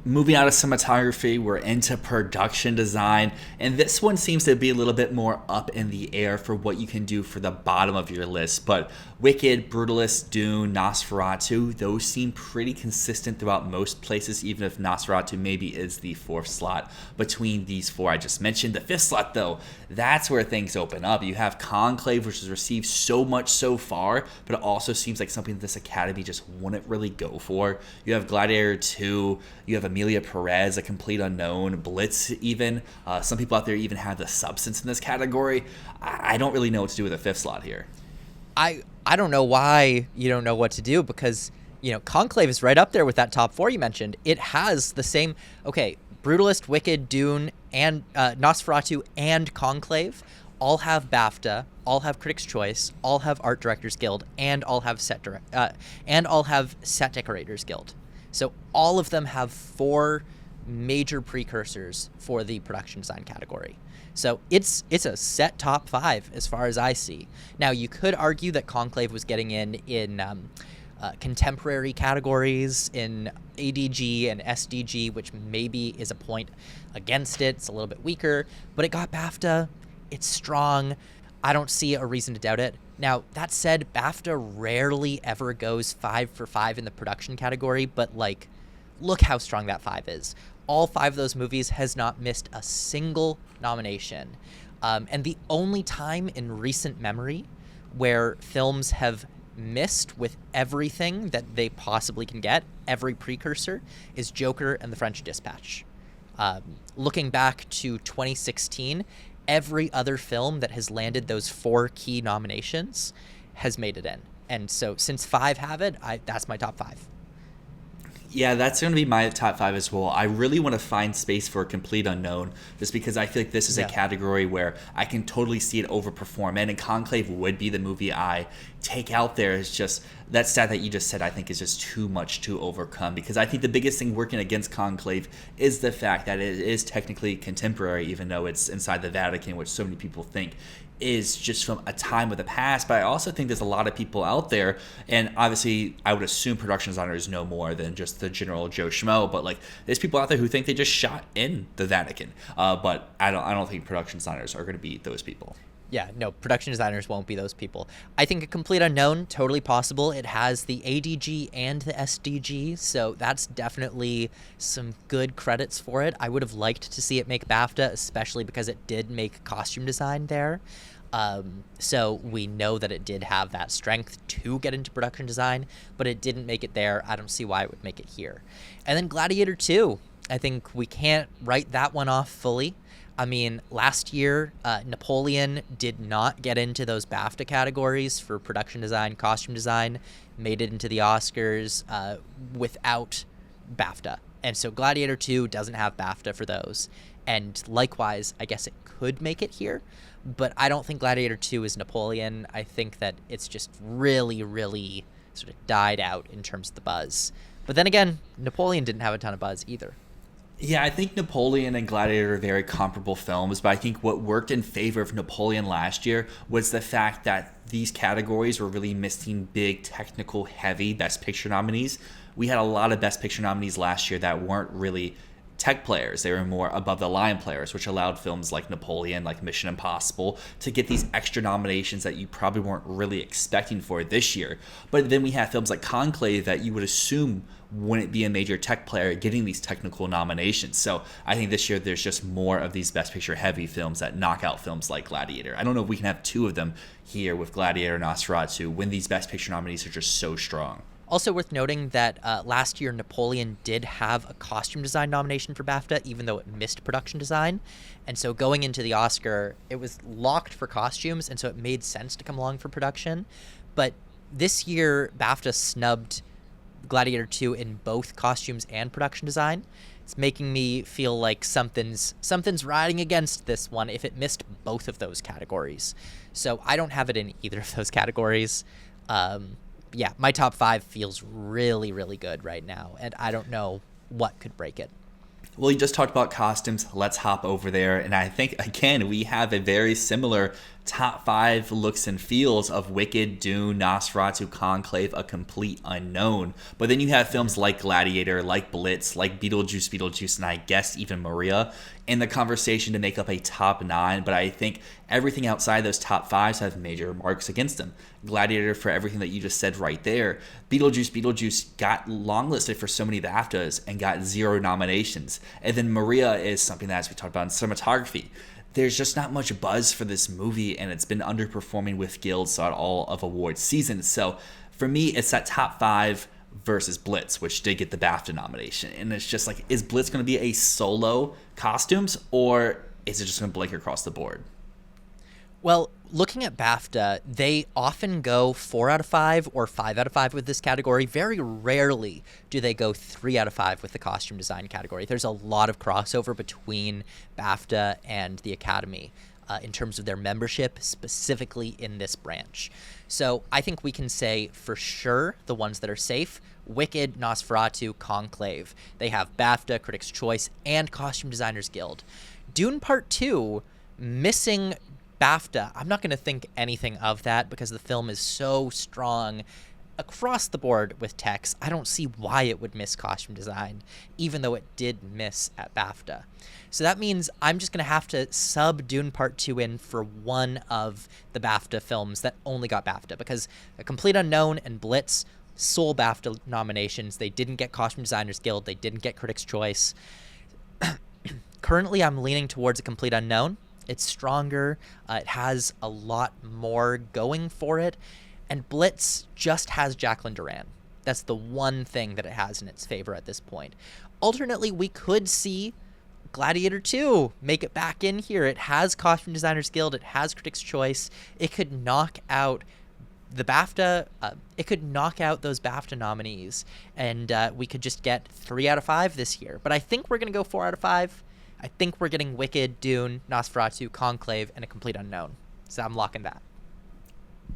Moving out of cinematography, we're into production design, and this one seems to be a little bit more up in the air for what you can do for the bottom of your list. But Wicked, Brutalist, Dune, Nosferatu, those seem pretty consistent throughout most places, even if Nosferatu maybe is the 4th slot between these 4 I just mentioned. The 5th slot, though, that's where things open up. You have Conclave, which has received so much so far, but it also seems like something that this Academy just wouldn't really go for. You have Gladiator 2, you have Amelia Perez, A Complete Unknown, Blitz even. Some people out there even have the substance in this category. I don't really know what to do with the 5th slot here. I don't know why you don't know what to do, because, you know, Conclave is right up there with that top 4 you mentioned. It has the same, okay, Brutalist, Wicked, Dune, and Nosferatu, and Conclave all have BAFTA, all have Critics' Choice, all have Art Directors Guild, and all have Set Decorators Guild. So all of them have 4 major precursors for the production design category. So it's a set top 5 as far as I see. Now, you could argue that Conclave was getting in contemporary categories, in ADG and SDG, which maybe is a point against it. It's a little bit weaker, but it got BAFTA. It's strong. I don't see a reason to doubt it. Now, that said, BAFTA rarely ever goes 5 for 5 in the production category, but, like, look how strong that 5 is. all 5 of those movies has not missed a single nomination. And the only time in recent memory where films have missed with everything that they possibly can get, every precursor, is Joker and The French Dispatch. Looking back to 2016, every other film that has landed those 4 key nominations has made it in. And so since 5 have it, that's my top 5. Yeah, that's going to be my top 5 as well. I really want to find space for a complete unknown, just because I feel like this is a category where I can totally see it overperform. And Conclave would be the movie I take out there. Is just that stat that you just said, I think is just too much to overcome, because I think the biggest thing working against Conclave is the fact that it is technically contemporary, even though it's inside the Vatican, which so many people think is just from a time of the past. But I also think there's a lot of people out there, and obviously I would assume production designers know more than just the general Joe Schmo, but like there's people out there who think they just shot in the Vatican. But I don't think production designers are going to be those people. Yeah, no, production designers won't be those people. I think A Complete Unknown, totally possible. It has the ADG and the SDG, so that's definitely some good credits for it. I would have liked to see it make BAFTA, especially because it did make costume design there. So we know that it did have that strength to get into production design, but it didn't make it there. I don't see why it would make it here. And then Gladiator 2, I think we can't write that one off fully. I mean, last year, Napoleon did not get into those BAFTA categories for production design, costume design, made it into the Oscars without BAFTA. And so Gladiator 2 doesn't have BAFTA for those. And likewise, I guess it could make it here, but I don't think Gladiator 2 is Napoleon. I think that it's just really, really sort of died out in terms of the buzz. But then again, Napoleon didn't have a ton of buzz either. Yeah, I think Napoleon and Gladiator are very comparable films, but I think what worked in favor of Napoleon last year was the fact that these categories were really missing big, technical, heavy Best Picture nominees. We had a lot of Best Picture nominees last year that weren't really tech players. They were more above the line players, which allowed films like Napoleon, like Mission Impossible, to get these extra nominations that you probably weren't really expecting for this year. But then we have films like Conclave that you would assume wouldn't be a major tech player getting these technical nominations. So I think this year there's just more of these Best Picture heavy films that knock out films like Gladiator. I don't know if we can have 2 of them here with Gladiator and Nosferatu when these Best Picture nominees are just so strong. Also worth noting that last year Napoleon did have a costume design nomination for BAFTA, even though it missed production design. And so going into the Oscar, it was locked for costumes, and so it made sense to come along for production. But this year, BAFTA snubbed Gladiator 2 in both costumes and production design. It's making me feel like something's riding against this one if it missed both of those categories. So I don't have it in either of those categories. Yeah, my top 5 feels really, really good right now, and I don't know what could break it. Well, you just talked about costumes. Let's hop over there. And I think, again, we have a very similar top 5 looks and feels of Wicked, Dune, Nosferatu, Conclave, A Complete Unknown. But then you have films like Gladiator, like Blitz, like Beetlejuice, and I guess even Maria in the conversation to make up a top 9. But I think everything outside those top 5s have major marks against them. Gladiator, for everything that you just said right there. Beetlejuice got longlisted for so many BAFTAs and got 0 nominations. And then Maria is something that, as we talked about in cinematography, there's just not much buzz for this movie, and it's been underperforming with guilds throughout all of awards season. So for me, it's that top 5 versus Blitz, which did get the BAFTA nomination. And it's just like, is Blitz going to be a solo costumes, or is it just going to blink across the board? Well, looking at BAFTA, they often go 4 out of 5 or 5 out of 5 with this category. Very rarely do they go 3 out of 5 with the costume design category. There's a lot of crossover between BAFTA and the Academy in terms of their membership, specifically in this branch. So I think we can say for sure the ones that are safe: Wicked, Nosferatu, Conclave. They have BAFTA, Critics' Choice, and Costume Designers Guild. Dune Part 2, missing BAFTA. I'm not going to think anything of that because the film is so strong across the board with text. I don't see why it would miss costume design, even though it did miss at BAFTA. So that means I'm just going to have to sub Dune Part 2 in for one of the BAFTA films that only got BAFTA, because A Complete Unknown and Blitz, sole BAFTA nominations. They didn't get Costume Designers Guild. They didn't get Critics' Choice. Currently, I'm leaning towards A Complete Unknown. It's stronger. It has a lot more going for it. And Blitz just has Jacqueline Duran. That's the one thing that it has in its favor at this point. Alternately, we could see Gladiator 2 make it back in here. It has Costume Designers Guild. It has Critics' Choice. It could knock out the BAFTA. It could knock out those BAFTA nominees. And we could just get 3 out of 5 this year. But I think we're going to go 4 out of 5. I think we're getting Wicked, Dune, Nosferatu, Conclave, and A Complete Unknown. So I'm locking that.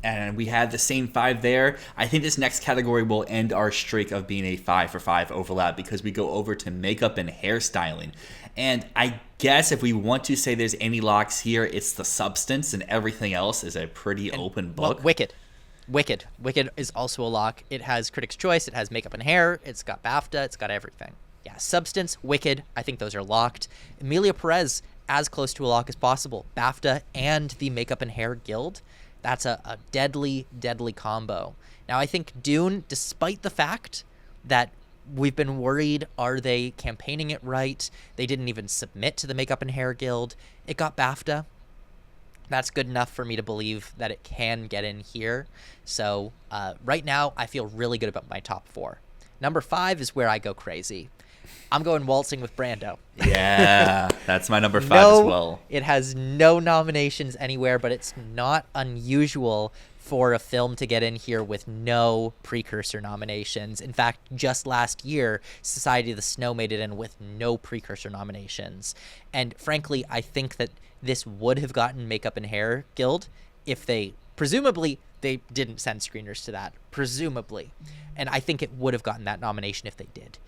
And we had the same 5 there. I think this next category will end our streak of being a 5 for 5 overlap because we go over to makeup and hairstyling. And I guess if we want to say there's any locks here, it's the substance, and everything else is a pretty open book. Well, Wicked is also a lock. It has Critics' Choice. It has makeup and hair. It's got BAFTA. It's got everything. Yeah, Substance, Wicked, I think those are locked. Emilia Perez, as close to a lock as possible. BAFTA and the Makeup and Hair Guild. That's a deadly, deadly combo. Now, I think Dune, despite the fact that we've been worried, are they campaigning it right? They didn't even submit to the Makeup and Hair Guild. It got BAFTA. That's good enough for me to believe that it can get in here. So right now, I feel really good about my top 4. Number 5 is where I go crazy. I'm going Waltzing with Brando. Yeah, that's my number 5 as well. It has no nominations anywhere, but it's not unusual for a film to get in here with no precursor nominations. In fact, just last year, Society of the Snow made it in with no precursor nominations. And frankly, I think that this would have gotten Makeup and Hair Guild if presumably, they didn't send screeners to that, presumably. And I think it would have gotten that nomination if they did.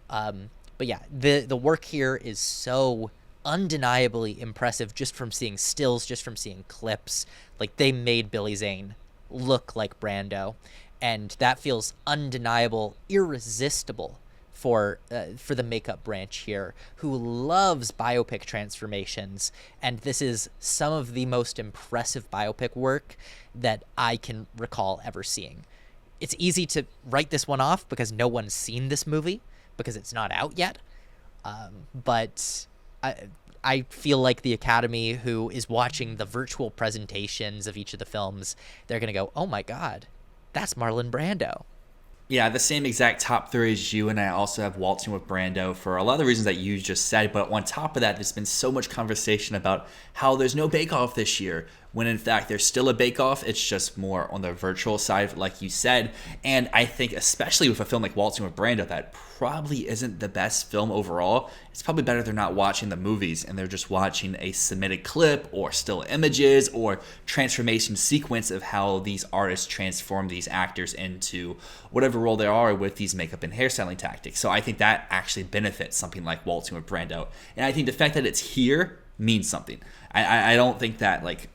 But yeah, the work here is so undeniably impressive just from seeing stills, just from seeing clips. Like, they made Billy Zane look like Brando, and that feels undeniable, irresistible for the makeup branch here, who loves biopic transformations, and this is some of the most impressive biopic work that I can recall ever seeing. It's easy to write this one off because no one's seen this movie, because it's not out yet. But I feel like the Academy, who is watching the virtual presentations of each of the films, they're going to go, oh my God, that's Marlon Brando. Yeah, the same exact top 3 as you, and I also have Waltzing with Brando for a lot of the reasons that you just said. But on top of that, there's been so much conversation about how there's no bake-off this year, when in fact there's still a bake-off. It's just more on the virtual side, like you said. And I think especially with a film like Waltzing with Brando, that probably isn't the best film overall. It's probably better they're not watching the movies and they're just watching a submitted clip or still images or transformation sequence of how these artists transform these actors into whatever role they are with these makeup and hairstyling tactics. So I think that actually benefits something like Waltzing with Brando. And I think the fact that it's here means something. I don't think that, like,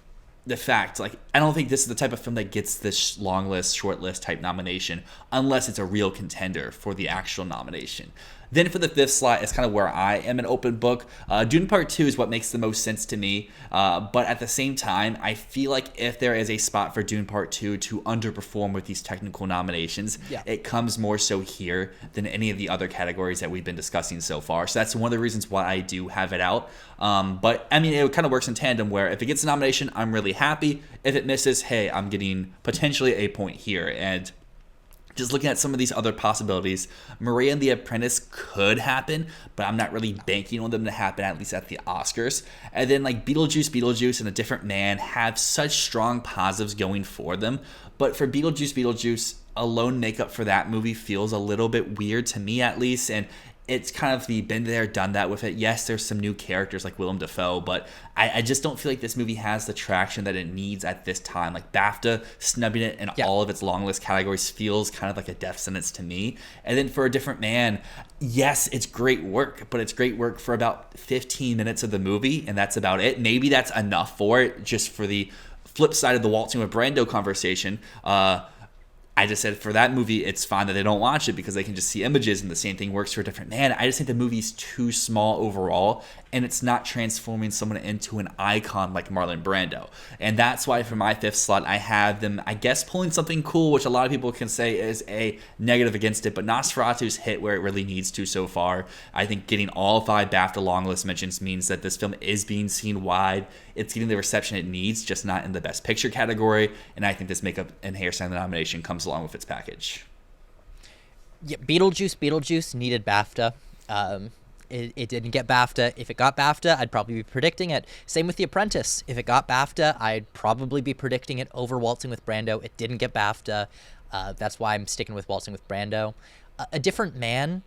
the fact, like, I don't think this is the type of film that gets this long list, short list type nomination unless it's a real contender for the actual nomination. Then for the 5th slot is kind of where I am an open book. Dune Part 2 is what makes the most sense to me. But at the same time, I feel like if there is a spot for Dune Part 2 to underperform with these technical nominations, it comes more so here than any of the other categories that we've been discussing so far. So that's one of the reasons why I do have it out. But I mean, it kind of works in tandem where if it gets a nomination, I'm really happy. If it misses, hey, I'm getting potentially a point here. And just looking at some of these other possibilities, Maria and the Apprentice could happen, but I'm not really banking on them to happen, at least at the Oscars. And then like Beetlejuice and A Different Man have such strong positives going for them. But for Beetlejuice, alone makeup for that movie feels a little bit weird to me, at least. And it's kind of the been there, done that with it. Yes, there's some new characters like Willem Dafoe, but I just don't feel like this movie has the traction that it needs at this time. Like BAFTA snubbing it in all of its long list categories feels kind of like a death sentence to me. And then for A Different Man, yes, it's great work, but it's great work for about 15 minutes of the movie, and that's about it. Maybe that's enough for it, just for the flip side of the Waltzing with Brando conversation. I just said for that movie, it's fine that they don't watch it because they can just see images, and the same thing works for a different man. I just think the movie's too small overall, and it's not transforming someone into an icon like Marlon Brando. And that's why for my fifth slot, I have them, I guess, pulling something cool, which a lot of people can say is a negative against it, but Nosferatu's hit where it really needs to so far. I think getting all 5 BAFTA long list mentions means that this film is being seen wide. It's getting the reception it needs, just not in the Best Picture category. And I think this makeup and hairstyling nomination comes along with its package. Yeah, Beetlejuice needed BAFTA. It didn't get BAFTA. If it got BAFTA, I'd probably be predicting it. Same with The Apprentice. If it got BAFTA, I'd probably be predicting it over Waltzing with Brando. It didn't get BAFTA. That's why I'm sticking with Waltzing with Brando. A Different Man,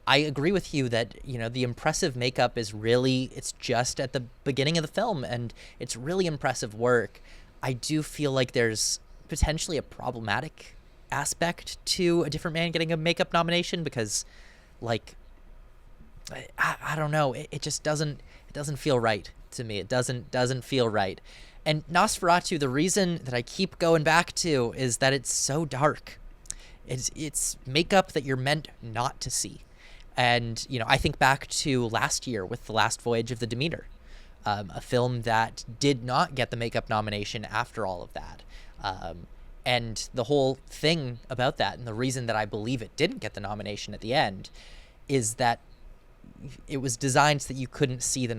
I agree with you that, the impressive makeup is really, it's just at the beginning of the film, and it's really impressive work. I do feel like there's potentially a problematic aspect to A Different Man getting a makeup nomination because, like, I don't know, it just doesn't feel right to me. It doesn't feel right. And Nosferatu, the reason that I keep going back to is that it's so dark. It's makeup that you're meant not to see. And, I think back to last year with The Last Voyage of the Demeter, a film that did not get the makeup nomination after all of that. And the whole thing about that, and the reason that I believe it didn't get the nomination at the end, is that it was designed so that you couldn't see the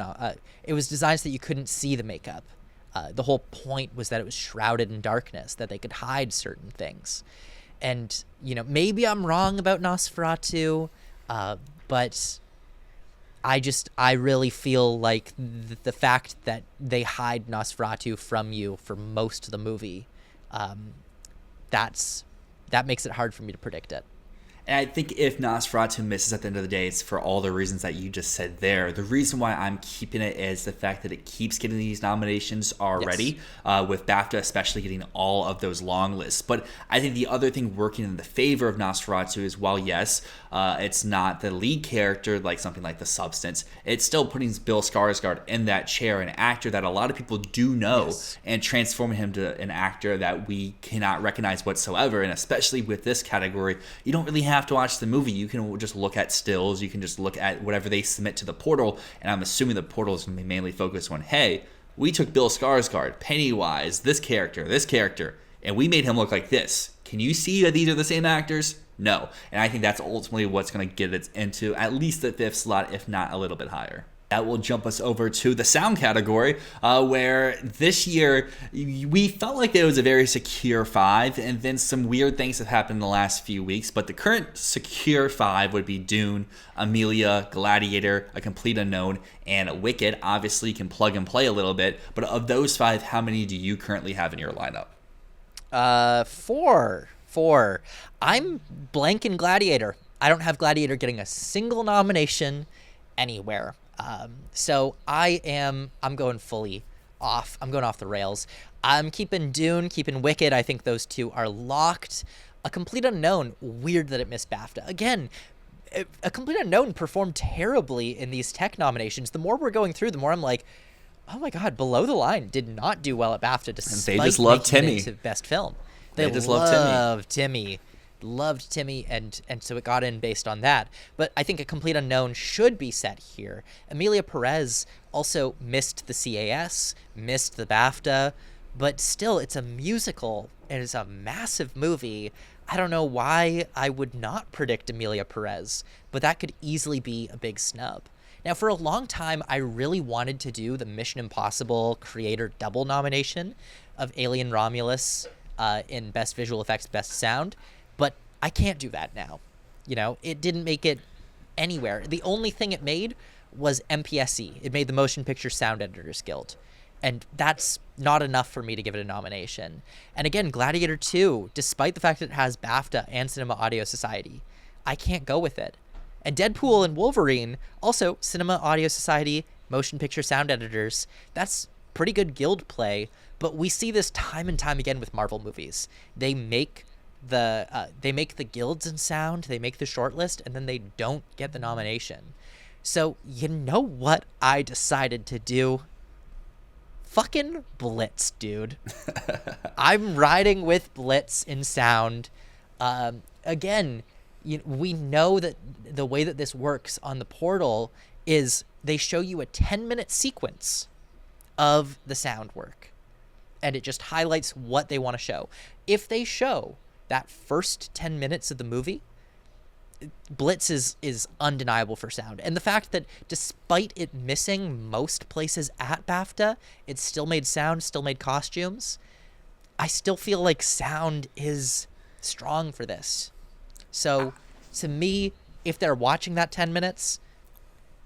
makeup. The whole point was that it was shrouded in darkness, that they could hide certain things. And, maybe I'm wrong about Nosferatu, but I really feel like the fact that they hide Nosferatu from you for most of the movie, that makes it hard for me to predict it. And I think if Nosferatu misses at the end of the day, it's for all the reasons that you just said there. The reason why I'm keeping it is the fact that it keeps getting these nominations already, yes. With BAFTA especially getting all of those long lists. But I think the other thing working in the favor of Nosferatu is, while yes, it's not the lead character like something like The Substance, it's still putting Bill Skarsgård in that chair, an actor that a lot of people do know, yes. And transforming him to an actor that we cannot recognize whatsoever. And especially with this category, you don't really have to watch the movie. You can just look at stills. You can just look at whatever they submit to the portal. And I'm assuming the portal is going to be mainly focused on, hey, we took Bill Skarsgård, Pennywise, this character, and we made him look like this. Can you see that these are the same actors? No. And I think that's ultimately what's going to get it into at least the 5th slot, if not a little bit higher. That will jump us over to the sound category, where this year we felt like there was a very secure 5, and then some weird things have happened in the last few weeks. But the current secure 5 would be Dune, Amelia, Gladiator, A Complete Unknown, and Wicked. Obviously, you can plug and play a little bit, but of those 5, how many do you currently have in your lineup? 4. I'm blanking Gladiator. I don't have Gladiator getting a single nomination anywhere. So I'm going fully off. I'm going off the rails. I'm keeping Dune, keeping Wicked. I think those 2 are locked. A Complete Unknown, weird that it missed BAFTA. Again, A Complete Unknown performed terribly in these tech nominations. The more we're going through, the more I'm like, oh my God, Below the Line did not do well at BAFTA despite they just love Timmy. It into Best Film. They just love Timmy. Loved Timmy, and so it got in based on that. But I think A Complete Unknown should be set here. Emilia Perez also missed the CAS, missed the BAFTA, but still, it's a musical, and it's a massive movie. I don't know why I would not predict Emilia Perez, but that could easily be a big snub. Now, for a long time, I really wanted to do the Mission Impossible creator double nomination of Alien Romulus in Best Visual Effects, Best Sound, but I can't do that now. It didn't make it anywhere. The only thing it made was MPSE. It made the Motion Picture Sound Editors Guild. And that's not enough for me to give it a nomination. And again, Gladiator 2, despite the fact that it has BAFTA and Cinema Audio Society, I can't go with it. And Deadpool and Wolverine, also Cinema Audio Society, Motion Picture Sound Editors, that's pretty good guild play, but we see this time and time again with Marvel movies. They make the guilds in sound, they make the shortlist, and then they don't get the nomination. So, you know what I decided to do? Fucking Blitz, dude. I'm riding with Blitz in sound. Again, we know that the way that this works on the portal is they show you a 10-minute sequence of the sound work, and it just highlights what they want to show. If they show that first 10 minutes of the movie, Blitz is undeniable for sound. And the fact that despite it missing most places at BAFTA, it still made sound, still made costumes. I still feel like sound is strong for this. So to me, if they're watching that 10 minutes,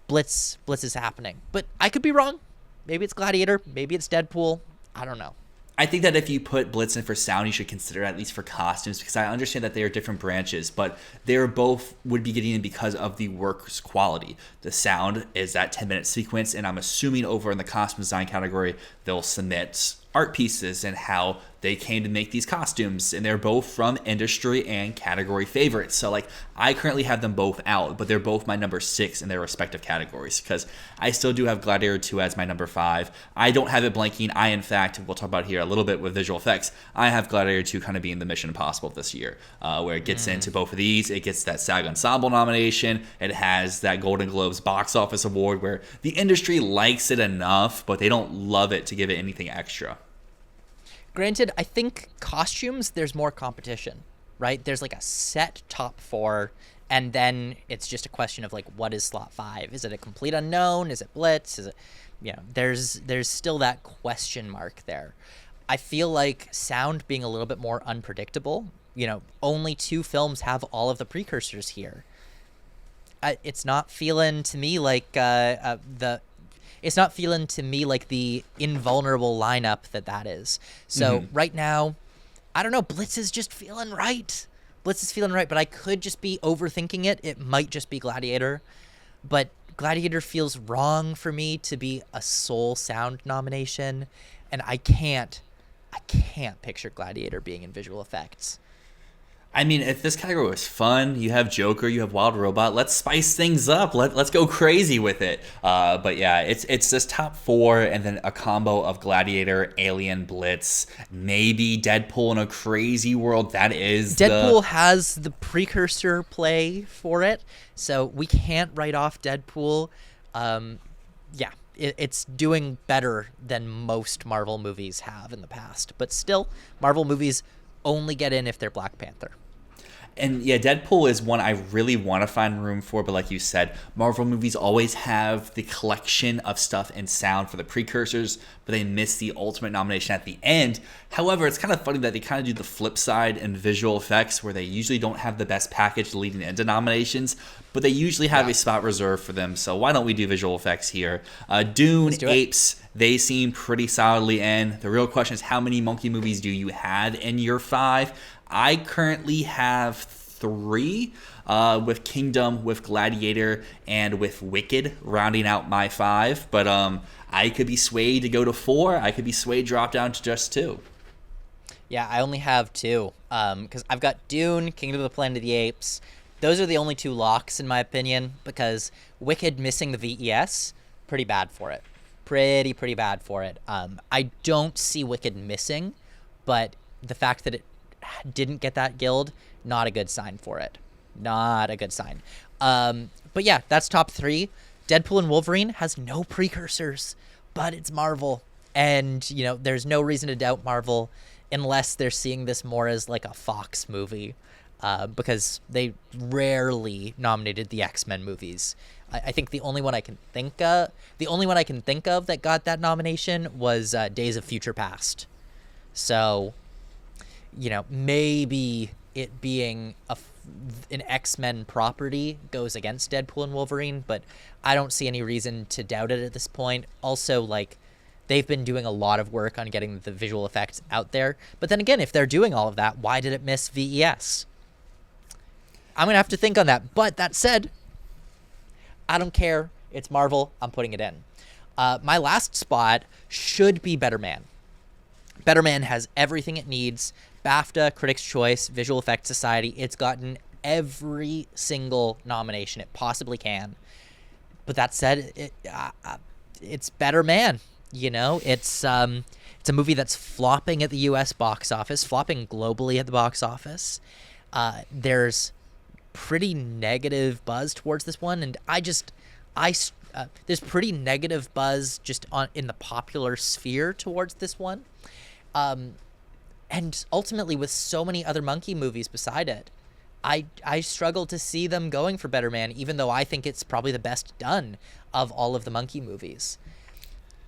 Blitz is happening. But I could be wrong. Maybe it's Gladiator. Maybe it's Deadpool. I don't know. I think that if you put Blitz in for sound, you should consider at least for costumes, because I understand that they are different branches, but they're both would be getting in because of the work's quality. The sound is that 10-minute sequence, and I'm assuming over in the costume design category, they'll submit art pieces and how they came to make these costumes, and they're both from industry and category favorites. So like, I currently have them both out, but they're both my number 6 in their respective categories, because I still do have Gladiator 2 as my number 5. I don't have it blanking. I, in fact, we'll talk about here a little bit with visual effects, I have Gladiator 2 kind of being the Mission Impossible this year, where it gets into both of these. It gets that SAG Ensemble nomination. It has that Golden Globes box office award, where the industry likes it enough, but they don't love it to give it anything extra. Granted, I think costumes, there's more competition, right? There's like a set top 4, and then it's just a question of like, what is slot 5? Is it a complete unknown? Is it Blitz? Is it, there's still that question mark there. I feel like sound being a little bit more unpredictable, only 2 films have all of the precursors here. It's not feeling to me like it's not feeling to me like the invulnerable lineup that is. So right now, I don't know, Blitz is just feeling right. Blitz is feeling right, but I could just be overthinking it. It might just be Gladiator, but Gladiator feels wrong for me to be a sole sound nomination, and I can't picture Gladiator being in visual effects. I mean, if this category was fun, you have Joker, you have Wild Robot, let's spice things up. Let's go crazy with it. But yeah, it's this top 4 and then a combo of Gladiator, Alien, Blitz, maybe Deadpool in a crazy world. That is Deadpool has the precursor play for it, so we can't write off Deadpool. It's doing better than most Marvel movies have in the past. But still, Marvel movies only get in if they're Black Panther. And yeah, Deadpool is one I really want to find room for, but like you said, Marvel movies always have the collection of stuff and sound for the precursors, but they miss the ultimate nomination at the end. However, it's kind of funny that they kind of do the flip side in visual effects, where they usually don't have the best package leading into nominations, but they usually have a spot reserved for them. So why don't we do visual effects here? Dune, Apes, they seem pretty solidly in. The real question is, how many monkey movies do you have in your 5? I currently have 3, with Kingdom, with Gladiator, and with Wicked rounding out my 5. But I could be swayed to go to 4. I could be swayed drop down to just 2. Yeah, I only have 2, because I've got Dune, Kingdom of the Planet of the Apes. Those are the only 2 locks, in my opinion, because Wicked missing the VES, pretty bad for it. Pretty bad for it. I don't see Wicked missing, but the fact that it didn't get that guild, not a good sign for it. Not a good sign. But yeah, that's top 3. Deadpool and Wolverine has no precursors, but it's Marvel. And, there's no reason to doubt Marvel unless they're seeing this more as like a Fox movie, because they rarely nominated the X-Men movies. I think the only one I can think of that got that nomination was Days of Future Past. So, maybe it being an X-Men property goes against Deadpool and Wolverine, but I don't see any reason to doubt it at this point. Also, like, they've been doing a lot of work on getting the visual effects out there. But then again, if they're doing all of that, why did it miss VES? I'm going to have to think on that. But that said, I don't care. It's Marvel. I'm putting it in. My last spot should be Better Man. Better Man has everything it needs. BAFTA, Critics' Choice, Visual Effects Society. It's gotten every single nomination it possibly can. But that said, it's Better Man. It's a movie that's flopping at the U.S. box office, flopping globally at the box office. There's pretty negative buzz towards this one, and there's pretty negative buzz just in the popular sphere towards this one. And ultimately, with so many other monkey movies beside it, I struggle to see them going for Better Man, even though I think it's probably the best done of all of the monkey movies.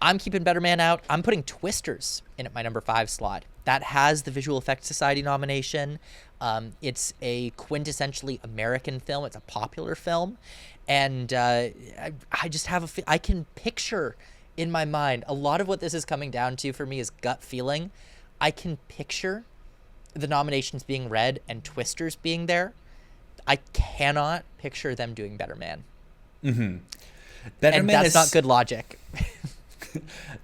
I'm keeping Better Man out. I'm putting Twisters in at my number 5 slot. That has the Visual Effects Society nomination. It's a quintessentially American film. It's a popular film. And I just have I can picture in my mind, a lot of what this is coming down to for me is gut feeling. I can picture the nominations being read and Twisters being there. I cannot picture them doing Better Man. Mm-hmm. That's not good logic.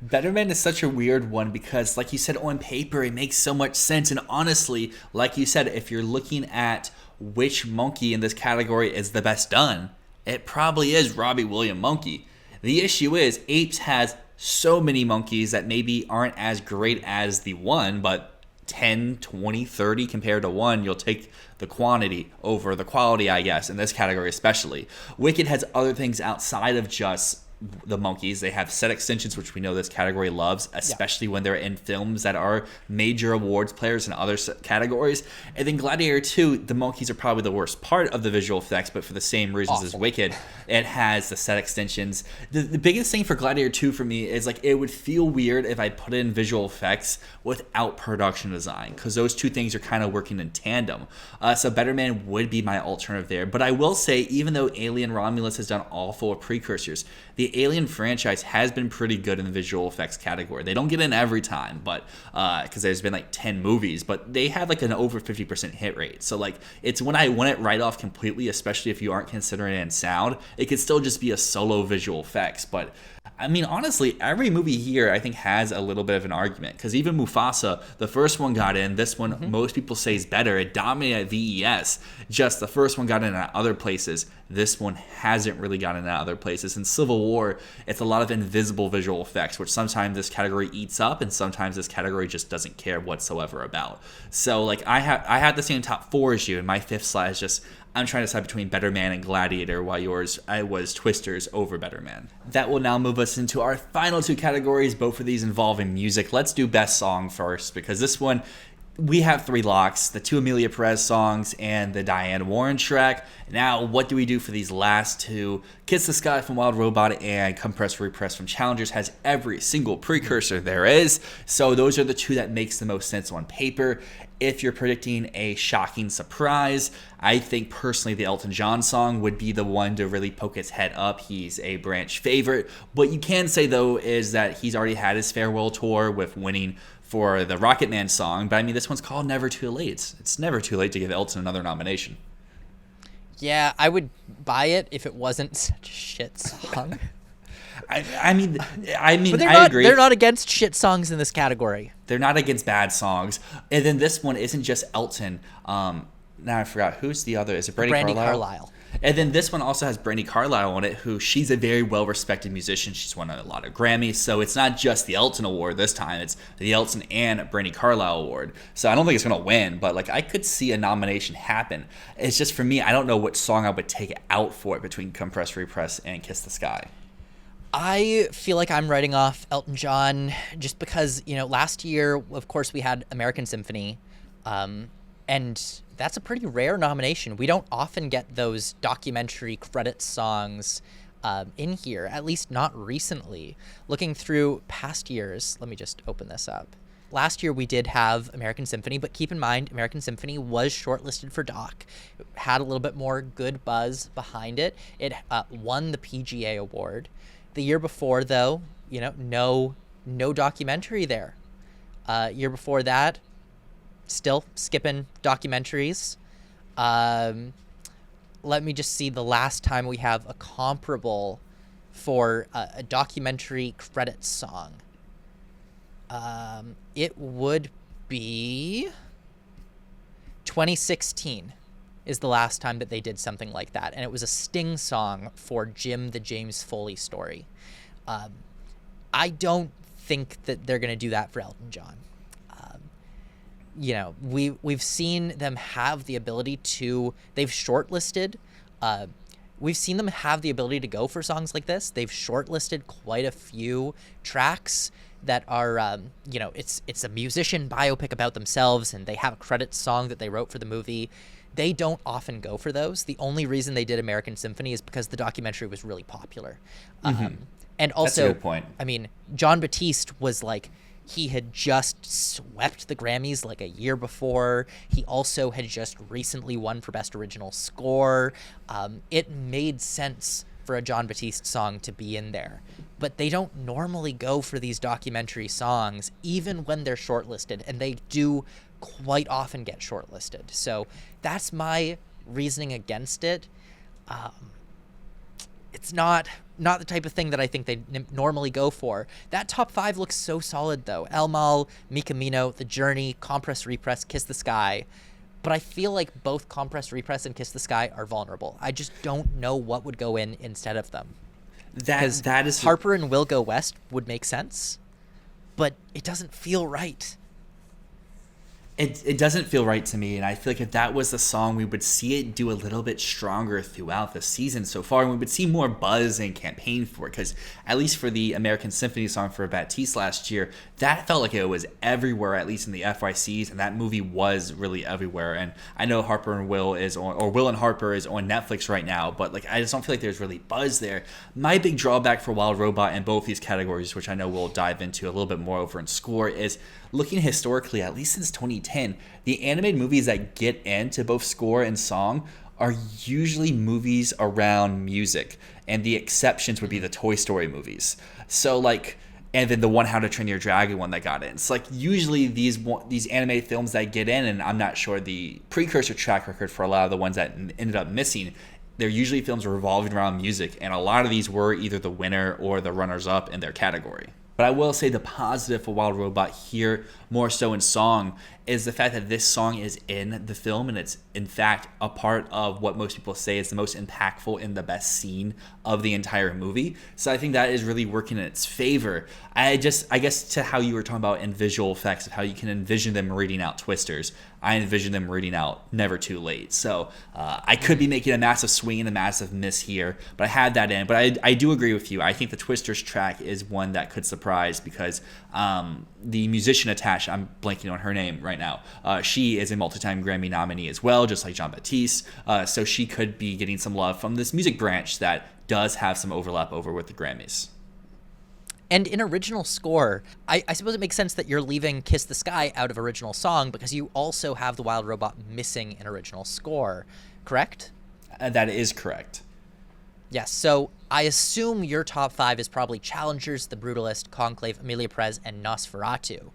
Better Man is such a weird one because, like you said, on paper, it makes so much sense. And honestly, like you said, if you're looking at which monkey in this category is the best done, it probably is Robbie Williams Monkey. The issue is Apes has so many monkeys that maybe aren't as great as the one, but 10, 20, 30 compared to one, you'll take the quantity over the quality, I guess, in this category especially. Wicked has other things outside of just the monkeys. They have set extensions, which we know this category loves, especially when they're in films that are major awards players in other categories. And then Gladiator 2, the monkeys are probably the worst part of the visual effects, but for the same reasons as Wicked, it has the set extensions. The biggest thing for Gladiator 2 for me is like it would feel weird if I put in visual effects without production design, because those two things are kind of working in tandem. So Better Man would be my alternative there. But I will say, even though Alien Romulus has done all 4 precursors, the Alien franchise has been pretty good in the visual effects category. They don't get in every time, but because there's been like 10 movies, but they have like an over 50% hit rate. So like it's when I want it right off completely, especially if you aren't considering it in sound, it could still just be a solo visual effects. But I mean, honestly, every movie here I think has a little bit of an argument, because even Mufasa, the first one got in. This one, most people say is better. It dominated at VES. Just the first one got in at other places. This one hasn't really gotten in at other places. In Civil War, it's a lot of invisible visual effects, which sometimes this category eats up, and sometimes this category just doesn't care whatsoever about. So, like, I had the same top 4 as you, and my 5th slot is just, I'm trying to decide between Better Man and Gladiator, while yours I was Twisters over Better Man. That will now move us into our final 2 categories, both of these involving music. Let's do Best Song first, because this one, we have 3 locks, the 2 Amelia Perez songs and the Diane Warren track. Now, what do we do for these last 2? Kiss the Sky from Wild Robot and Compress Repress from Challengers has every single precursor there is. So those are the 2 that makes the most sense on paper. If you're predicting a shocking surprise, I think personally the Elton John song would be the one to really poke his head up. He's a branch favorite. What you can say, though, is that he's already had his farewell tour with winning for the Rocket Man song. But I mean, this one's called Never Too Late. It's never too late to give Elton another nomination. Yeah, I would buy it if it wasn't such a shit song. I mean, but I agree. They're not against shit songs in this category. They're not against bad songs. And then this one isn't just Elton. Now I forgot. Who's the other? Is it Brandi Carlile? And then this one also has Brandi Carlile on it, who she's a very well-respected musician. She's won a lot of Grammys. So it's not just the Elton Award this time. It's the Elton and Brandi Carlile Award. So I don't think it's going to win, but like I could see a nomination happen. It's just for me, I don't know what song I would take out for it between Compress Repress and Kiss the Sky. I feel like I'm writing off Elton John just because, last year, of course, we had American Symphony, and that's a pretty rare nomination. We don't often get those documentary credit songs in here, at least not recently. Looking through past years, let me just open this up. Last year we did have American Symphony, but keep in mind American Symphony was shortlisted for doc. It had a little bit more good buzz behind it. It won the PGA award. The year before, though, no documentary there. Year before that, still skipping documentaries. Let me just see the last time we have a comparable for a documentary credit song. It would be 2016 is the last time that they did something like that. And it was a Sting song for Jim the James Foley Story. I don't think that they're going to do that for Elton John. we've seen them have the ability to, they've shortlisted, we've seen them have the ability to go for songs like this. They've shortlisted quite a few tracks that are, it's a musician biopic about themselves, and they have a credit song that they wrote for the movie. They don't often go for those. The only reason they did American Symphony is because the documentary was really popular. And also, that's a good point. I mean, Jon Batiste was like, he had just swept the Grammys like a year before. He also had just recently won for Best Original Score. It made sense for a Jon Batiste song to be in there. But they don't normally go for these documentary songs, even when they're shortlisted. And they do quite often get shortlisted. So that's my reasoning against it. It's not the type of thing that I think they normally go for. That top 5 looks so solid, though. El Mal, Mi Camino, The Journey, Compress Repress, Kiss the Sky. But I feel like both Compress Repress and Kiss the Sky are vulnerable. I just don't know what would go in instead of them. That is Harper and Will Go West would make sense, but it doesn't feel right. It doesn't feel right to me, and I feel like if that was the song, we would see it do a little bit stronger throughout the season so far, and we would see more buzz and campaign for it, because at least for the American Symphony song for Batiste last year, that felt like it was everywhere, at least in the FYCs, and that movie was really everywhere. And I know Harper and Will Will and Harper is on Netflix right now, but like I just don't feel like there's really buzz there. My big drawback for Wild Robot in both these categories, which I know we'll dive into a little bit more over in score, is looking historically, at least since 2010, the animated movies that get into both score and song are usually movies around music, and the exceptions would be the Toy Story movies. So like, and then the one How to Train Your Dragon one that got in. It's like usually these animated films that get in, and I'm not sure the precursor track record for a lot of the ones that ended up missing, they're usually films revolving around music, and a lot of these were either the winner or the runners-up in their category. But I will say the positive for Wild Robot here, more so in song, is the fact that this song is in the film, and it's in fact a part of what most people say is the most impactful and the best scene of the entire movie. So I think that is really working in its favor. I guess to how you were talking about in visual effects, of how you can envision them reading out twisters, I envision them reading out Never Too Late. So I could be making a massive swing and a massive miss here, but I had that in. But I do agree with you. I think the Twisters track is one that could surprise, because the musician attached, I'm blanking on her name right now, she is a multi-time Grammy nominee as well, just like Jon Batiste. So she could be getting some love from this music branch that does have some overlap over with the Grammys. And in original score, I suppose it makes sense that you're leaving Kiss the Sky out of original song, because you also have the Wild Robot missing in original score, correct? That is correct. Yes, so I assume your top 5 is probably Challengers, The Brutalist, Conclave, Amelia Perez, and Nosferatu.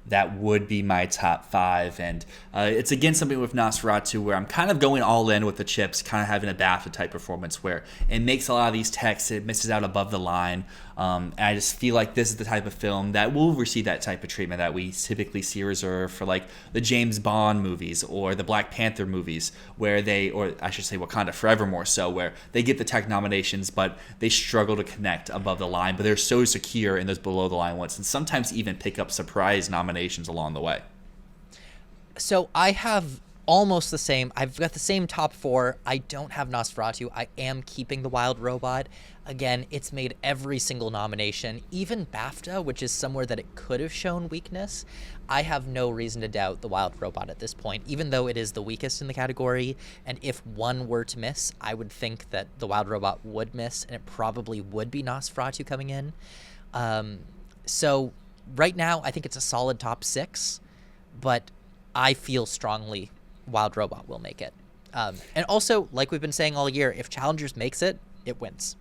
That would be my top 5, and it's again something with Nosferatu where I'm kind of going all in with the chips, kind of having a BAFTA type performance where it makes a lot of these texts, it misses out above the line, and I just feel like this is the type of film that will receive that type of treatment that we typically see reserved for like the James Bond movies or the Black Panther movies, where they, or I should say Wakanda Forever more so, where they get the tech nominations but they struggle to connect above the line, but they're so secure in those below the line ones, and sometimes even pick up surprise nominations along the way. So I have almost the same. I've got the same top 4. I don't have Nosferatu. I am keeping the Wild Robot. Again, it's made every single nomination, even BAFTA, which is somewhere that it could have shown weakness. I have no reason to doubt the Wild Robot at this point, even though it is the weakest in the category. And if one were to miss, I would think that the Wild Robot would miss, and it probably would be Nosferatu coming in. So right now, I think it's a solid top 6, but I feel strongly Wild Robot will make it. And also, like we've been saying all year, if Challengers makes it, it wins.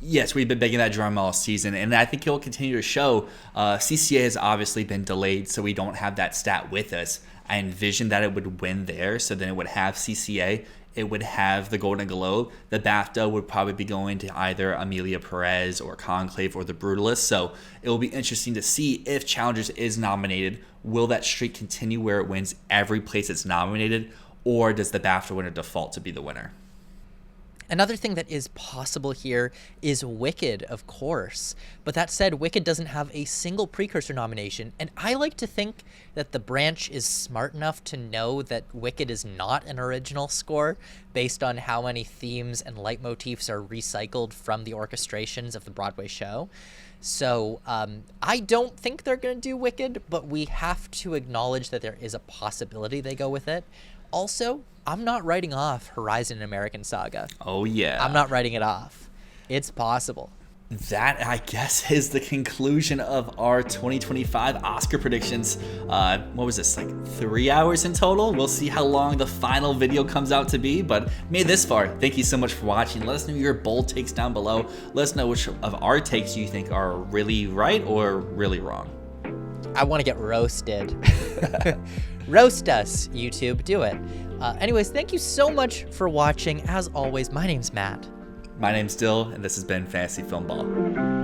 Yes, we've been begging that drum all season, and I think it will continue to show. CCA has obviously been delayed, so we don't have that stat with us. I envisioned that it would win there, so then it would have CCA, it would have the Golden Globe. The BAFTA would probably be going to either Amelia Perez or Conclave or The Brutalist, so it will be interesting to see if Challengers is nominated. Will that streak continue where it wins every place it's nominated, or does the BAFTA winner default to be the winner? Another thing that is possible here is Wicked, of course. But that said, Wicked doesn't have a single precursor nomination, and I like to think that the branch is smart enough to know that Wicked is not an original score based on how many themes and leitmotifs are recycled from the orchestrations of the Broadway show. So I don't think they're going to do Wicked, but we have to acknowledge that there is a possibility they go with it. Also, I'm not writing off Horizon American Saga. Oh, yeah. I'm not writing it off. It's possible. That, I guess, is the conclusion of our 2025 Oscar predictions. What was this, like 3 hours in total? We'll see how long the final video comes out to be, but made this far. Thank you so much for watching. Let us know your bold takes down below. Let us know which of our takes you think are really right or really wrong. I want to get roasted. Roast us, YouTube. Do it. Anyways, thank you so much for watching. As always, my name's Matt. My name's Dyl, and this has been Fantasy Filmball.